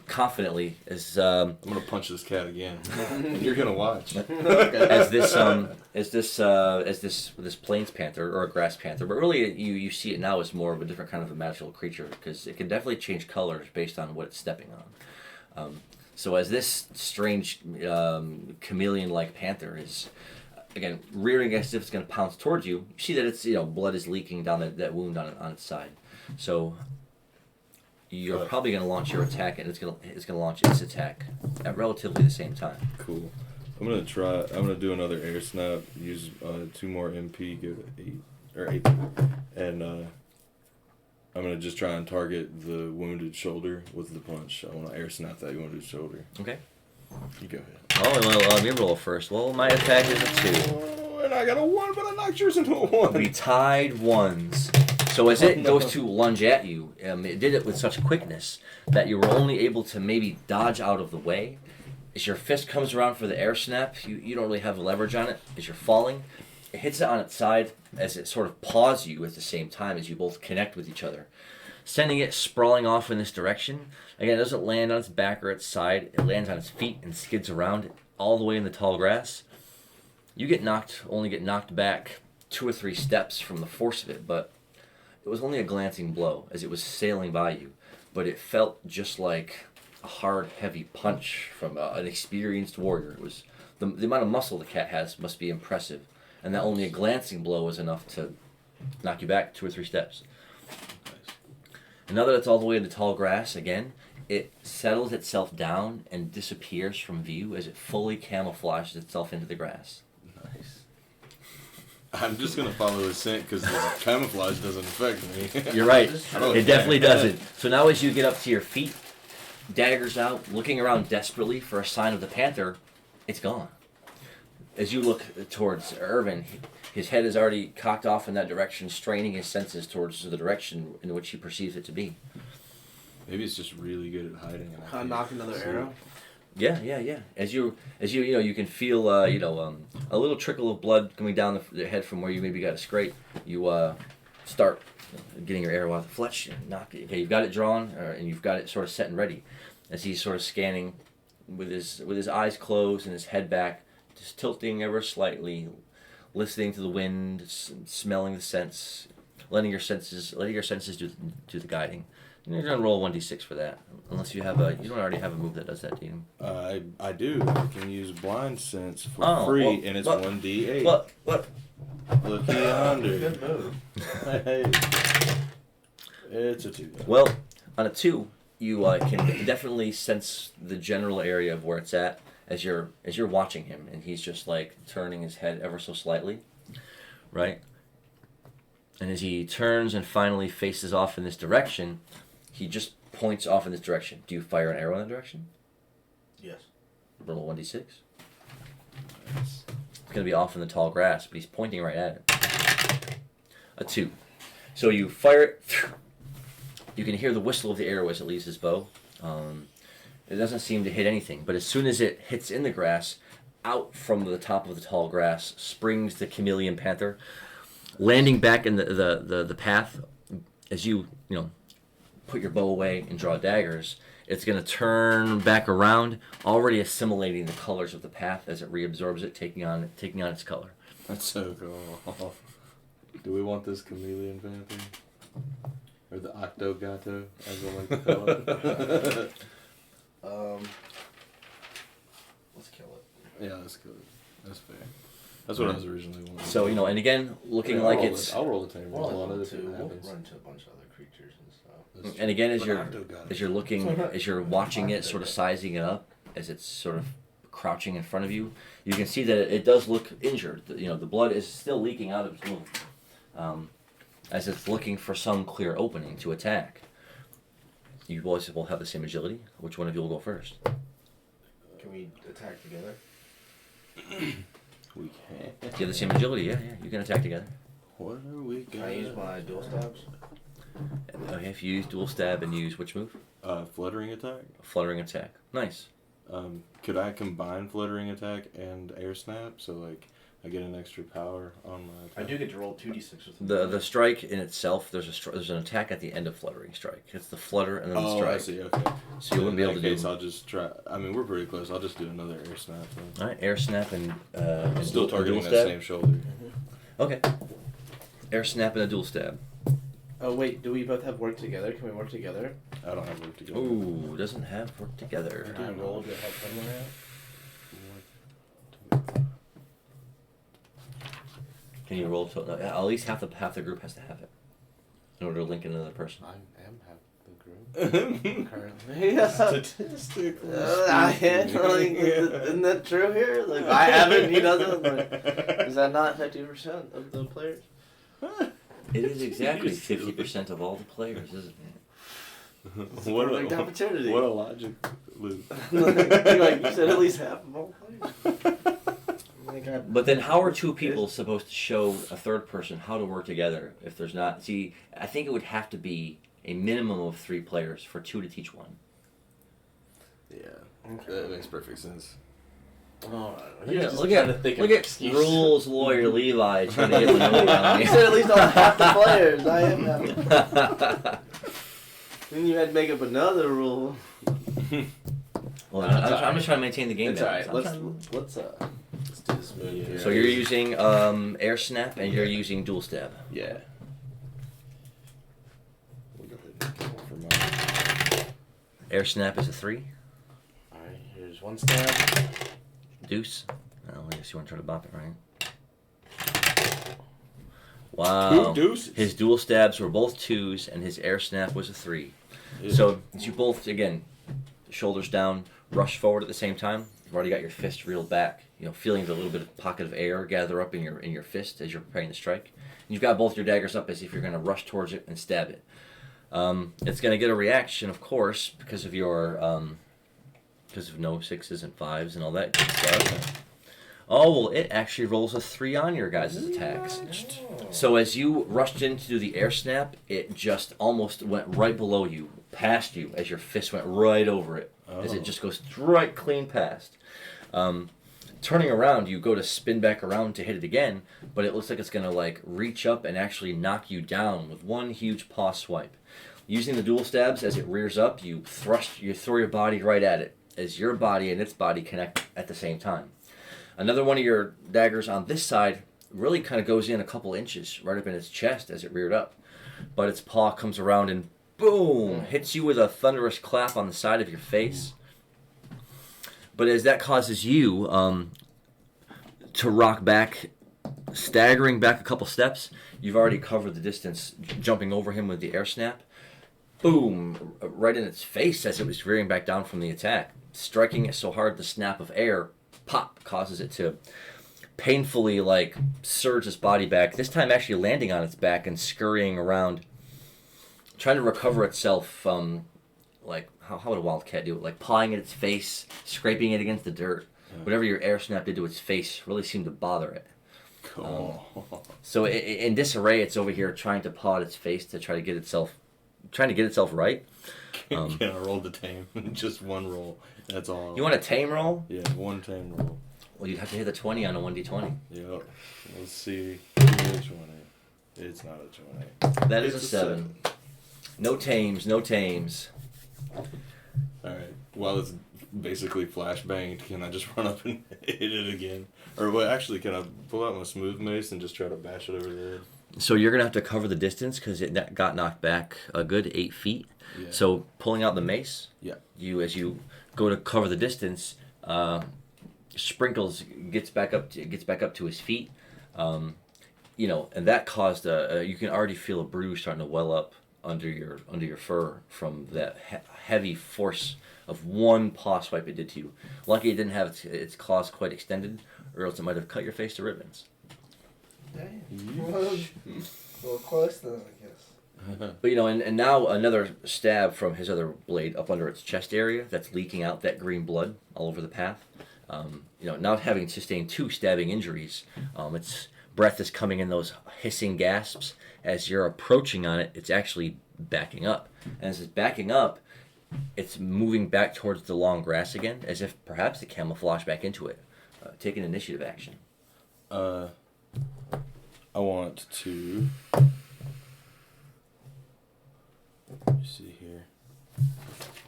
confidently, as I'm gonna punch this cat again. You're gonna watch. as this plains panther or a grass panther, but really you see it now as more of a different kind of a magical creature because it can definitely change colors based on what it's stepping on. So as this strange chameleon-like panther is again rearing as if it's going to pounce towards you, you see that it's blood is leaking down that wound on its side. So you're probably going to launch your attack, and it's going to launch its attack at relatively the same time. Cool. I'm gonna do another air snap. Use 2 more MP. Give it 8, and I'm gonna just try and target the wounded shoulder with the punch. I want to air snap that wounded shoulder. Okay. You go ahead. Oh, well, let me roll first. Well, my attack is a 2. Oh, and I got a 1, but I knocked yours into a 1. We tied ones. So as it goes to lunge at you, it did it with such quickness that you were only able to maybe dodge out of the way. As your fist comes around for the air snap, you don't really have leverage on it. As you're falling, it hits it on its side as it sort of paws you at the same time as you both connect with each other, sending it sprawling off in this direction. Again, it doesn't land on its back or its side. It lands on its feet and skids around all the way in the tall grass. You only get knocked back 2 or 3 steps from the force of it, but it was only a glancing blow as it was sailing by you, but it felt just like a hard, heavy punch from an experienced warrior. It was the amount of muscle the cat has must be impressive, and that only a glancing blow was enough to knock you back 2 or 3 steps. And now that it's all the way in the tall grass again, it settles itself down and disappears from view as it fully camouflages itself into the grass. Nice. I'm just gonna follow the scent because the camouflage doesn't affect me. You're right. don't It definitely care. doesn't. So now as you get up to your feet, daggers out, looking around desperately for a sign of the panther, it's gone. As you look towards Irvin, his head is already cocked off in that direction, straining his senses towards the direction in which he perceives it to be. Maybe it's just really good at hiding. And I Can I can't knock another see arrow? Yeah. As you you can feel a little trickle of blood coming down the head from where you maybe got a scrape. You start getting your arrow out of the fletch. Knock it. Okay, you've got it drawn, and you've got it sort of set and ready. As he's sort of scanning with his eyes closed and his head back, just tilting ever slightly, listening to the wind, smelling the scents, letting your senses do the guiding. And you're gonna roll 1d6 for that, unless you don't already have a move that does that, do you? I do. I can use blind sense for Oh, free, well, and it's but- 1d8. What? Looky yonder. Good move. Hey. It's a 2. Well, on a 2, you can definitely sense the general area of where it's at as you're watching him, and he's just like turning his head ever so slightly, right? And as he turns and finally faces off in this direction, he just points off in this direction. Do you fire an arrow in that direction? Yes. Roll 1d6. It's going to be off in the tall grass, but he's pointing right at it. A 2. So you fire it. You can hear the whistle of the arrow as it leaves his bow. It doesn't seem to hit anything, but as soon as it hits in the grass, out from the top of the tall grass springs the chameleon panther, landing back in the path. As you put your bow away and draw daggers, it's going to turn back around, already assimilating the colors of the path as it reabsorbs it, taking on its color. That's so cool. Do we want this chameleon panther? Or the octogato, as I like to call it? Let's kill it. Yeah, that's good. That's fair. That's what I was originally wanting. So and again, looking Yeah, like I'll roll the tame We'll roll on only it if it two. We'll happens. run into a bunch of other creatures and stuff. That's and again But as you're looking, as you're watching it, sort of sizing it up, as it's sort of crouching in front of you, you can see that it does look injured. The blood is still leaking out of its wound, as it's looking for some clear opening to attack. You boys will have the same agility. Which one of you will go first? Can we attack together? We can. You have the same agility, yeah. You can attack together. What are we Can got? I use my dual stabs? Okay, if you use dual stab and use which move? Fluttering attack? Fluttering attack. Nice. Could I combine fluttering attack and air snap? So like I get an extra power on my attack. I do get to roll 2d6 with The strike in itself, there's an attack at the end of fluttering strike. It's the flutter and then the strike. I see. Okay. So you wouldn't be able to do. I'll just try. I mean, we're pretty close. I'll just do another air snap. Then. All right, air snap and Still targeting dual that stab. same shoulder. Okay. Air snap and a dual stab. Oh wait, do we both have work together? Can we work together? I don't have work together. Ooh, doesn't have work together. Can I roll to help someone out? Can you roll to at least half the group has to have it in order to link another person. I am half the group currently. Statistically. Isn't that true here? Like I have it, he doesn't. Like, is that not 50% of the players? It is exactly 50% of all the players, isn't it? What Perfect opportunity. What a logic loop. Like you said, at least half of all players. But then how are two people supposed to show a third person how to work together if there's not... See, I think it would have to be a minimum of 3 players for 2 to teach one. Yeah, that makes perfect sense. Alright. Look at rules lawyer Levi trying to get the note on You me. said at least on half the players. I am half. Then you had to make up another rule. Well, I'm just trying to maintain the game It's balance. alright. Let's do this movie here. So you're using air snap and you're using dual stab. Yeah. We'll go ahead and roll for mine. Air snap is a 3. Alright, here's one stab. Deuce. Oh, I guess you want to try to bop it, right? Wow. 2 deuces. His dual stabs were both 2s, and his air snap was a 3. Yeah. So as you both, again, shoulders down, rush forward at the same time. You've already got your fist reeled back. You know, feeling the little bit of pocket of air gather up in your fist as you're preparing to strike. And you've got both your daggers up as if you're going to rush towards it and stab it. It's going to get a reaction, of course, because of your because of no 6s and 5s and all that good stuff. Oh, well, it actually rolls a 3 on your guys' attacks. So as you rushed in to do the air snap, it just almost went right below you, past you, as your fist went right over it. As it just goes right clean past. Turning around, you go to spin back around to hit it again, but it looks like it's going to like reach up and actually knock you down with one huge paw swipe. Using the dual stabs, as it rears up, you throw your body right at it, as your body and its body connect at the same time. Another one of your daggers on this side really kind of goes in a couple inches, right up in its chest as it reared up. But its paw comes around and boom, hits you with a thunderous clap on the side of your face. But as that causes you to rock back, staggering back a couple steps, you've already covered the distance, jumping over him with the air snap. Boom, right in its face as it was rearing back down from the attack. Striking it so hard the snap of air, pop, causes it to painfully like surge its body back, this time actually landing on its back and scurrying around, trying to recover itself like, how would a wildcat do it? Like pawing at its face, scraping it against the dirt. Whatever your air snap did to its face really seemed to bother it. Cool. So in disarray, it's over here trying to paw at its face to try to get itself right. Can I roll the tame? Just one roll. That's all. You want a tame roll? Yeah, one tame roll. Well, you'd have to hit the 20 on a 1d20. Yep. Let's see which one it's not a 20. That is It's a 7. No tames, no tames. Alright. While it's basically flashbanged, can I just run up and hit it again? Or what? Actually, can I pull out my smooth mace and just try to bash it over the head? So you're going to have to cover the distance because it got knocked back a good 8 feet. Yeah. So pulling out the mace, Yeah. as you go to cover the distance, Sprinkles gets back up to his feet. And that caused you can already feel a bruise starting to well up under your fur from that heavy force of one paw swipe it did to you. Lucky it didn't have its claws quite extended, or else it might have cut your face to ribbons. Damn. Well, a little close then, I guess. But and now another stab from his other blade up under its chest area that's leaking out that green blood all over the path. Now having sustained 2 stabbing injuries, its breath is coming in those hissing gasps. As you're approaching on it, it's actually backing up. And as it's backing up, it's moving back towards the long grass again, as if perhaps to camouflage back into it. Take an initiative action. I want to. Let me see here.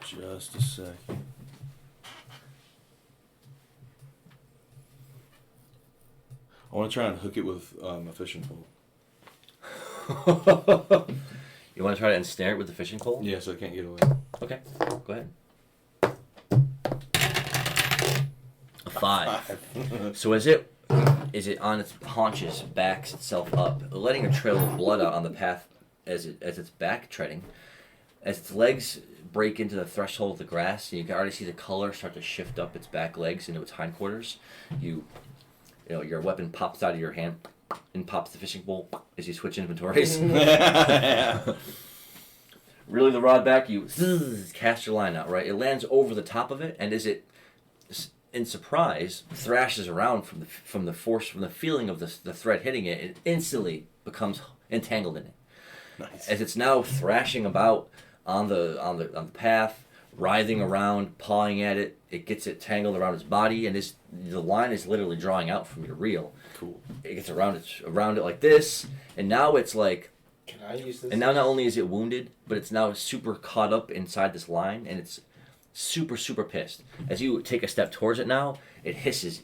Just a second. I want to try and hook it with a fishing pole. You want to try to ensnare it with the fishing pole? Yeah, so I can't get away. Okay, go ahead. A 5. So as it on its haunches, backs itself up, letting a trail of blood out on the path as it's back treading. As its legs break into the threshold of the grass, and you can already see the color start to shift up its back legs into its hindquarters. You know, your weapon pops out of your hand and pops the fishing pole as you switch inventories. Really the rod back, you cast your line out, right? It lands over the top of it, and as it, in surprise, thrashes around from the force, from the feeling of the thread hitting it, it instantly becomes entangled in it. Nice. As it's now thrashing about on the path, writhing around, pawing at it, it gets it tangled around its body, and the line is literally drawing out from your reel. Cool. It gets around it like this, and now it's like. Can I use this? And now not only is it wounded, but it's now super caught up inside this line, and it's super, super pissed. As you take a step towards it now, it hisses,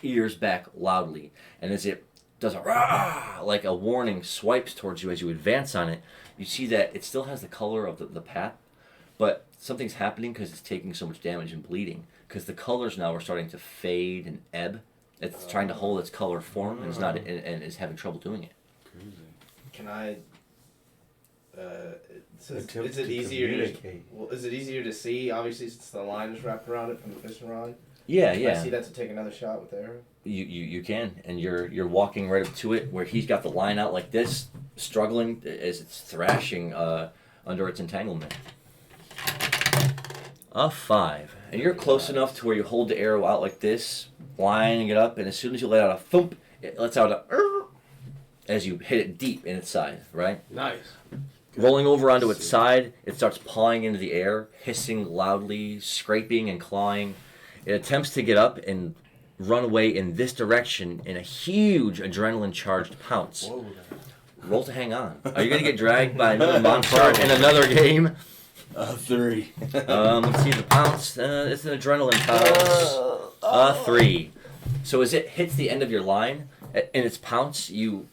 ears back loudly, and as it does a rah, like a warning, swipes towards you as you advance on it, you see that it still has the color of the path, but something's happening because it's taking so much damage and bleeding, because the colors now are starting to fade and ebb. It's trying to hold its color form, and is having trouble doing it. Crazy. Can I? Attempt Is it to easier communicate. is it easier to see? Obviously, since the line is wrapped around it from the fishing rod. Yeah, Can I yeah. see that to take another shot with the arrow? You can, and you're walking right up to it where he's got the line out like this, struggling as it's thrashing under its entanglement. A 5, and you're close enough to where you hold the arrow out like this, lining it up, and as soon as you let out a thump, it lets out a as you hit it deep in its side, right? Nice. Rolling over onto its side, it starts pawing into the air, hissing loudly, scraping and clawing. It attempts to get up and run away in this direction in a huge adrenaline-charged pounce. Whoa. Roll to hang on. Are you going to get dragged by another monster in another game? 3. Let's see the pounce. It's an adrenaline pounce. 3. So as it hits the end of your line, in its pounce, you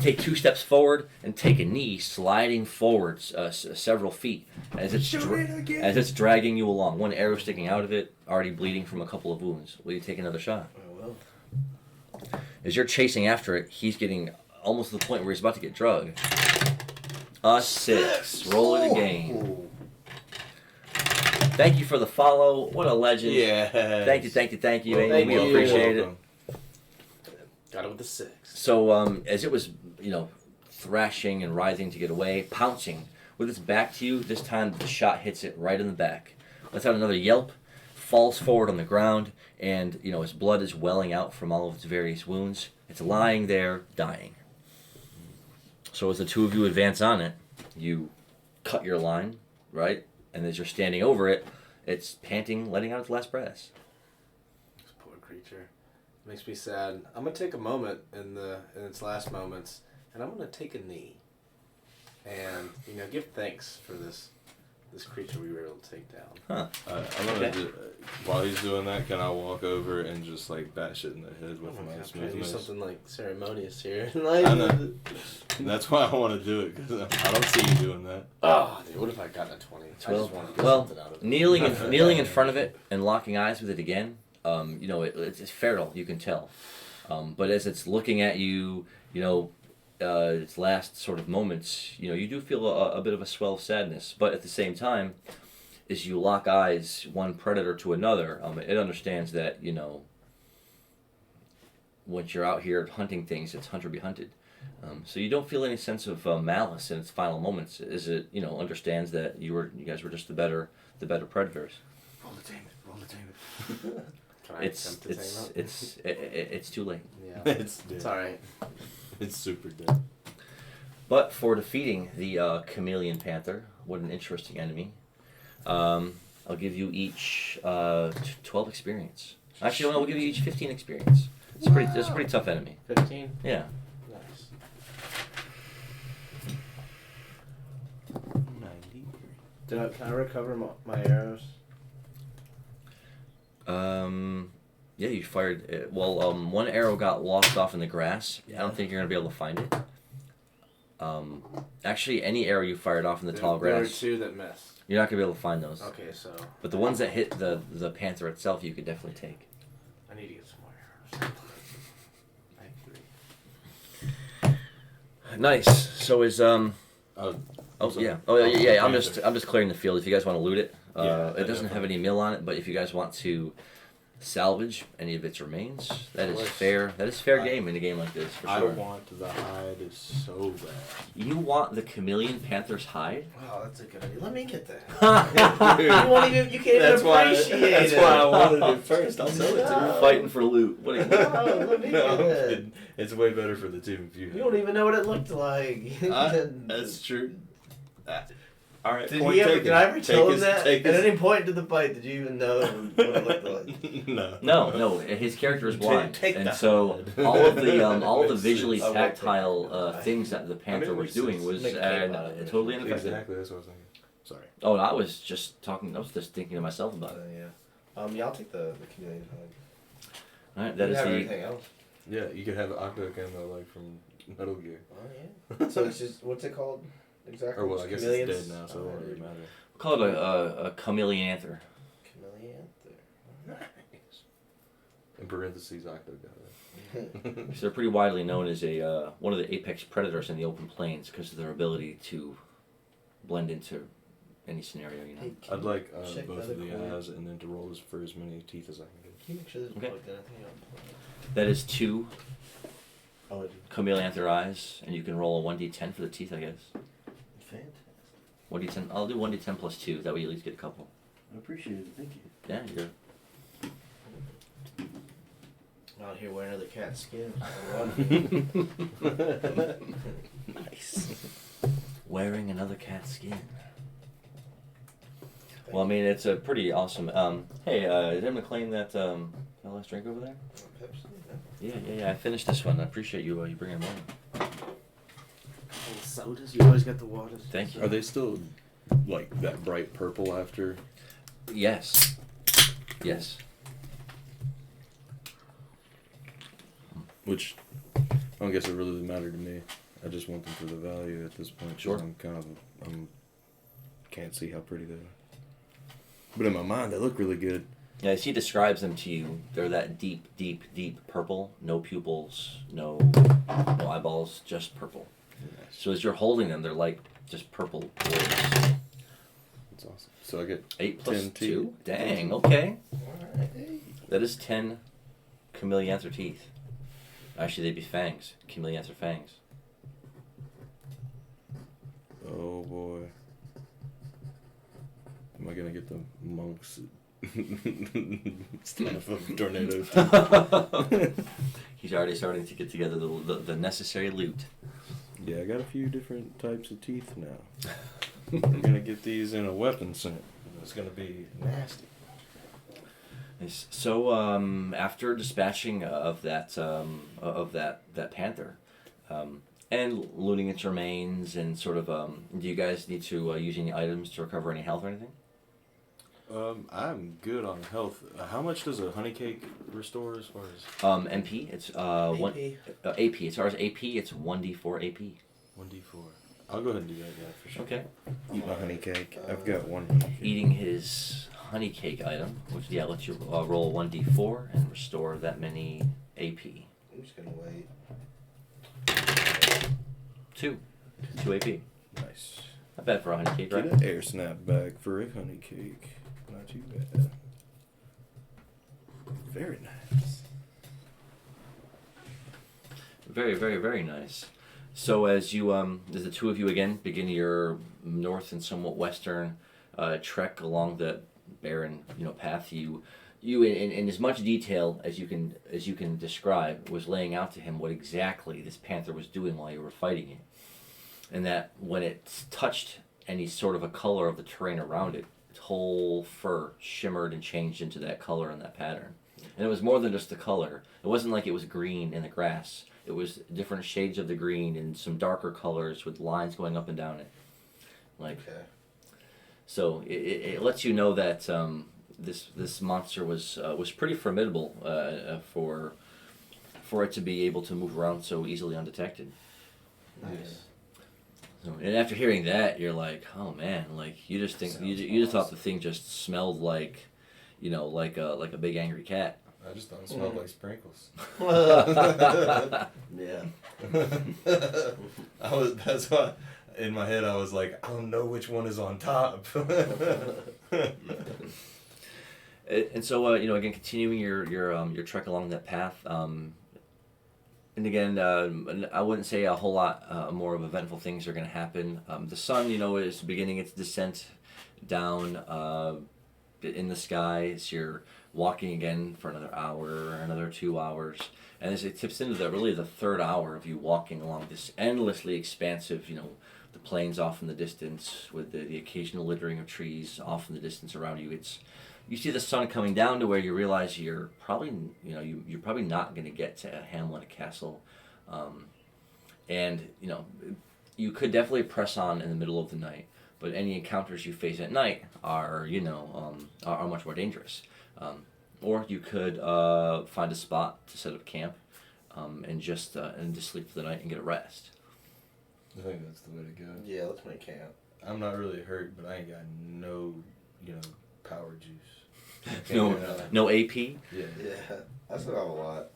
take 2 steps forward and take a knee, sliding forwards several feet as it's dragging you along. One arrow sticking out of it, already bleeding from a couple of wounds. Will you take another shot? I will. As you're chasing after it, he's getting almost to the point where he's about to get drugged. A 6. Roll it again. Thank you for the follow. What a legend. Yeah. Thank you. Well, thank we you. appreciate it. Got it with the 6. So as it was, thrashing and writhing to get away, pouncing with its back to you, this time the shot hits it right in the back. Lets out another yelp, falls forward on the ground, and its blood is welling out from all of its various wounds. It's lying there, dying. So as the two of you advance on it, you cut your line, right? And as you're standing over it, it's panting, letting out its last breaths. This poor creature. Makes me sad. I'm gonna take a moment in its last moments, and I'm gonna take a knee, and give thanks for this creature we were able to take down. Huh. I'm gonna while he's doing that, can I walk over and just bat shit in the head with my Do smoothness? something ceremonious here. I know. That's why I want to do it, because I don't see you doing that. Oh, dude, what if I got a 20? I just want to get something out of it. Kneeling in front of it and locking eyes with it again. It's feral, you can tell. But as it's looking at you, its last sort of moments, you do feel a bit of a swell of sadness. But at the same time, as you lock eyes, one predator to another, it understands that, once you're out here hunting things, it's hunter be hunted. So you don't feel any sense of malice in its final moments, as it, understands that you guys were just the better predators. Roll the tame it. Can I attempt to tame it? It's too late. Yeah. It's alright. It's super dead. But for defeating the chameleon panther, what an interesting enemy. I'll give you each 12 experience. Actually, no, we'll give you each 15 experience. It's a pretty tough enemy. 15. Yeah. Nice. 90. Can I recover my arrows? Yeah, you fired. One arrow got lost off in the grass. I don't think you're gonna be able to find it. Actually, any arrow you fired off in the tall There were grass, 2 that missed. you're not gonna be able to find those. Okay, so But the ones that hit the panther itself, you could definitely take. I need to get some more arrows. I have 3. Nice. So is Oh, yeah. the I'm panther. just clearing the field. If you guys want to loot it, Yeah, it doesn't have any mill on it. But if you guys want to salvage any of its remains, that is course. fair. That is fair game in a game like this for I sure. want the hide so bad. You want the chameleon panther's hide? Wow, that's a good idea. Let me get that. You can't even appreciate That's it. why I wanted it first. I'll sell it to No. you. Fighting for loot. What a No, let me No, get I'm it. kidding. It's way better for the team if you. You don't even know what it looked like. That's true. All right. Did point he ever? taken. Did I ever tell him his- that? take At his- any point into the fight, did you even know what it looked like? No. No. His character is blind, Take and that. so all of the visually I will take tactile that. things that the panther it was makes doing sense. was Make a cape out of it. totally ineffective. Exactly. That's what I was thinking. Sorry. Oh, and I was just talking. I was just thinking to myself about it. Yeah. Yeah, I'll take the chameleon hide. All right, that You is have the. everything else. Yeah, you could have Octo Camo like from Metal Gear. Oh yeah. So it's just what's it called exactly? Or well, I guess Chameleons? it's dead now, so it won't really matter. Call it a chameleon anther. Chameleon. Nice. In parentheses, Octo got it. So they're pretty widely known as one of the apex predators in the open plains because of their ability to blend into any scenario. You know. Hey, can I'd like you check both of the cord? eyes and then to roll for as many teeth as I can get. Can you make sure there's Okay. plugged in? I think I'm That is 2 Oh, I do. chameleon anther eyes, and you can roll a 1d10 for the teeth, I guess. Fantastic. 1d10. I'll do 1d10 plus 2. That way you at least get a couple. I appreciate it. Thank you. Yeah, you're. Out here wearing another cat skin. Nice. Wearing another cat's skin. Well, I mean, it's a pretty awesome. Hey, is anyone claim that last drink over there? Yeah. I finished this one. I appreciate you bringing them on. Sodas. You always got the waters. Thank you. Are they still like that bright purple after? Yes. Which I don't guess it really matter to me. I just want them for the value at this point. 'Cause Sure. I'm can't see how pretty they are. But in my mind, they look really good. Yeah, as he describes them to you, they're that deep purple. No pupils, no eyeballs, just purple. Nice. So as you're holding them, they're like just purple orbs. That's awesome. So I get 8 plus 10 2? teeth. Dang, okay. Alright. That is 10 chameleon teeth. Actually, they'd be fangs. Chameleon fangs. Oh boy. Am I gonna get the monks? Stand up of tornado. He's already starting to get together the necessary loot. Yeah, I got a few different types of teeth now. We're gonna get these in a weapon set. It's gonna be nasty. Nice. So after dispatching of that panther, and looting its remains, and sort of, do you guys need to use any items to recover any health or anything? I'm good on health. How much does a honey cake restore as far as MP. It's one AP. As far as AP, it's 1d4 AP. 1d4? I'll go ahead and do that, yeah, for sure. Okay. Eat my honey cake. I've got one honey cake. Eating his honey cake item, which lets you roll 1d4 and restore that many AP. I'm just gonna wait. 2 AP. Nice. Not bad for a honey cake, Get right? an air snap bag for a honey cake. Not too bad. Very nice. Very, very, very nice. So as you, as the two of you again begin your north and somewhat western trek along the barren, path, you in as much detail as you can describe was laying out to him what exactly this panther was doing while you were fighting it, and that when it touched any sort of a color of the terrain around it, its whole fur shimmered and changed into that color and that pattern. And it was more than just the color. It wasn't like it was green in the grass. It was different shades of the green and some darker colors with lines going up and down it. Like, Okay. so it lets you know that this monster was pretty formidable for it to be able to move around so easily undetected. Nice. So, and after hearing that, you're like, oh man, like you just thought the thing just smelled like, like a big angry cat. I just thought it smelled like sprinkles. Yeah. That's why in my head I was like, I don't know which one is on top. And so again, continuing your trek along that path, and again, I wouldn't say a whole lot more of eventful things are going to happen. The sun, is beginning its descent down in the sky as you're walking again for another hour or another 2 hours, and as it tips into the third hour of you walking along this endlessly expansive, the plains off in the distance with the occasional littering of trees off in the distance around you. You see the sun coming down to where you realize you're probably not going to get to Hamlina Castle, and you could definitely press on in the middle of the night, but any encounters you face at night are much more dangerous. Or you could find a spot to set up camp, and just sleep for the night and get a rest. I think that's the way to go. Yeah, let's make camp. I'm not really hurt, but I ain't got no, power juice. No AP. Yeah. Yeah, I still have a lot.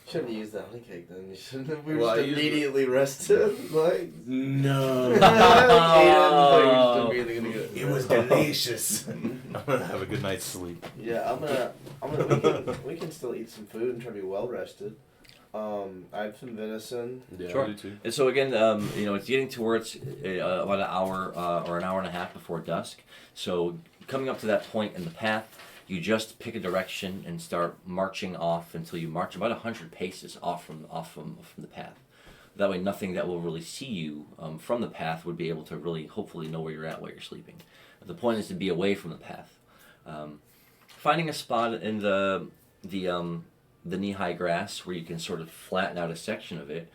Shouldn't have used the honey cake then. You shouldn't have. We Well, were I just used immediately rested. Like, No. It was delicious. I'm gonna have a good night's sleep. Yeah, we can still eat some food and try to be well rested. I have some venison. Yeah, Sure. I do too. And so again, it's getting towards about an hour or an hour and a half before dusk. So coming up to that point in the path, you just pick a direction and start marching off until you march about 100 paces off from the path. That way, nothing that will really see you from the path would be able to really, hopefully, know where you're at while you're sleeping. The point is to be away from the path. Finding a spot in the knee-high grass where you can sort of flatten out a section of it.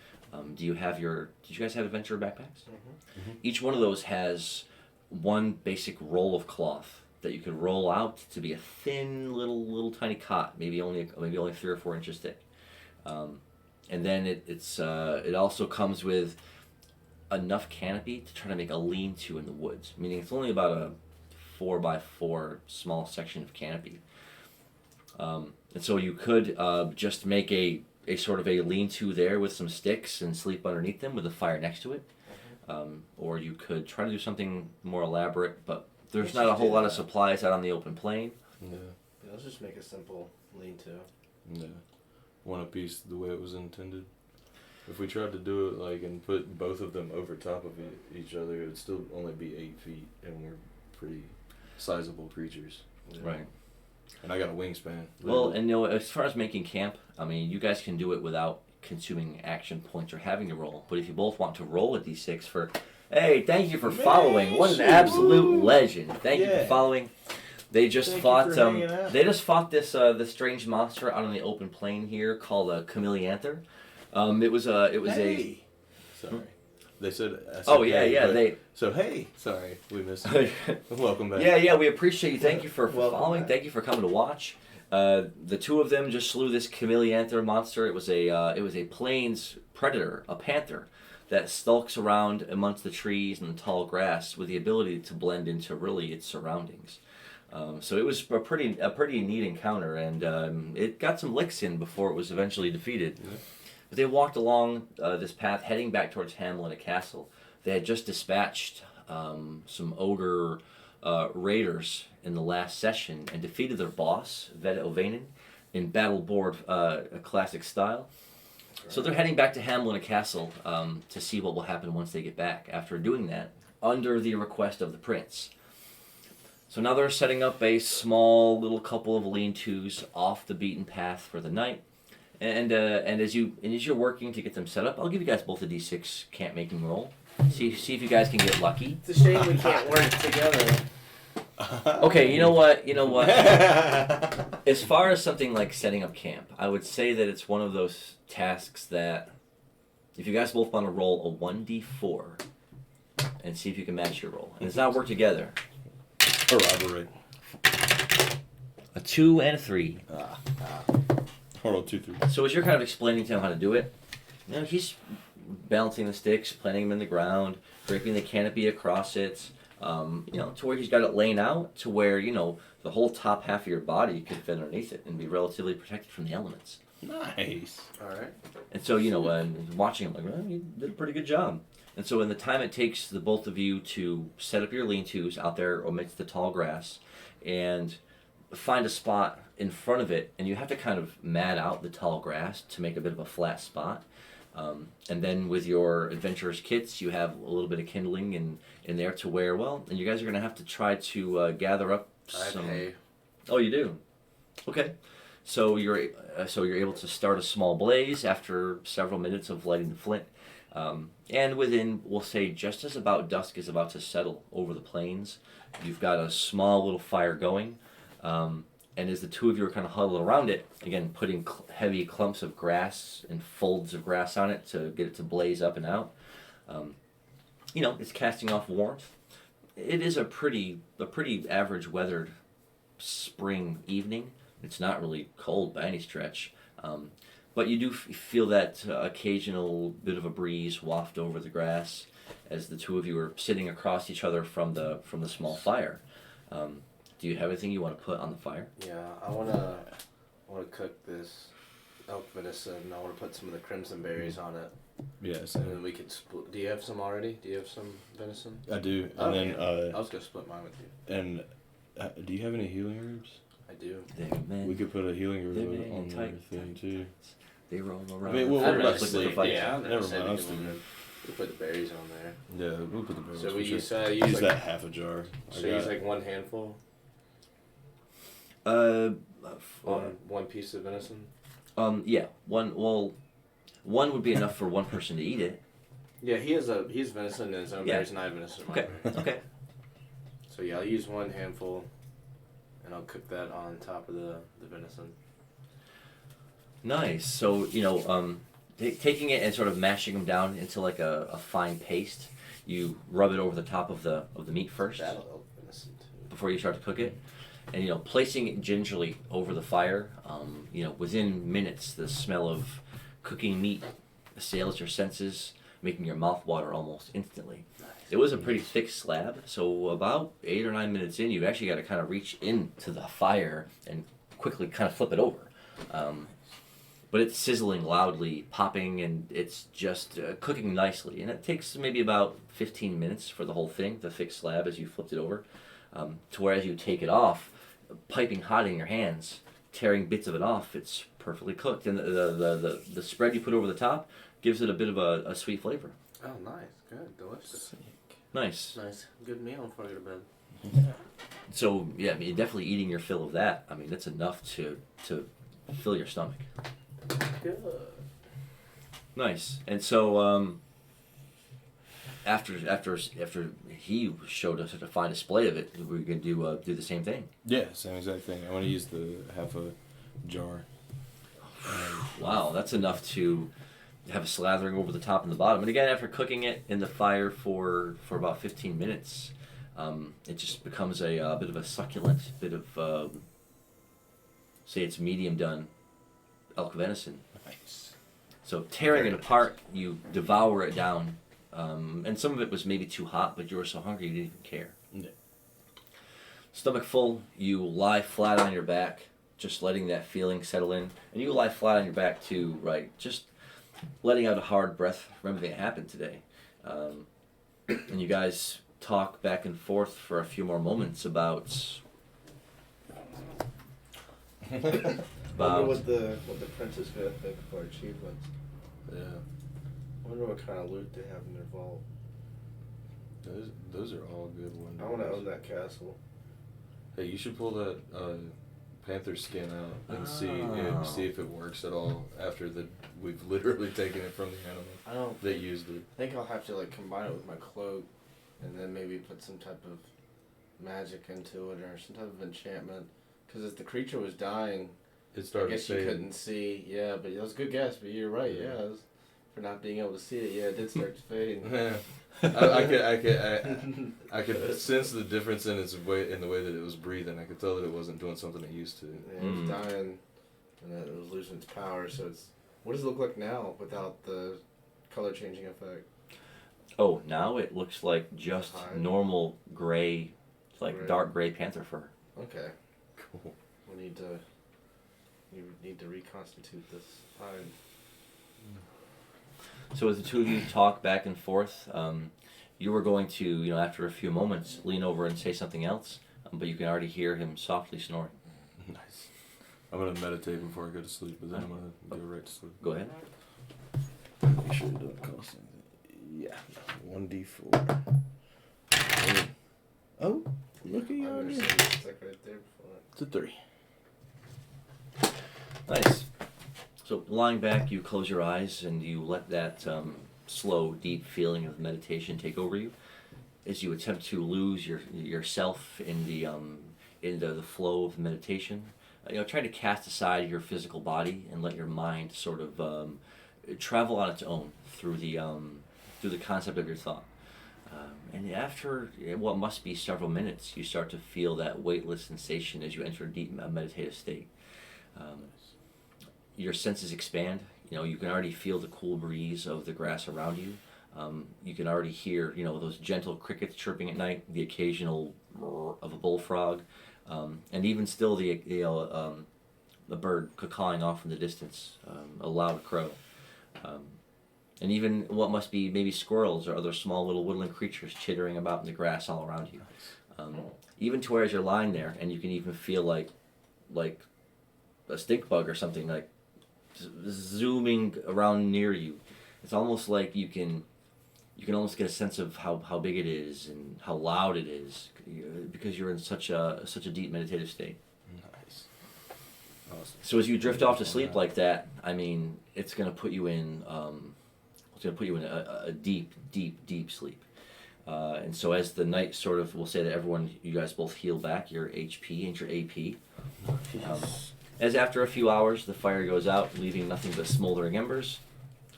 Did you guys have adventure backpacks? Mm-hmm. Mm-hmm. Each one of those has one basic roll of cloth that you could roll out to be a thin little tiny cot, maybe only 3 or 4 inches thick. And then it also comes with enough canopy to try to make a lean-to in the woods, meaning it's only about a 4x4 small section of canopy. And so you could just make a sort of a lean-to there with some sticks and sleep underneath them with a fire next to it. Or you could try to do something more elaborate, but there's not a whole lot of supplies out on the open plain. Yeah. Let's just make a simple lean-to. Yeah. One apiece the way it was intended. If we tried to do it and put both of them over top of each other, it would still only be 8 feet, and we're pretty sizable creatures. Yeah. Right. And I got a wingspan. Well, and as far as making camp, you guys can do it without consuming action points or having to roll. But if you both want to roll a d6 for, hey, thank you for following. What an absolute legend! Thank you for following. They just fought. They just fought this strange monster out on the open plain here called a chameleanther. It was Sorry. They said. Oh yeah. Sorry, we missed you. Welcome back. Yeah. We appreciate you. Thank you for Welcome following. back. Thank you for coming to watch. The two of them just slew this chameleanther monster. It was a plains predator, a panther, that stalks around amongst the trees and the tall grass with the ability to blend into really its surroundings. So it was a pretty neat encounter, and it got some licks in before it was eventually defeated. Yeah. But they walked along this path heading back towards Hamlina Castle. They had just dispatched some ogre raiders in the last session and defeated their boss, Village in battle-board classic style. So they're heading back to Hamlina Castle to see what will happen once they get back after doing that, under the request of the prince. So now they're setting up a small little couple of lean-tos off the beaten path for the night. And as you're working to get them set up, I'll give you guys both a d6 camp making roll. See if you guys can get lucky. It's a shame we can't work together. Okay, you know what? As far as something like setting up camp, I would say that it's one of those tasks that if you guys both want to roll a 1d4 and see if you can match your roll. And it's not work together. Corroborate. A 2 and a 3. Hold on, 2, 3. So as you're kind of explaining to him how to do it, he's balancing the sticks, planting them in the ground, draping the canopy across it, to where he's got it laying out to where, the whole top half of your body could fit underneath it and be relatively protected from the elements. Nice. All right. And so, watching him, like, well, you did a pretty good job. And so in the time it takes the both of you to set up your lean-tos out there amidst the tall grass and find a spot in front of it, and you have to kind of mat out the tall grass to make a bit of a flat spot. And then with your adventurer's kits, you have a little bit of kindling in there to where, and you guys are going to have to try to gather up some... Hay. Oh, you do? Okay. So you're able to start a small blaze after several minutes of lighting the flint. And within, we'll say, just as about dusk is about to settle over the plains, you've got a small little fire going. And as the two of you are kind of huddled around it, again, putting heavy clumps of grass and folds of grass on it to get it to blaze up and out, it's casting off warmth. It is a pretty average weathered spring evening. It's not really cold by any stretch, but you do feel that occasional bit of a breeze waft over the grass as the two of you are sitting across each other from the small fire. Do you have anything you want to put on the fire? Yeah, I wanna cook this elk venison. I want to put some of the crimson berries on it. Yeah, And same. then we could split. Do you have some already? Do you have some venison? I do. Oh, And then, yeah. I was gonna split mine with you. and do you have any healing herbs? I do. We could put a healing herb They're on tight, their thing too. They roll around. I mean, we'll I worry don't about know, the say- fight. Yeah, I'm Never not saying mind, I'm we stupid. can- we put the berries on there. Yeah, we'll put the berries. So for we sure. use use like, that half a jar. so use like one handful On on one piece of venison. yeah, one would be enough for one person to eat it. Yeah, he's venison in his own Yeah. berries, and I have venison in my Okay. berries. Okay. So yeah, I'll use one handful, and I'll cook that on top of the venison. Nice. So taking it and sort of mashing them down into like a fine paste. You rub it over the top of the meat first That'll help venison too. before you start to cook it, and placing it gingerly over the fire. Within minutes, the smell of cooking meat assails your senses, making your mouth water almost instantly. Nice. It was a pretty thick slab, so about 8 or 9 minutes in, you've actually got to kind of reach into the fire and quickly kind of flip it over. But it's sizzling loudly, popping, and it's just cooking nicely. And it takes maybe about 15 minutes for the whole thing, the thick slab, as you flipped it over, to where as you take it off, piping hot in your hands, tearing bits of it off, it's perfectly cooked. And the spread you put over the top gives it a bit of a sweet flavor. Oh, nice, good, delicious, Nice. nice, good meal before I go to bed. So, yeah, I mean, you're definitely eating your fill of that. I mean, that's enough to fill your stomach. Good. Nice. And so, after he showed us a fine display of it, we're gonna do the same thing. Yeah, same exact thing. I want to use the half a jar. Wow, that's enough to have a slathering over the top and the bottom. And again, after cooking it in the fire for about 15 minutes, it just becomes a bit of a succulent bit of, say it's medium done elk venison. Nice. So tearing it apart, you devour it down. And some of it was maybe too hot, but you were so hungry you didn't even care. Yeah. Stomach full, you lie flat on your back, just letting that feeling settle in. And you lie flat on your back too, right? Just letting out a hard breath from everything that happened today. And you guys talk back and forth for a few more moments about I wonder what the prince is gonna think of our achievements. Yeah. I wonder what kind of loot they have in their vault. Those are all good ones. I want to own that castle. Hey, you should pull that panther skin out and see Oh. if it works at all after we've literally taken it from the animal I don't that used it. think I'll have to like combine it with my cloak, and then maybe put some type of magic into it or some type of enchantment. Because as the creature was dying, It I started guess you fading. couldn't see. Yeah, but that was a good guess. But you're right. Yeah, it was, for not being able to see it. Yeah, it did start to fade. I could sense the difference in its way, in the way that it was breathing. I could tell that it wasn't doing something it used to. Yeah, it was dying, and it was losing its power. So it's, what does it look like now without the color changing effect? Oh, now it looks like just Hide. normal gray, like Gray. dark gray panther fur. Okay, Cool. we need to. You need to reconstitute this hide. So as the two of you talk back and forth, you were going to, after a few moments, lean over and say something else, but you can already hear him softly snoring. Nice. I'm gonna meditate before I go to sleep, but then I'm gonna go right to sleep. Go ahead. Make sure it doesn't cost anything. Yeah, 1d4. Oh, look at you I've already. never seen it. It's like right there before. It's a 3. Nice. So lying back, you close your eyes and you let that slow, deep feeling of meditation take over you, as you attempt to lose yourself in the flow of meditation. Try to cast aside your physical body and let your mind sort of travel on its own through the concept of your thought. And after what must be several minutes, you start to feel that weightless sensation as you enter a deep meditative state. Your senses expand. You can already feel the cool breeze of the grass around you. You can already hear, those gentle crickets chirping at night, the occasional roar of a bullfrog, and even still the bird cawing off in the distance, a loud crow. And even what must be maybe squirrels or other small little woodland creatures chittering about in the grass all around you. Even to where as you're lying there, and you can even feel like a stink bug or something like zooming around near you. It's almost like you can almost get a sense of how big it is and how loud it is because you're in such a deep meditative state. Nice. Awesome. So as you drift off to sleep like that, it's going to put you in a deep sleep. And so as the night sort of, we'll say that you guys both heal back your HP and your AP. As after a few hours, the fire goes out, leaving nothing but smoldering embers,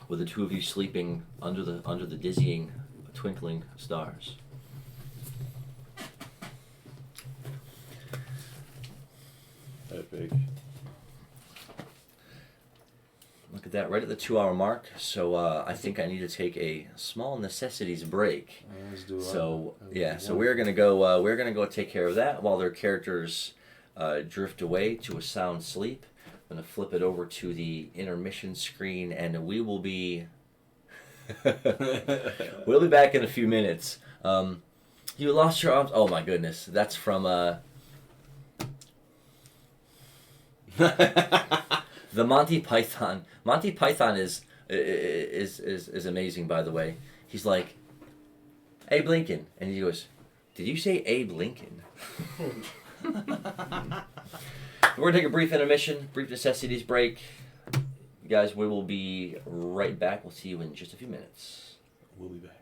with the two of you sleeping under the dizzying, twinkling stars. Epic. Look at that, right at the 2-hour mark. So I think I need to take a small necessities break. As do I. So we're gonna go take care of that while their characters drift away to a sound sleep. I'm gonna flip it over to the intermission screen, and we will be we'll be back in a few minutes. You lost your arms. Oh my goodness, that's from the Monty Python. Monty Python is amazing, by the way. He's like, Abe Lincoln, and he goes, "Did you say Abe Lincoln?" We're gonna take a brief intermission, brief necessities break. You guys, we will be right back. We'll see you in just a few minutes. We'll be back.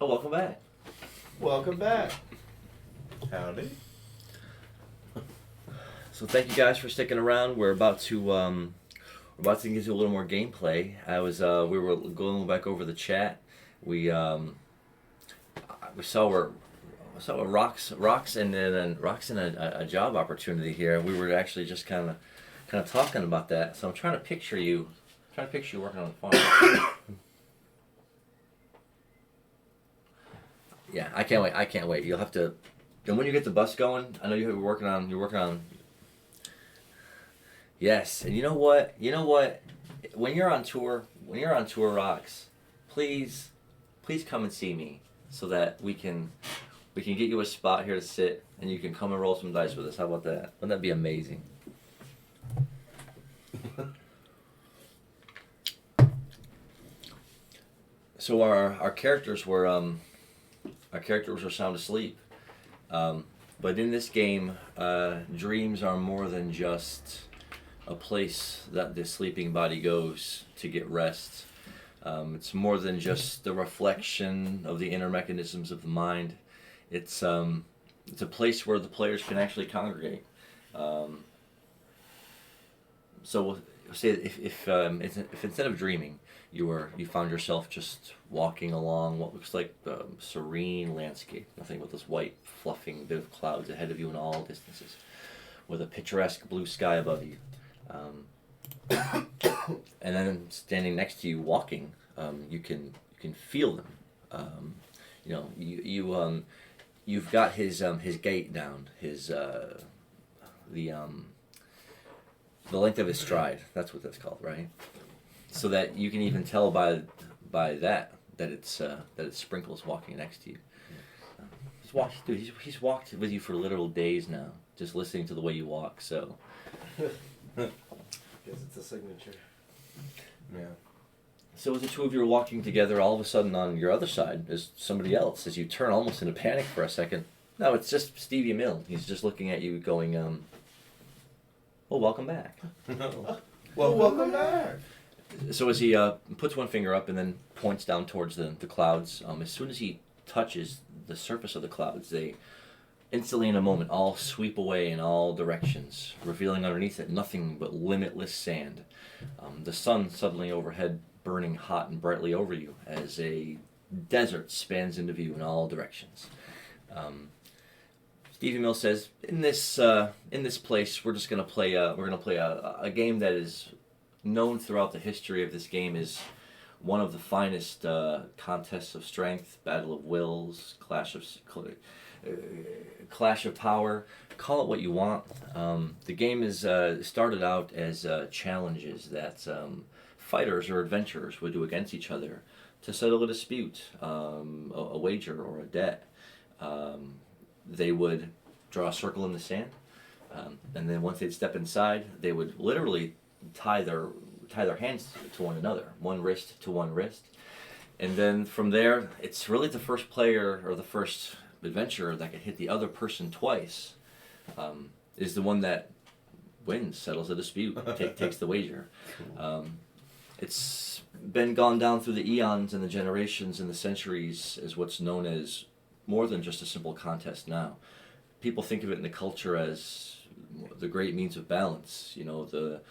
Oh, welcome back. Welcome back. Howdy. So thank you guys for sticking around. We're about to get into a little more gameplay. We were going back over the chat. We saw Rock's in a job opportunity here. We were actually just kind of talking about that. So I'm trying to picture you working on the farm. Yeah, I can't wait. You'll have to. And when you get the bus going, I know you're working on. Yes, and you know what? When you're on tour, Rocks, please come and see me so that we can get you a spot here to sit and you can come and roll some dice with us. How about that? Wouldn't that be amazing? So our characters were sound asleep, but in this game, dreams are more than just a place that the sleeping body goes to get rest. It's more than just the reflection of the inner mechanisms of the mind. It's a place where the players can actually congregate. So we'll say if instead of dreaming, you found yourself just walking along what looks like a serene landscape, nothing but this white fluffing bit of clouds ahead of you in all distances, with a picturesque blue sky above you. And then standing next to you, walking, you can feel them. You've got his gait down, the length of his stride. That's what that's called, right? So that you can even tell by that it's Sprinkles walking next to you. He's walked with you for literal days now, just listening to the way you walk. So. Guess it's a signature. Yeah. So as the two of you are walking together, all of a sudden on your other side is somebody else. As you turn almost in a panic for a second. No, it's just Stevie Mill. He's just looking at you going, well, welcome back. Well, welcome back. So as he puts one finger up and then points down towards the clouds, as soon as he touches the surface of the clouds, they instantly in a moment all sweep away in all directions, revealing underneath it nothing but limitless sand. The sun suddenly overhead burning hot and brightly over you as a desert spans into view in all directions. Stevie Mill says, in this place we're gonna play a game that is known throughout the history of this game as one of the finest contests of strength, battle of wills, clash of power, call it what you want. The game is started out as challenges that fighters or adventurers would do against each other to settle a dispute, a wager or a debt. They would draw a circle in the sand, and then once they'd step inside, they would literally tie their hands to one another, one wrist to one wrist, and then from there, it's really the first player or the first adventurer that can hit the other person twice is the one that wins, settles a dispute, takes the wager. It's been gone down through the eons and the generations and the centuries as what's known as more than just a simple contest now. People think of it in the culture as the great means of balance, the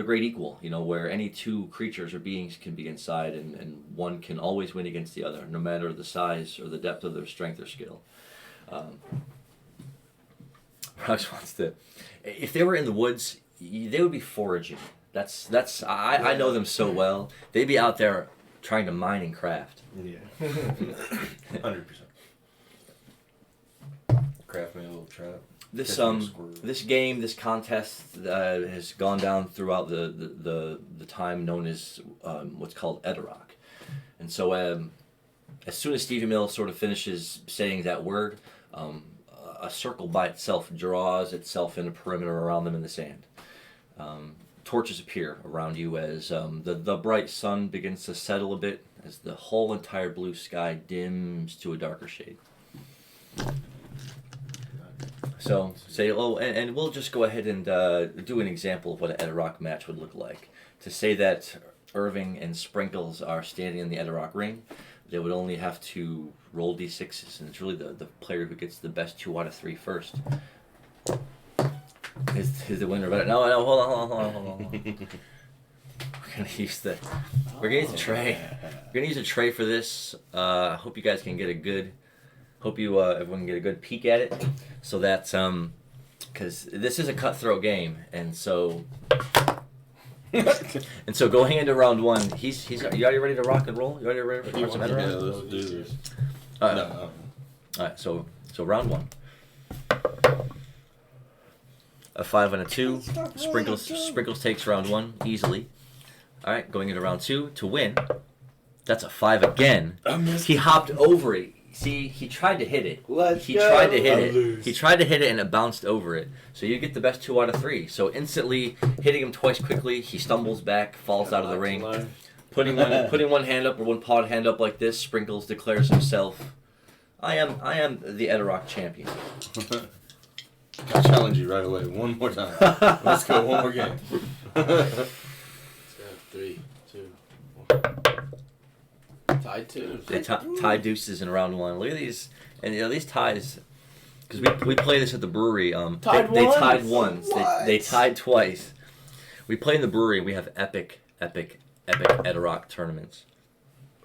great equal, where any two creatures or beings can be inside and one can always win against the other, no matter the size or the depth of their strength or skill. Rox wants to, if they were in the woods, they would be foraging. I know them so well. They'd be out there trying to mine and craft. Yeah. 100%. Craft me a little trap. This game, this contest has gone down throughout the time known as what's called Edarock. And so as soon as Stevie Mill sort of finishes saying that word, a circle by itself draws itself in a perimeter around them in the sand. Torches appear around you as the bright sun begins to settle a bit as the whole entire blue sky dims to a darker shade. So say, and we'll just go ahead and do an example of what an Edarock match would look like. To say that Irving and Sprinkles are standing in the Edarock ring, they would only have to roll d6s, and it's really the player who gets the best 2 out of 3 first is the winner. But no, hold on. We're gonna use the tray. We're gonna use a tray for this. I hope you guys can get a good. Hope you everyone can get a good peek at it, so that because this is a cutthroat game, and so going into round 1, he's. Are you already ready to rock and roll? You already ready for some Edarock? Yeah, let's do this. No. All right, so round 1. A 5 and a 2. Sprinkles takes round 1 easily. All right, going into round 2 to win. That's a 5 again. He hopped over it. See, he tried to hit it. He tried to hit it, and it bounced over it. So you get the best 2 out of 3. So instantly hitting him twice quickly, he stumbles back, falls out of the ring. Putting one hand up or one pawed hand up like this, Sprinkles declares himself, I am the Edarock champion. I challenge you right away. One more time. Let's go. One more game. Let's go. 3, 2, 1. Tied 2. They tie deuces in round 1. Look at these, and these ties, because we play this at the brewery. They tied once. They tied twice. We play in the brewery, and we have epic Edarock tournaments.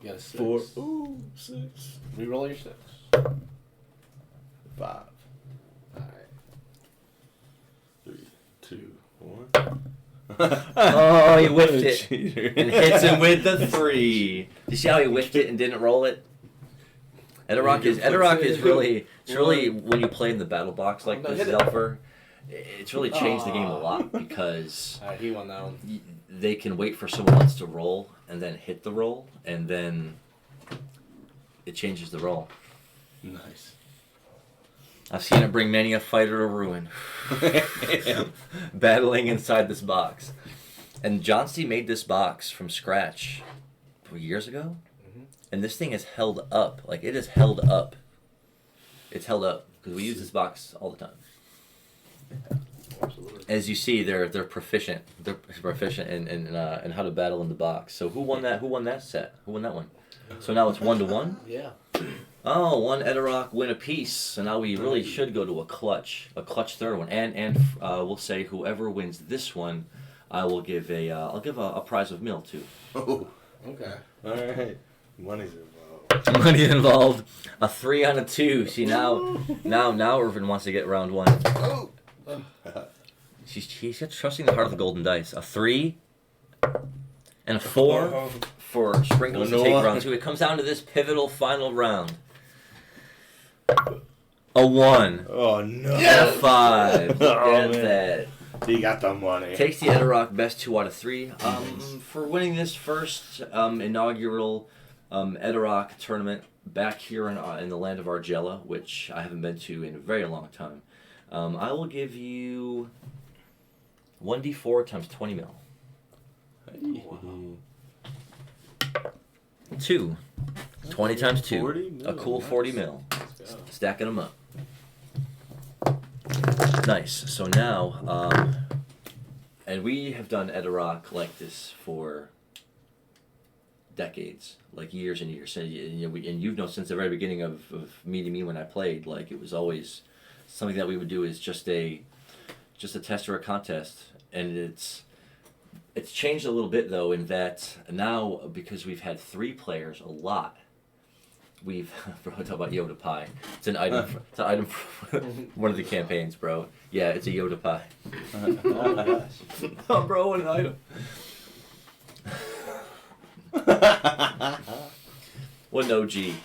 You got a 6. 4. Ooh, 6. Reroll your 6. 5. Alright. 3, 2, 1. Oh, he whiffed it and hits him with the 3. You see how he whiffed it and didn't roll it? Edarock is really when you play in the battle box like this, Zelfer, it's really changed the game a lot because Alright, he won that one. they can wait for someone else to roll and then hit the roll, and then it changes the roll. Nice. I've seen it bring many a fighter to ruin. Battling inside this box. And John C. made this box from scratch years ago. Mm-hmm. And this thing is held up. Like, it is held up. It's held up. Because we use this box all the time. Absolutely. As you see, they're proficient. They're proficient in how to battle in the box. So who won that? Who won that set? Who won that one? So now it's 1-1. Yeah. Oh, one Edarock win apiece. So now we really should go to a clutch third one. And we'll say whoever wins this one, I'll give a prize of meal to. Oh. Okay. All right. Money's involved. Money involved. A 3 on a 2. See now Irvin wants to get round 1. Oh. He's trusting the heart of the golden dice. A 3 and a 4 for Sprinkles to take round 2. It comes down to this pivotal final round. A 1. Oh no. And a 5. Look Oh, at man. that. He got the money. Takes the Edarock best 2 out of 3. For winning this first inaugural Edarock tournament back here in the land of Argela, which I haven't been to in a very long time. I will give you 1d4 times 20 mil. Hey. 2. 20 times 2. 40 mil, A cool 40 mil. Let's go. Stacking them up. Nice. So now, and we have done Edarock like this for decades, like years and years. And you've known since the very beginning of meeting me when I played, like it was always something that we would do is just a test or a contest. And it's changed a little bit though in that now, because we've had 3 players a lot, we've talk about Yoda pie. It's an item. It's an item for one of the campaigns, bro. Yeah, it's a Yoda pie. Oh my gosh. Oh, bro, what an item. What an OG.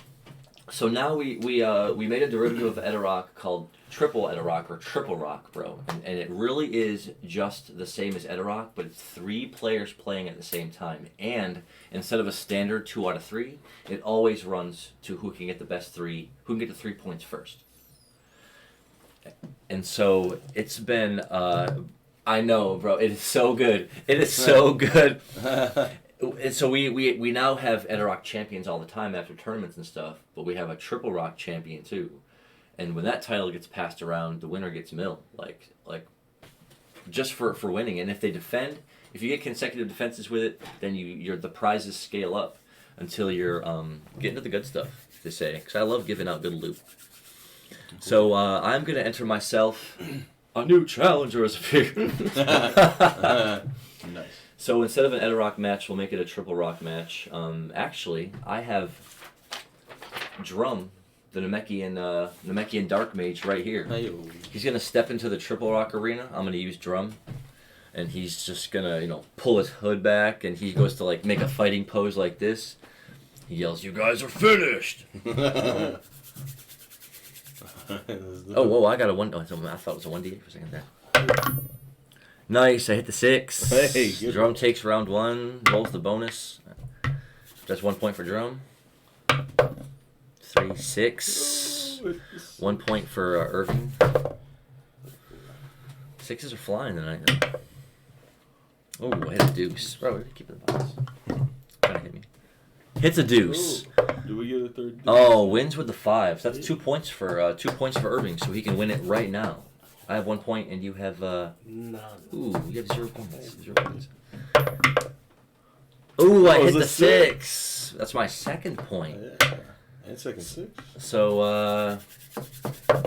So now we made a derivative of Edarock called Triple Edarock or Triple Rock, bro. And it really is just the same as Edarock, but it's 3 players playing at the same time. And instead of a standard 2 out of 3, it always runs to who can get the best 3, who can get the 3 points first. And so it's been, I know, bro, it is so good. It is so good. And so we now have Edarock champions all the time after tournaments and stuff, but we have a Triple Rock champion too. And when that title gets passed around, the winner gets mil, like just for winning. And if they defend, if you get consecutive defenses with it, then the prizes scale up until you're getting to the good stuff. They say, because I love giving out good loot. So I'm gonna enter myself. A new challenger has appeared. Nice. So instead of an Eda Rock match, we'll make it a triple rock match. Actually, I have Drum, the Namekian Dark Mage, right here. Hey-o. He's gonna step into the triple rock arena. I'm gonna use Drum, and he's just gonna pull his hood back, and he goes to like make a fighting pose like this. He yells, "You guys are finished!" Oh, whoa! I got a 1. Oh, I thought it was a 1d8 for a second there. Nice! I hit the 6. Hey, good. Drum takes round 1. Rolls the bonus. That's 1 point for Drum. 3, 6. 1 point for Irving. 6s are flying tonight. Oh, I hit a deuce. Bro, keep it in the box. Trying to hit me. Hits a deuce. Ooh. Do we get a third? Oh, wins with the 5s. That's 2 points for Irving, so he can win it right now. I have 1 point, and you have None. Ooh, you have 0 points. 0 points. Ooh, I hit the 6. That's my second point. Yeah. And second 6. So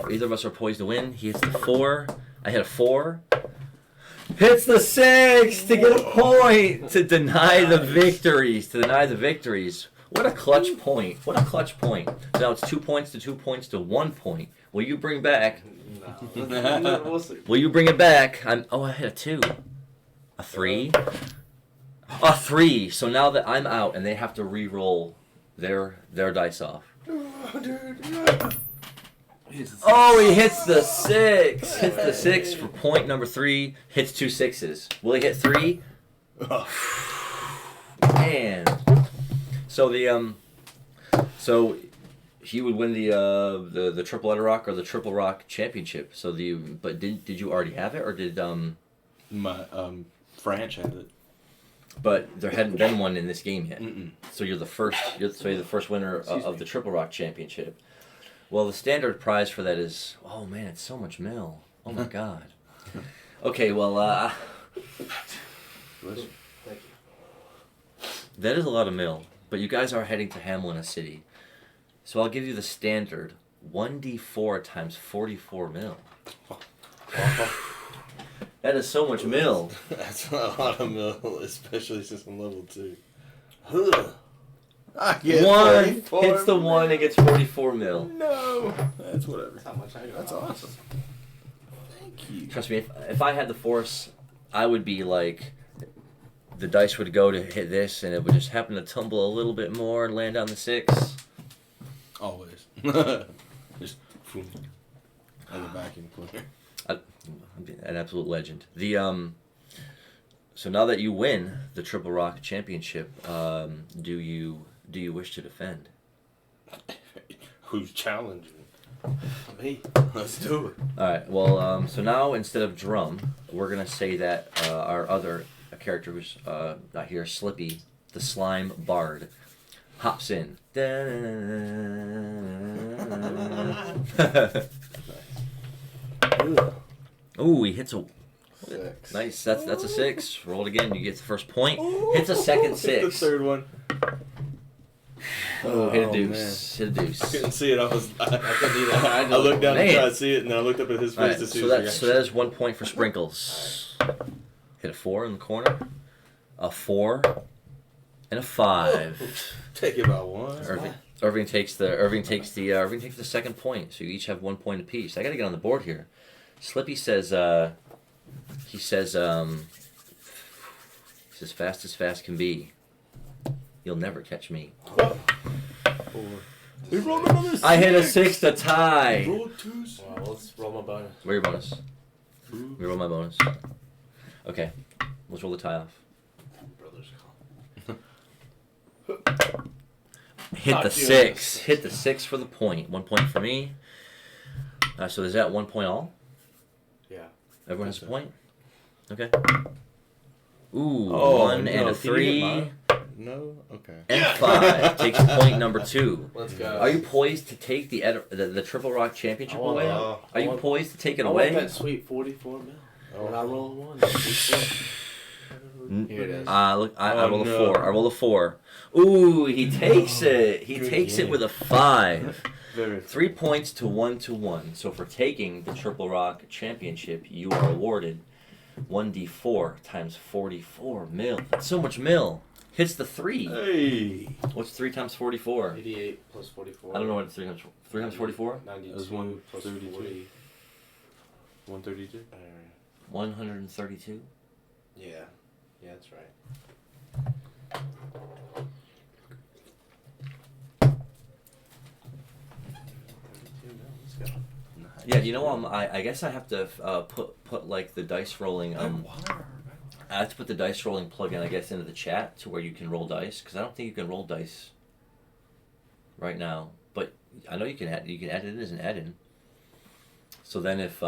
either of us are poised to win. He hits the 4. I hit a 4. Hits the 6 to get a point to deny the victories. What a clutch point. What a clutch point. So now it's 2 points to 2 points to 1 point. Will you bring back? No. We'll see. Will you bring it back? I hit a 2. A 3. A 3. So now that I'm out and they have to re-roll their dice off. Oh, he hits the 6. Hits the 6 for point number 3. Hits 2 6s. Will he hit 3? Man. So so he would win the triple Eda Rock or the triple rock championship. So but did you already have it, or did My Franch had it. But there hadn't been one in this game yet. Mm-mm. So you're the first winner of the triple rock championship. Well, the standard prize for that is, oh man, it's so much mil. Oh my god. Okay, well Thank you. that is a lot of mil. But you guys are heading to Hamlina City. So I'll give you the standard 1d4 times 44 mil. That is so much mil. That's a lot of mil, especially since I'm level 2. I get 1 44 hits the 1 and gets 44 mil. No. That's whatever. That's how much I got. That's awesome. Thank you. Trust me, if I had the force, I would be like, the dice would go to hit this, and it would just happen to tumble a little bit more and land on the 6. Always. Just boom. At the vacuum cleaner. I'm an absolute legend. So now that you win the Triple Rock Championship, do you wish to defend? Who's challenging? Me. Let's do it. All right. Well, so now instead of Drum, we're gonna say that our other character who's not here, Slippy, the Slime Bard, hops in. Ooh, he hits a 6. nice. That's a 6. Roll it again. You get the first point. Hits a second 6. Hit the third one. Oh, hit a Oh, deuce. Hit a I deuce. couldn't see it. I couldn't either. I looked down to Man. try to see it, and then I looked up at his face All right, to see so his that reaction. is 1 point for Sprinkles. Hit a 4 in the corner. A 4 and a 5. Take it by 1. Irving takes the second point. So you each have 1 point apiece. I got to get on the board here. Slippy says fast as fast can be. You'll never catch me. We rolled another 6. I hit a 6 to tie. Roll 2s. Well, let's roll my bonus. Where's your bonus? Let me roll my bonus. Okay, let's roll the tie off. Brothers. Hit Not the doing 6. this. Hit the 6 for the point. 1 point for me. So is that 1 point all? Yeah. Everyone has a point? Okay. Ooh, Oh, 1 and no. a Can you get 3 mine? No? Okay. and 5. Takes point number 2. Let's go. Are you poised to take the Triple Rock Championship I want away? that. Are I you want- poised to take it I away? want that sweet 44 mil. Oh. When I roll 1, that's Here it is. Look, I roll no. a 4. I roll a 4. Ooh, he takes it. He takes it with a 5. Very 3 points to 1-1. So for taking the Triple Rock Championship, you are awarded 1d4 times 44 mil. That's so much mil. Hits the 3. Hey. What's 3 times 44? 88 plus 44. I don't know what 3 times 44? 92 That was plus 132. 40. 132. 132. Yeah. Yeah, that's right. Let's go. Yeah, you know, I guess I have to put like the dice rolling. I have to put the dice rolling plugin, I guess, into the chat to where you can roll dice, because I don't think you can roll dice right now. But I know you can add it in as an add-in. So then if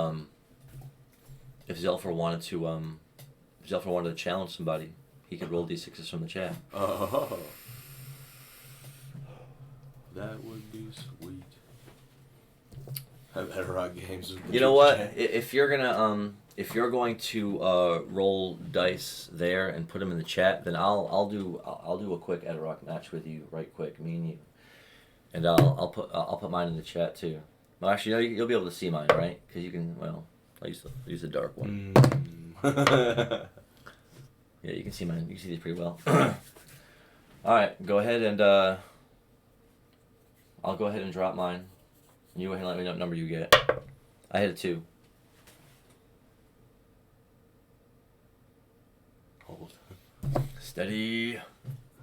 Zelfer wanted to challenge somebody, he could roll d6s from the chat. Oh. That would be sweet. Have Eterog games. With the You know what? chat. If you're going to roll dice there and put them in the chat, then I'll do a quick Eterog match with you, right quick, me and you, and I'll put mine in the chat too. Well, actually, you'll be able to see mine, right? Because you can. Well, I use the dark one. Yeah, you can see mine. You can see these pretty well. All right, go ahead and I'll go ahead and drop mine. You go ahead and let me know what number you get. I hit a 2. Hold. Steady.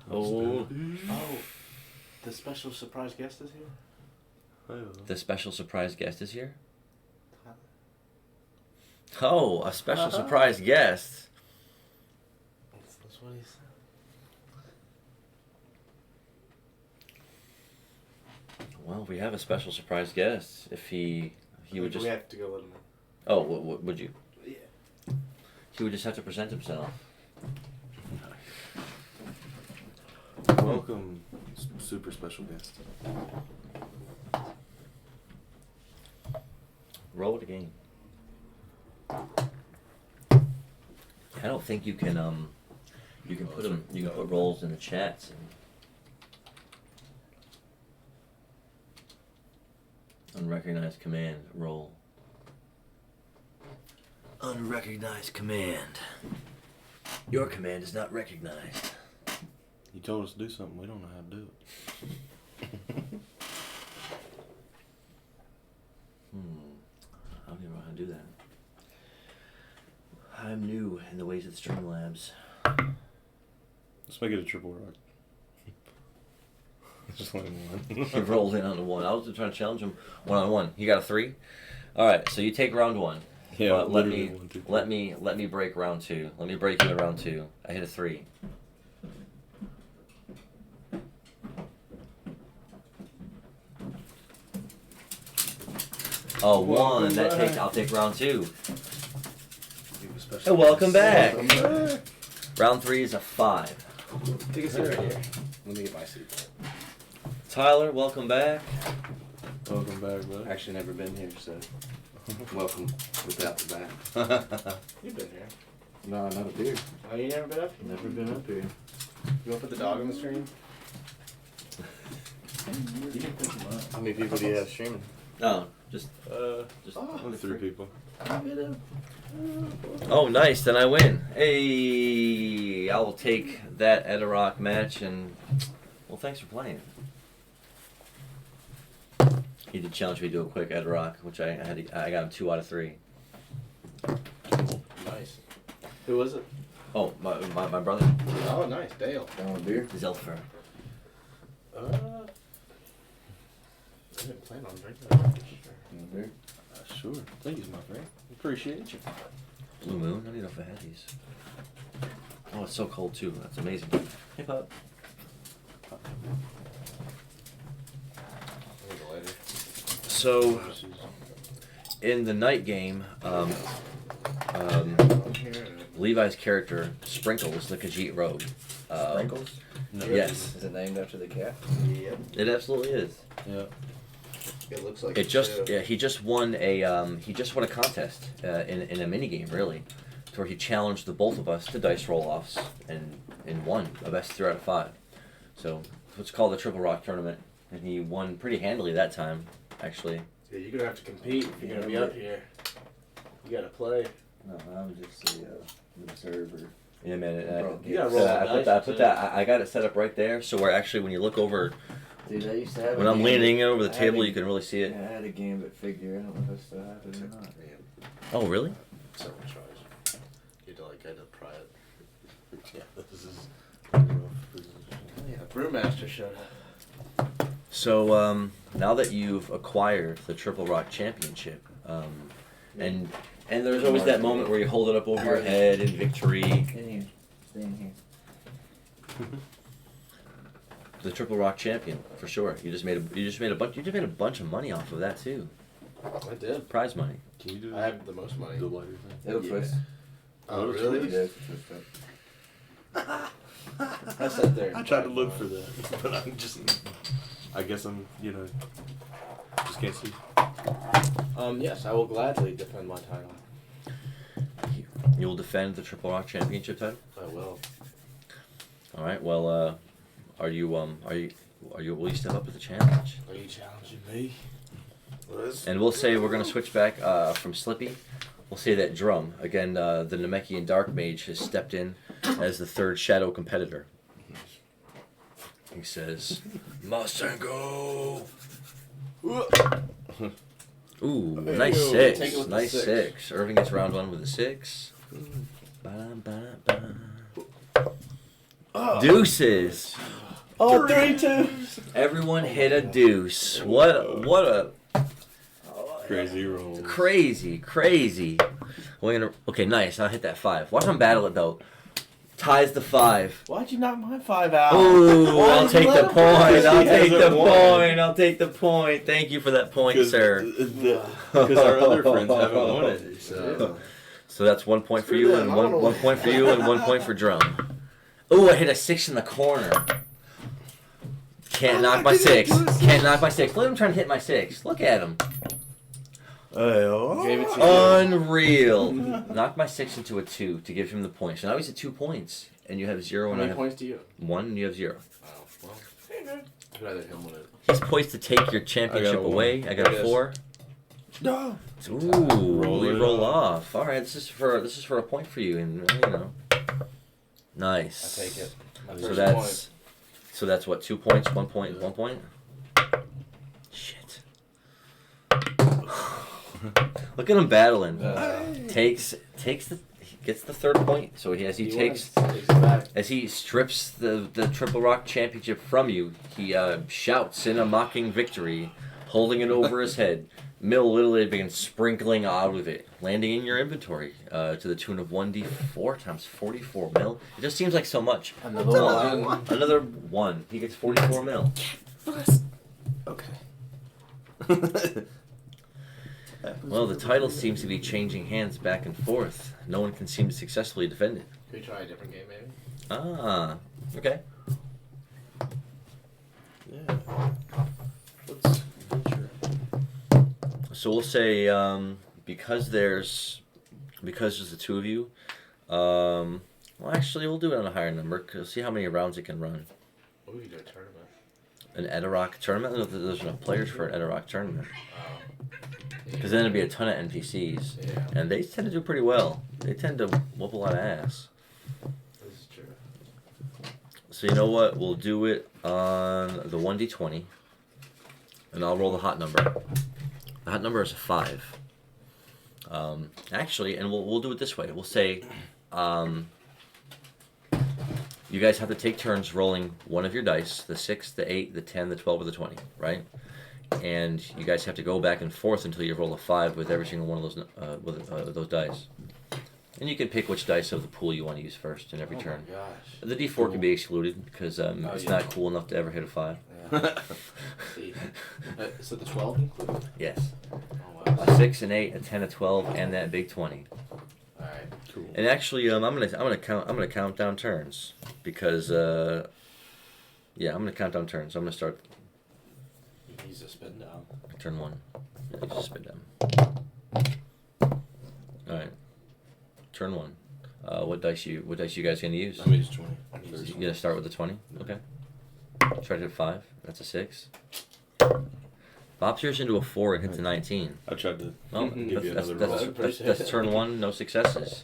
Hold. Oh, the special surprise guest is here? The special surprise guest is here? Oh, a special surprise guest. That's what he said. Well, we have a special surprise guest. If he would just... We have to go let him in. Oh, would you? Yeah. He would just have to present himself. Welcome, super special guest. Roll it again. I don't think you can put them. You can put rolls in the chats. And unrecognized command roll. Unrecognized command. Your command is not recognized. You told us to do something. We don't know how to do it. I don't even know how to do that. I'm new in the ways of the Streamlabs. Let's make it a triple rock. Just let him He one. rolled in on the 1. I was trying to challenge him 1-on-1. He got a 3. All right, so you take round 1. Yeah, Let literally me 1, 2, 3. let me break round 2. Let me break you in round 2. I hit a 3. Oh, 1. That takes. I'll take round 2. Hey, welcome back. Round 3 is a 5. Take a seat right here. Let me get my seat. Tyler, welcome back. Welcome back, bud. Actually, never been here, so welcome without the back. You've been here. No, not up here. Oh, you never been up here? Never been up here. You want to put the dog on the screen? You can pick him up. How many people do you have streaming? No, just. Only 3 people. Oh, nice. Then I win. Hey, I will take that Eterok match and. Well, thanks for playing. He did challenge me to do a quick Eterok, which I got him 2 out of 3. Nice. Who was it? Oh, my brother, Oh, nice. Dale. Down a beer? Zelfer. I didn't plan on drinking that for sure. Down a beer? Sure. Thank you, my friend. Appreciate you. Blue Moon. I don't even know if I had these. Oh, it's so cold too. That's amazing. Hey, pup. A little later. So, in the night game, Levi's character Sprinkles, the Khajiit rogue. Sprinkles? No. Yes, Is it named after the cat? Yep. it absolutely is. Yeah. It looks like It just he just won a contest in a mini game really where he challenged the both of us to dice roll-offs and won a best 3 out of 5. So it's called the Triple Rock Tournament, and he won pretty handily that time, actually. Yeah, you're gonna have to compete if you're gonna be up here. You gotta play. No, I'm just an observer. In a minute, You gotta roll the dice, I got it set up right there, so where actually when you look over, Dude, I used to have. when a I'm Gambit- leaning over the I had table, a- you can really see it. Yeah, I had a Gambit figure. I don't know if I still have it or not. Oh, really? Several tries. You'd like had to pry it. Yeah, this is. Yeah, Brewmaster showed up. So now that you've acquired the Triple Rock Championship, and there's always that moment where you hold it up over your head in victory. In here. Stay in here. The Triple Rock Champion, for sure. You just made a bunch of money off of that too. I did. Prize money. Can you do I have the most money. the lighter thing? It'll Yeah. twist. Oh, it's really? Yeah, it's twist up. I sat there. I tried to look for that, but I'm just. I guess I'm, just can't see. Yes, I will gladly defend my title. You will defend the Triple Rock Championship title. I will. All right. Well, will you step up to the challenge? Are you challenging me? And we'll say we're gonna switch back from Slippy. We'll say that Drum again. The Namekian Dark Mage has stepped in as the third shadow competitor. He says, "Masengo." Ooh, nice Take it six. with the Nice six. 6. Irving gets round 1 with a 6. Deuces. Oh, 3 twos. Everyone hit a deuce. What a Crazy roll. crazy. Okay, nice. I'll hit that 5. Watch them battle it though. Ties the 5. Why'd you knock my 5 out? Ooh, Why I'll did you take let the him- point. I'll He take the hasn't won. point. I'll take the point. Thank you for that point, sir. Because our other friends haven't won it. So. So that's 1 point for Screw you them, and I one wanna- 1 point for you and 1 point for Drum. Ooh, I hit a 6 in the corner. Can't knock my 6. Can't knock my 6. Look at him trying to hit my 6. Look at him. Gave it to you. Unreal. Knock my 6 into a 2 to give him the point. So now he's at 2 points. And you have 0 How and I many have points do you? 1 and you have 0. Oh, well. I'd rather him win it. He's poised to take your championship I got a 1. away. I got There a it is. 4. No. Ooh, Roll we it roll off. off. All right, this is for a point for you, and nice. I take it. My So first that's what 2 points, 1 point, 1 point. Shit. Look at him battling. Gets the 3rd point. So point. takes Takes it back. as he strips the Triple Rock Championship from you, he shouts in a mocking victory, holding it over his head. Mill literally begins sprinkling out of it, landing in your inventory to the tune of 1d4 times 44 mil. It just seems like so much. Another one. Another 1. He gets 44 mil. Okay. Well, the title seems to be changing hands back and forth. No one can seem to successfully defend it. Could we try a different game, maybe? Ah, okay. Yeah. Let's venture. So we'll say because there's the 2 of you. Well, actually, we'll do it on a higher number. Cause see how many rounds it can run. Or we could do a tournament. An Edarock tournament? No, there's enough players for an Edarock tournament. Oh. Because then it'd be a ton of NPCs. Yeah, And they tend to do pretty well. They tend to whoop a lot of ass. this is true. So you know what? We'll do it on the 1d20. And I'll roll the hot number. The hot number is a 5. Actually, and we'll do it this way. We'll say you guys have to take turns rolling one of your dice, the 6, the 8, the 10, the 12, or the 20, right? And you guys have to go back and forth until you roll a 5 with every single one of those dice. And you can pick which dice of the pool you want to use first in every turn. Oh my gosh. The D4 can be excluded because it's yeah. not cool enough to ever hit a 5. Yeah. See. So the 12 included? Yes. Oh, wow. A 6, an 8, a 10, a 12, and that big 20. Alright. Cool. And actually, I'm gonna count down turns because I'm gonna count down turns. I'm gonna start You can use a spin down. turn 1. Yeah, you just spit down. All right. Turn 1. What dice you guys gonna use? I'm gonna use 20. You gonna start with the 20? Okay. Try to hit 5. That's a 6. Bops yours into a 4 and hits a 19. I tried to Well, give you another roll. that's turn 1, no successes.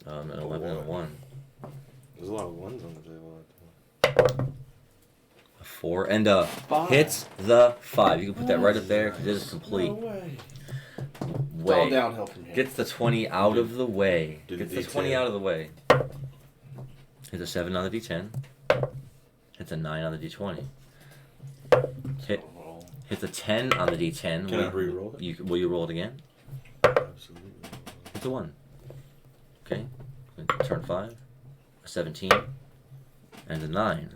An 11 and a 1. There's a lot of ones on the table. A 4 and a 5. hits the 5. You can put that right up there. It is complete. No way. It's all downhill from here. Gets the 20 out of the way. Do the Gets the D10. 20 out of the way. Hits a 7 on the D10. Hits a 9 on the D20. Hits a 10 on the D10. Can I re-roll it? Will you roll it again? Absolutely. Hits a 1. Okay. Turn 5. A 17. And a 9.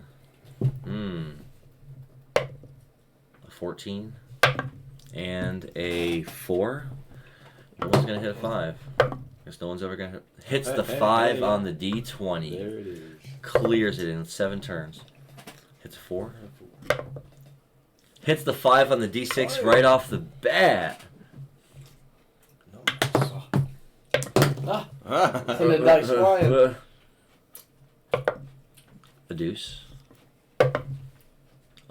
A 14. And a 4. No one's gonna hit a 5. Guess no one's ever gonna hit. Hits the 5 on the D20. There it is. Clears it in 7 turns. Hits a 4. Hits the 5 on the D6 right off the bat. And the dice flying. A deuce. A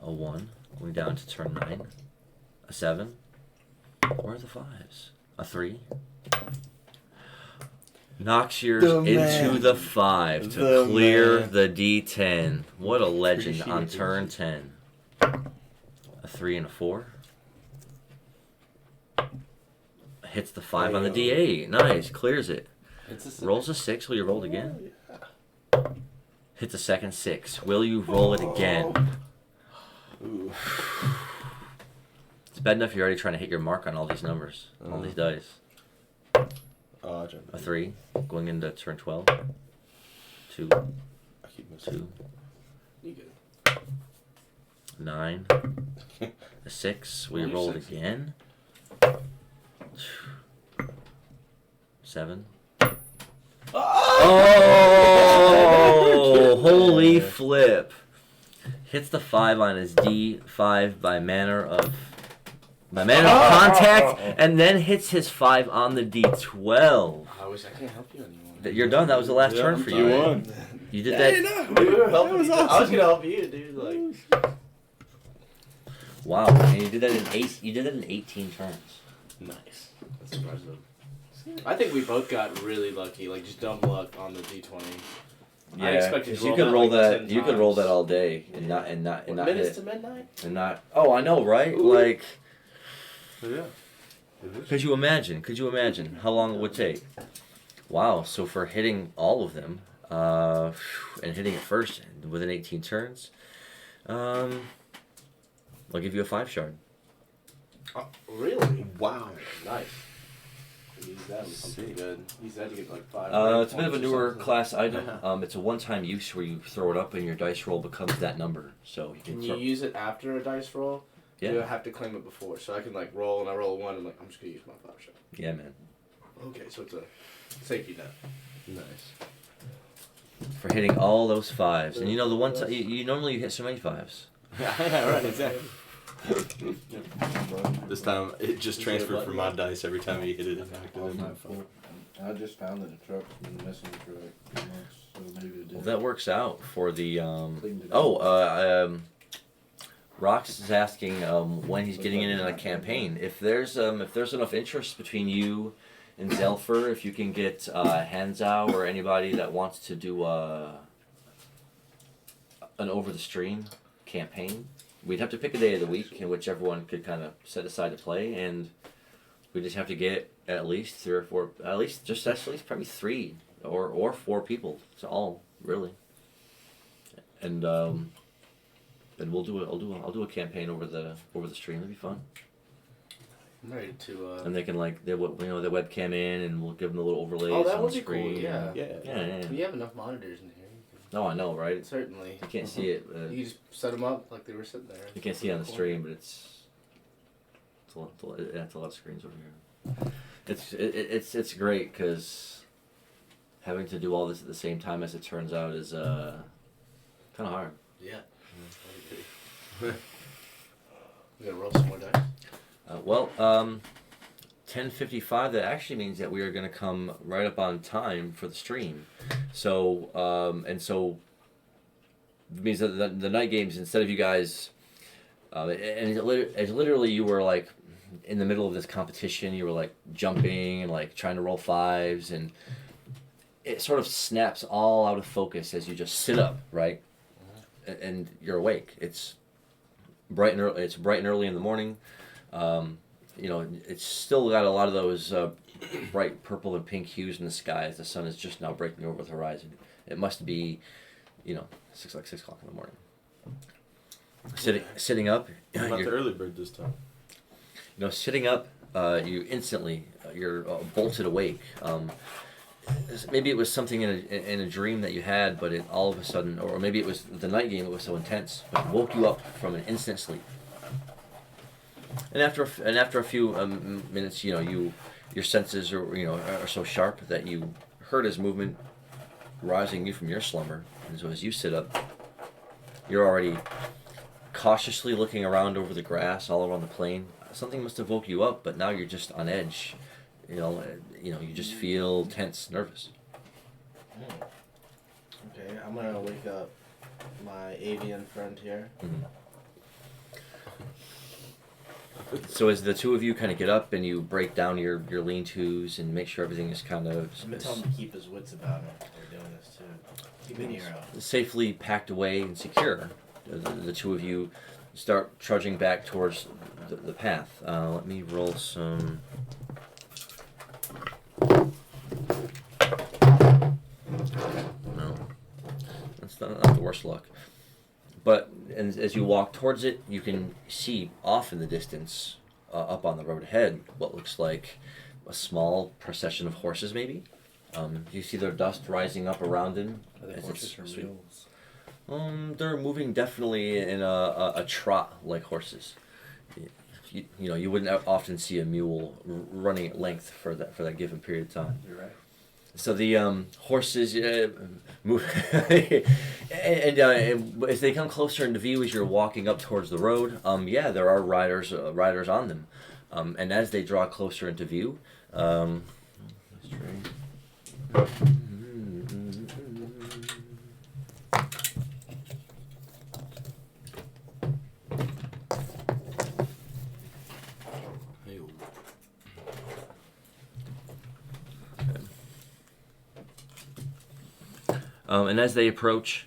1. Going down to turn 9. A 7. Where are the 5s? A 3. Knocks yours The into man. the 5 to The clear man. the D10. What a legend on Appreciate it. turn 10. A 3 and a 4. Hits the 5 on the D8. Nice. Clears it. It's a 6. Rolls a 6. Will you roll it again? Hits a second 6. Will you roll it again? Ooh. It's bad enough you're already trying to hit your mark on all these numbers. All these dice. I tried A to. 3. Going into turn 12. 2. I keep missing. 2. You good. 9. A 6. Will you Well, roll you're it sexy. again? 7. Oh! Holy flip! Hits the 5 on his D5 by manner of contact, and then hits his 5 on the D12. I wish I can't help you anymore. You're done. That was the last Yeah, turn I'm for sorry. you. You won. You did that. You were helping was me. I was awesome. gonna help you, dude. Like, Wow, and you did that in 8. You did that in 18 turns. Nice. that's impressive. I think we both got really lucky, like just dumb luck on the D20. I expected to you roll could that roll like that. 10 You could roll times. that all day and not What, not minutes hit to midnight? and not. Oh, I know, right? Ooh. Like, Yeah. could you imagine? How long it would take? Wow. So for hitting all of them, and hitting it first within 18 turns, I'll give you a 5 shard. Oh, really? Wow. Nice. Use that with something good. Use that to get like 5. It's a bit of a points or newer something. class item. It's a one-time use where you throw it up and your dice roll becomes that number. So you Can can you throw. use it after a dice roll? Do I Yeah. have to claim it before? So I can like roll and I roll a 1 and I'm like, I'm just gonna use my 5 shot. Yeah, man. Okay, so it's a safety net. Nice. For hitting all those 5s, and you know the one time you normally hit so many 5s. Yeah, right, exactly. This time it just transferred from my dice every time he hit it. It knocked it in my phone. I just found that the truck's been missing for like 2 months, so maybe it did. Well, that works out for the. Cleaned it Rox is asking when he's getting in a campaign. If there's enough interest between you and Zelfer, if you can get Hanzao or anybody that wants to do an over the stream campaign, we'd have to pick a day of the week in which everyone could kind of set aside to play, and we just have to get at least 3 or 4, at least probably 3 or 4 people. It's all really, and we'll do I'll do a campaign over the stream. It'll be fun. I'm ready to. And they can the webcam in, and we'll give them the little overlays Oh, that on would the be cool, screen. yeah. Yeah. We have enough monitors in here. No, I know, right? Certainly. You can't see it. You can just set them up like they were sitting there. You can't see it on the stream, but it's a lot of screens over here. It's great because having to do all this at the same time, as it turns out, is kind of hard. Yeah. We gotta roll some more dice. 10:55. That actually means that we are going to come right up on time for the stream. So it means that the night games, instead of you guys, literally you were like in the middle of this competition. You were like jumping and like trying to roll fives, and it sort of snaps all out of focus as you just sit up, right? And you're awake. It's bright and early. It's bright and early in the morning. It's still got a lot of those bright purple and pink hues in the sky as the sun is just now breaking over the horizon. It must be, 6 o'clock in the morning. Sitting up. I'm not the early bird this time. Sitting up, you instantly you're bolted awake. Maybe it was something in a dream that you had, but it all of a sudden, or maybe it was the night game. It was so intense, but it woke you up from an instant sleep. And after a few minutes, your senses are so sharp that you heard his movement rousing you from your slumber. And so as you sit up, you're already cautiously looking around over the grass all around the plain. Something must have woke you up, but now you're just on edge. You just feel tense, nervous. Okay, I'm gonna wake up my avian friend here. Mm-hmm. So as the two of you kind of get up and you break down your lean-tos and make sure everything is kind of I'm gonna tell him to keep his wits about him. We're doing this too. Keep an ear out. safely packed away and secure, the two of you start trudging back towards the path. Let me roll some. No, that's not the worst luck. But as you walk towards it, you can see off in the distance, up on the road ahead, what looks like a small procession of horses, maybe. You see their dust rising up around them. Are they horses or mules? They're moving definitely in a trot like horses. You wouldn't often see a mule running at length for that given period of time. You're right. So the horses move, and as they come closer into view as you're walking up towards the road, there are riders on them, and as they draw closer into view, and as they approach,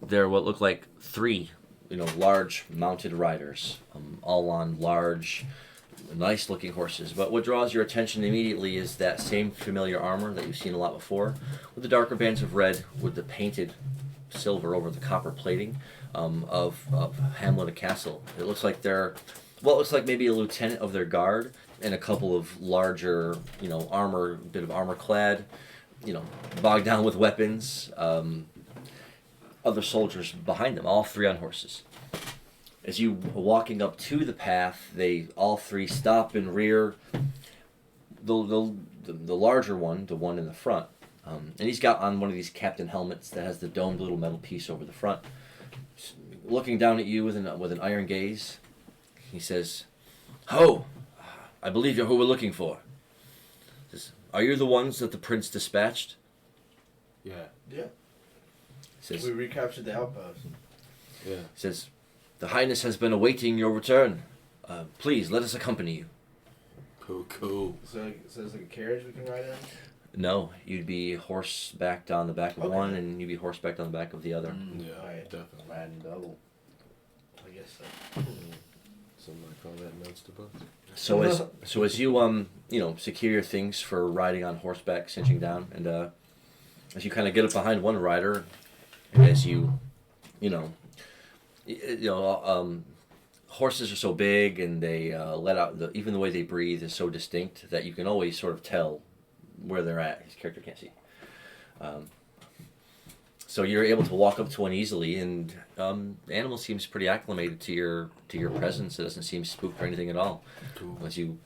there are what look like three, large mounted riders, all on large, nice-looking horses. But what draws your attention immediately is that same familiar armor that you've seen a lot before, with the darker bands of red, with the painted silver over the copper plating of Hamlina Castle. It looks like they're, well, it looks like maybe a lieutenant of their guard and a couple of larger, bit of armor clad, bogged down with weapons, other soldiers behind them, all three on horses. As you are walking up to the path, they all three stop and rear. The larger one, the one in the front, and he's got on one of these captain helmets that has the domed little metal piece over the front. Looking down at you with an iron gaze, he says, "Ho! I believe you're who we're looking for. Are you the ones that the prince dispatched?" Yeah. Yeah. Says, We recaptured the outpost. Yeah. says, "The Highness has been awaiting your return. Please, let us accompany you." Cool. So there's like a carriage we can ride in? No, you'd be horsebacked on the back of Okay. one, and you'd be horsebacked on the back of the other. Yeah, Alright. definitely. Riding double. I guess so. Some might call that notes to both. So as you secure your things for riding on horseback, cinching down, and as you kind of get up behind one rider, and as horses are so big and they let out even the way they breathe is so distinct that you can always sort of tell where they're at. His character can't see. So you're able to walk up to one easily, and the animal seems pretty acclimated to your presence. It doesn't seem spooked or anything at all. Cool. As you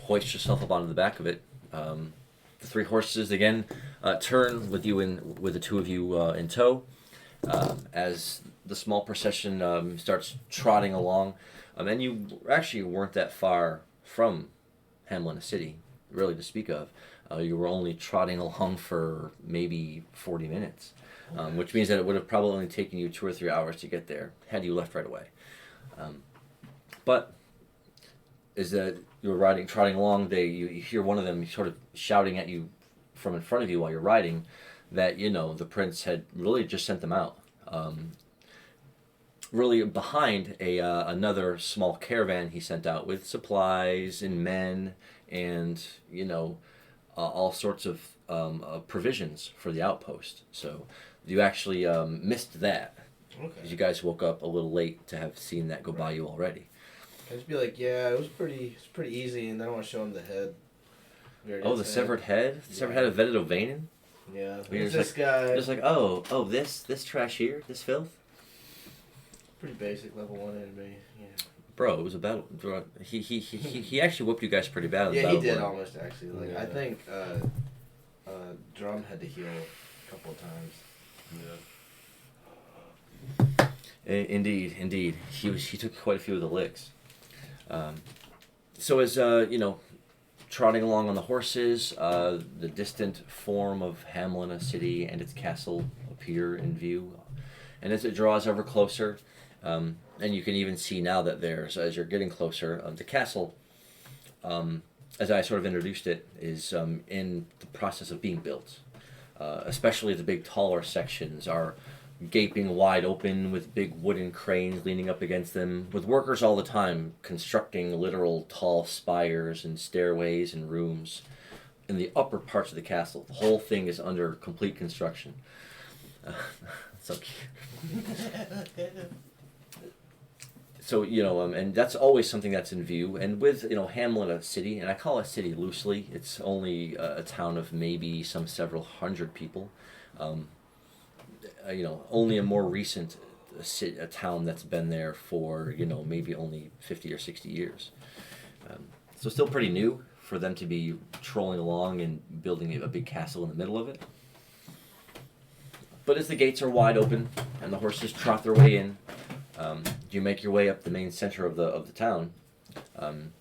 hoist yourself up onto the back of it, the three horses again turn with the two of you in tow. As the small procession starts trotting along, and you actually weren't that far from Hamlina City, really to speak of. You were only trotting along for maybe 40 minutes, which means that it would have probably only taken you 2 or 3 hours to get there had you left right away. But is that you were trotting along, you hear one of them sort of shouting at you from in front of you while you're riding that, the prince had really just sent them out. Really behind another small caravan he sent out with supplies and men and, all sorts of provisions for the outpost. So you actually missed that. Okay. Because you guys woke up a little late to have seen that go by you already. I'd just be like, yeah, it was pretty easy, and then I want to show him the head. Oh, the severed head? The severed head of Vedit O'Vanin? Yeah. Who's This guy. Just like, this trash here? This filth? Pretty basic level 1 enemy. Yeah. Bro, it was a battle. He actually whooped you guys pretty bad. Yeah, he did almost actually. Like Yeah. I think Drum had to heal a couple of times. Indeed. He took quite a few of the licks. So as trotting along on the horses, the distant form of Hamlina City and its castle appear in view, and as it draws ever closer, and you can even see now that as you're getting closer, the castle, as I sort of introduced it, is in the process of being built. Especially the big taller sections are gaping wide open with big wooden cranes leaning up against them, with workers all the time constructing literal tall spires and stairways and rooms in the upper parts of the castle. The whole thing is under complete construction. So cute. So, and that's always something that's in view. And with, Hamlina City, and I call it city loosely, it's only a town of maybe several hundred people. Only a more recent a town that's been there for, maybe only 50 or 60 years. So still pretty new for them to be trolling along and building a big castle in the middle of it. But as the gates are wide open and the horses trot their way in, you make your way up the main center of the town. And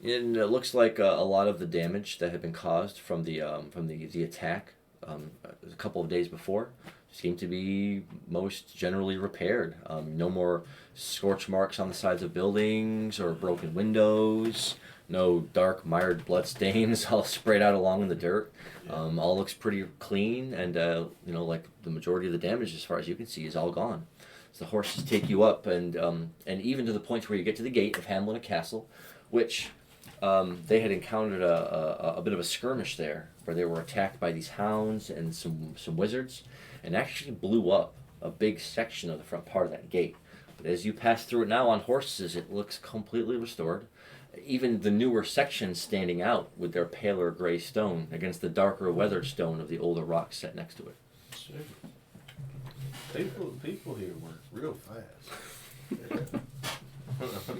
it looks like a lot of the damage that had been caused from the attack a couple of days before seem to be most generally repaired. No more scorch marks on the sides of buildings or broken windows. No dark mired blood stains all sprayed out along in the dirt. All looks pretty clean, and like the majority of the damage, as far as you can see, is all gone. So the horses take you up, and even to the point where you get to the gate of Hamlina Castle, which they had encountered a bit of a skirmish there, where they were attacked by these hounds and some wizards, and actually blew up a big section of the front part of that gate. But as you pass through it now on horses, it looks completely restored. Even the newer sections standing out with their paler gray stone against the darker weathered stone of the older rocks set next to it. People here work real fast.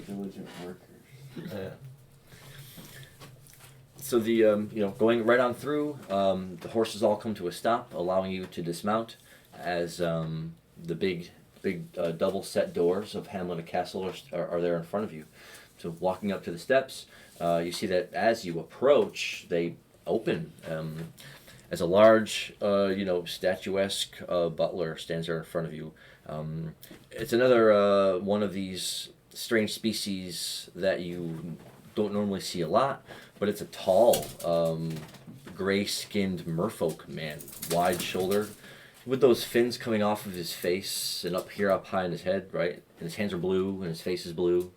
Diligent workers. Yeah. So the going right on through, the horses all come to a stop, allowing you to dismount as the big double set doors of Hamlina Castle are there in front of you. So walking up to the steps, you see that as you approach, they open. As a large, statuesque butler stands there in front of you. It's another one of these strange species that you don't normally see a lot, but it's a tall, gray-skinned merfolk man, wide-shouldered, with those fins coming off of his face and up high in his head, right? And his hands are blue and his face is blue.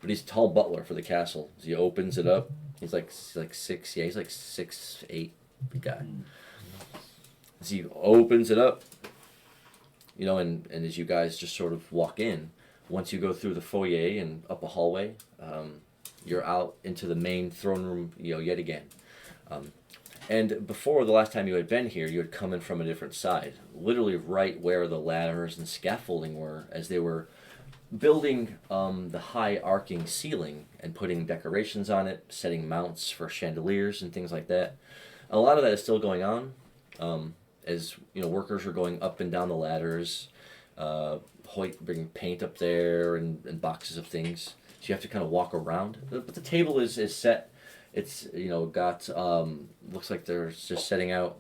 But he's a tall butler for the castle. So he opens it up. He's like 6'8", he's like 6'8", big guy. As he opens it up, and as you guys just sort of walk in, once you go through the foyer and up a hallway, you're out into the main throne room, yet again. And before the last time you had been here, you had come in from a different side, literally right where the ladders and scaffolding were, as they were building the high arcing ceiling and putting decorations on it, setting mounts for chandeliers and things like that. A lot of that is still going on, as workers are going up and down the ladders, bringing paint up there and boxes of things. So you have to kind of walk around. But the table is set It's got looks like they're just setting out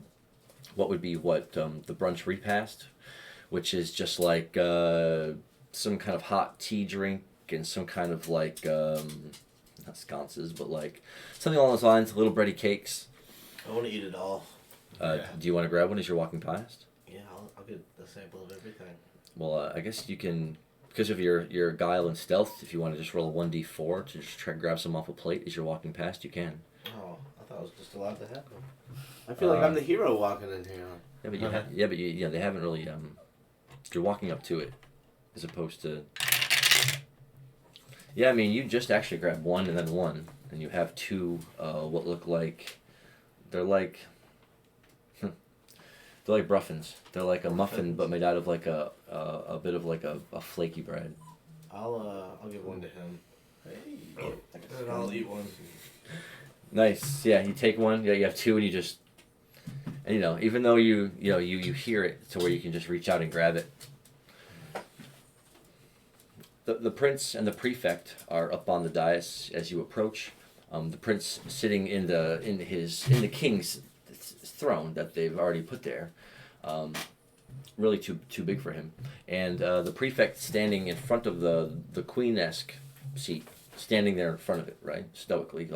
what would be the brunch repast, which is just like some kind of hot tea drink and some kind of like not sconces, but like something along those lines. Little bready cakes. I want to eat it all. Do you want to grab one as you're walking past? Yeah, I'll get a sample of everything. Well, I guess you can, because of your guile and stealth, if you want to just roll a 1d4 to just try and grab some off a plate as you're walking past, you can. Oh, I thought I was just allowed to have them. I feel like I'm the hero walking in here. Yeah, but they haven't really. You're walking up to it, as opposed to. Yeah, I mean, you just actually grab one and then one, and you have two. What look like, they're like. They're like bruffins. They're like a muffin, but made out of like a bit of like a flaky bread. I'll give one to him. Hey, and I'll eat one. Nice. Yeah, you take one. Yeah, you have two, and you just, and even though you hear it to where you can just reach out and grab it. The prince and the prefect are up on the dais as you approach. The prince sitting in the king's throne that they've already put there, really too big for him, and the prefect standing in front of the queen-esque seat, standing there in front of it, right, stoically,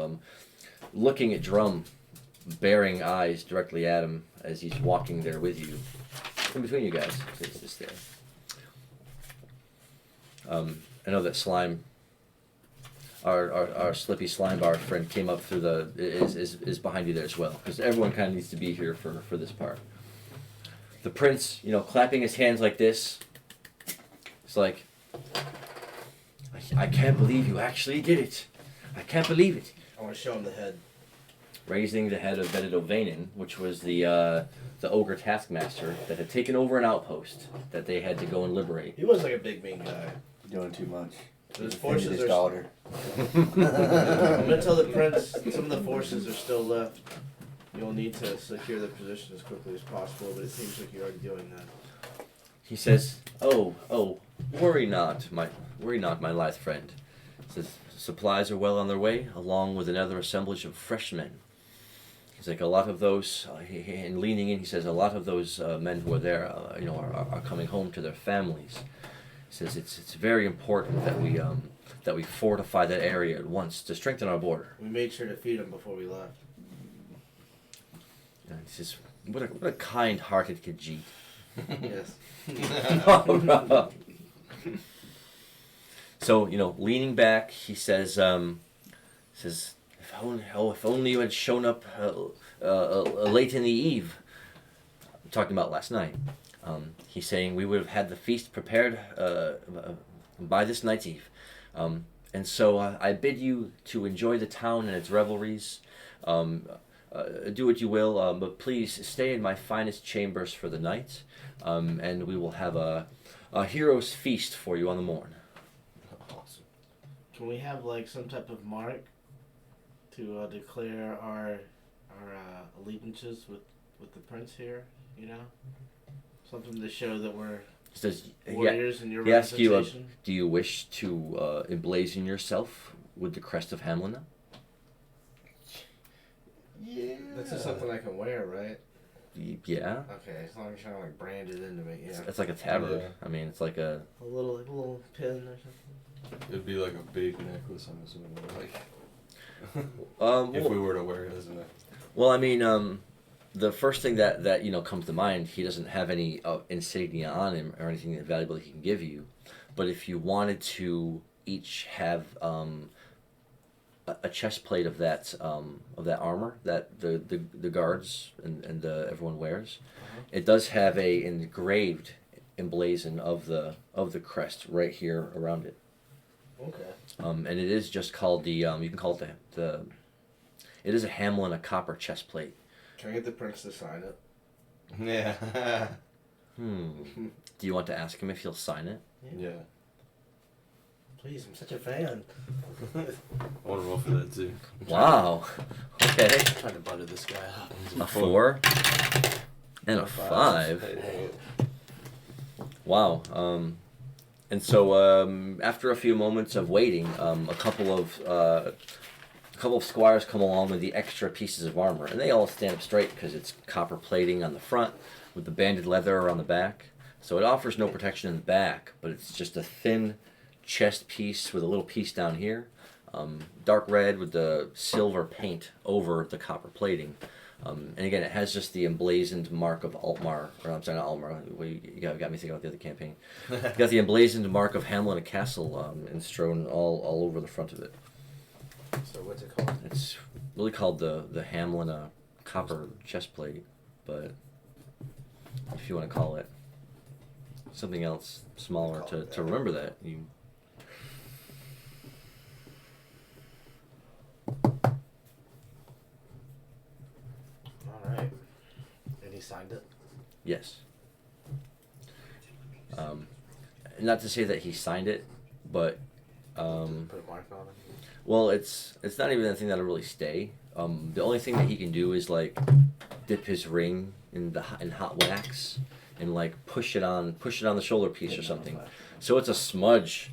looking at Drum, bearing eyes directly at him as he's walking there with you, in between you guys. It's just there. I know that Slime, our Slippy Slime Bar friend, came up through is behind you there as well, because everyone kind of needs to be here for this part. The prince, clapping his hands like this, it's like, I can't believe you actually did it. I can't believe it. I want to show him the head. Raising the head of Benedict Vanin, which was the ogre taskmaster that had taken over an outpost that they had to go and liberate. He was like a big mean guy. You're doing too much. His You forces offended his are. daughter. I'm gonna tell the prince some of the forces are still left. You'll need to secure the position as quickly as possible, but it seems like you're already doing that. He says, "Oh, worry not, my lithe friend." He says, "Supplies are well on their way, along with another assemblage of fresh men." He's like, a lot of those, and leaning in, he says, a lot of those men who are there, are coming home to their families. He says it's very important that we fortify that area at once to strengthen our border. We made sure to feed him before we left. And he says, what a kind-hearted Khajiit. Yes. So, leaning back, he says, if only you had shown up late in the eve. I'm talking about last night. He's saying we would have had the feast prepared by this night's eve. And so I bid you to enjoy the town and its revelries. Do what you will, but please stay in my finest chambers for the night, and we will have a hero's feast for you on the morn. Awesome. Can we have like some type of mark to declare our allegiances with the prince here? Something to show that we're warriors in your he asks you, representation. do you wish to emblazon yourself with the crest of Hamlina? Yeah. This is something I can wear, right? Yeah. Okay, as long as you're not like branded into me, yeah. It's like a tabard. Yeah. I mean, it's like a little pin or something. It'd be like a big necklace, I'm assuming. Like, if well, we were to wear it as a necklace. well, I mean, the first thing that comes to mind, he doesn't have any insignia on him or anything valuable he can give you, but if you wanted to each have a chest plate of that armor that the guards and everyone wears, it does have a engraved emblazon of the crest right here around it. Okay. And it is just called you can call it it is a Hamlin copper chest plate. Can I get the prince to sign it? Yeah. Do you want to ask him if he'll sign it? Yeah. Please, I'm such a fan. I want to roll for that too. Wow. Okay. I'm trying to butter this guy up. A 4 and a 5. Hey. Wow. And so after a few moments of waiting, a couple of couple of squires come along with the extra pieces of armor, and they all stand up straight because it's copper plating on the front with the banded leather on the back. So it offers no protection in the back, but it's just a thin chest piece with a little piece down here. Dark red with the silver paint over the copper plating. And again, it has just the emblazoned mark of Altmar, or I'm sorry, not Altmar. You got me thinking about the other campaign. You got the emblazoned mark of Hamlina Castle and strewn all over the front of it. So what's it called? It's really called the Hamlina copper chestplate, but if you want to call it something else smaller to remember that, you. All right. And he signed it. Yes. Not to say that he signed it, but Put a mark on it. well, it's not even a thing that'll really stay. The only thing that he can do is like dip his ring in hot wax and like push it on the shoulder piece or something. So it's a smudge.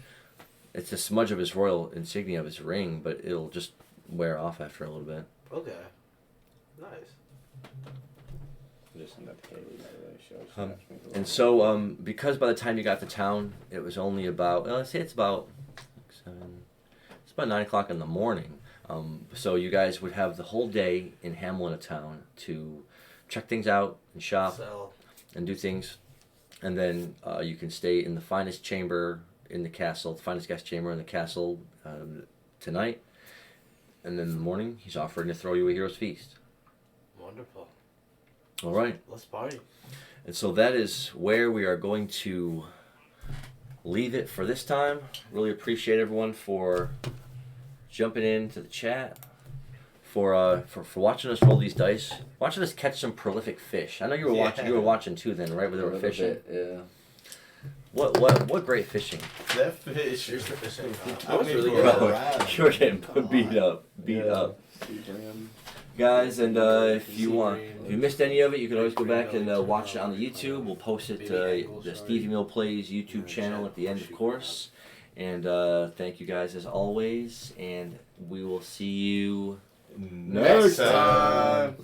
It's a smudge of his royal insignia of his ring, but it'll just wear off after a little bit. Okay. Nice. Just send that to Kaylee, by the way. She always Um, snaps me for And that. so, because by the time you got to town, it was only about, let's say it's about 9 o'clock in the morning. So you guys would have the whole day in Hamlina town to check things out and shop So, and do things. And then you can stay in the finest chamber in the castle, the finest guest chamber in the castle tonight. And then in the morning, he's offering to throw you a hero's feast. wonderful. All right. Let's party. And so that is where we are going to leave it for this time. Really appreciate everyone for jumping into the chat, for watching us roll these dice, watching us catch some prolific fish. I know you were watching. You were watching too, then, right? Where they A were little fishing. bit, yeah. What great fishing! That fish. Here's the fishing. I was really Bro, good. you're getting beat up. Sea brim. Guys, and if you missed any of it, you can always go back and watch it on the YouTube. We'll post it to the Stevie Mill Plays YouTube channel at the end, of course. And thank you guys as always, and we will see you Next time.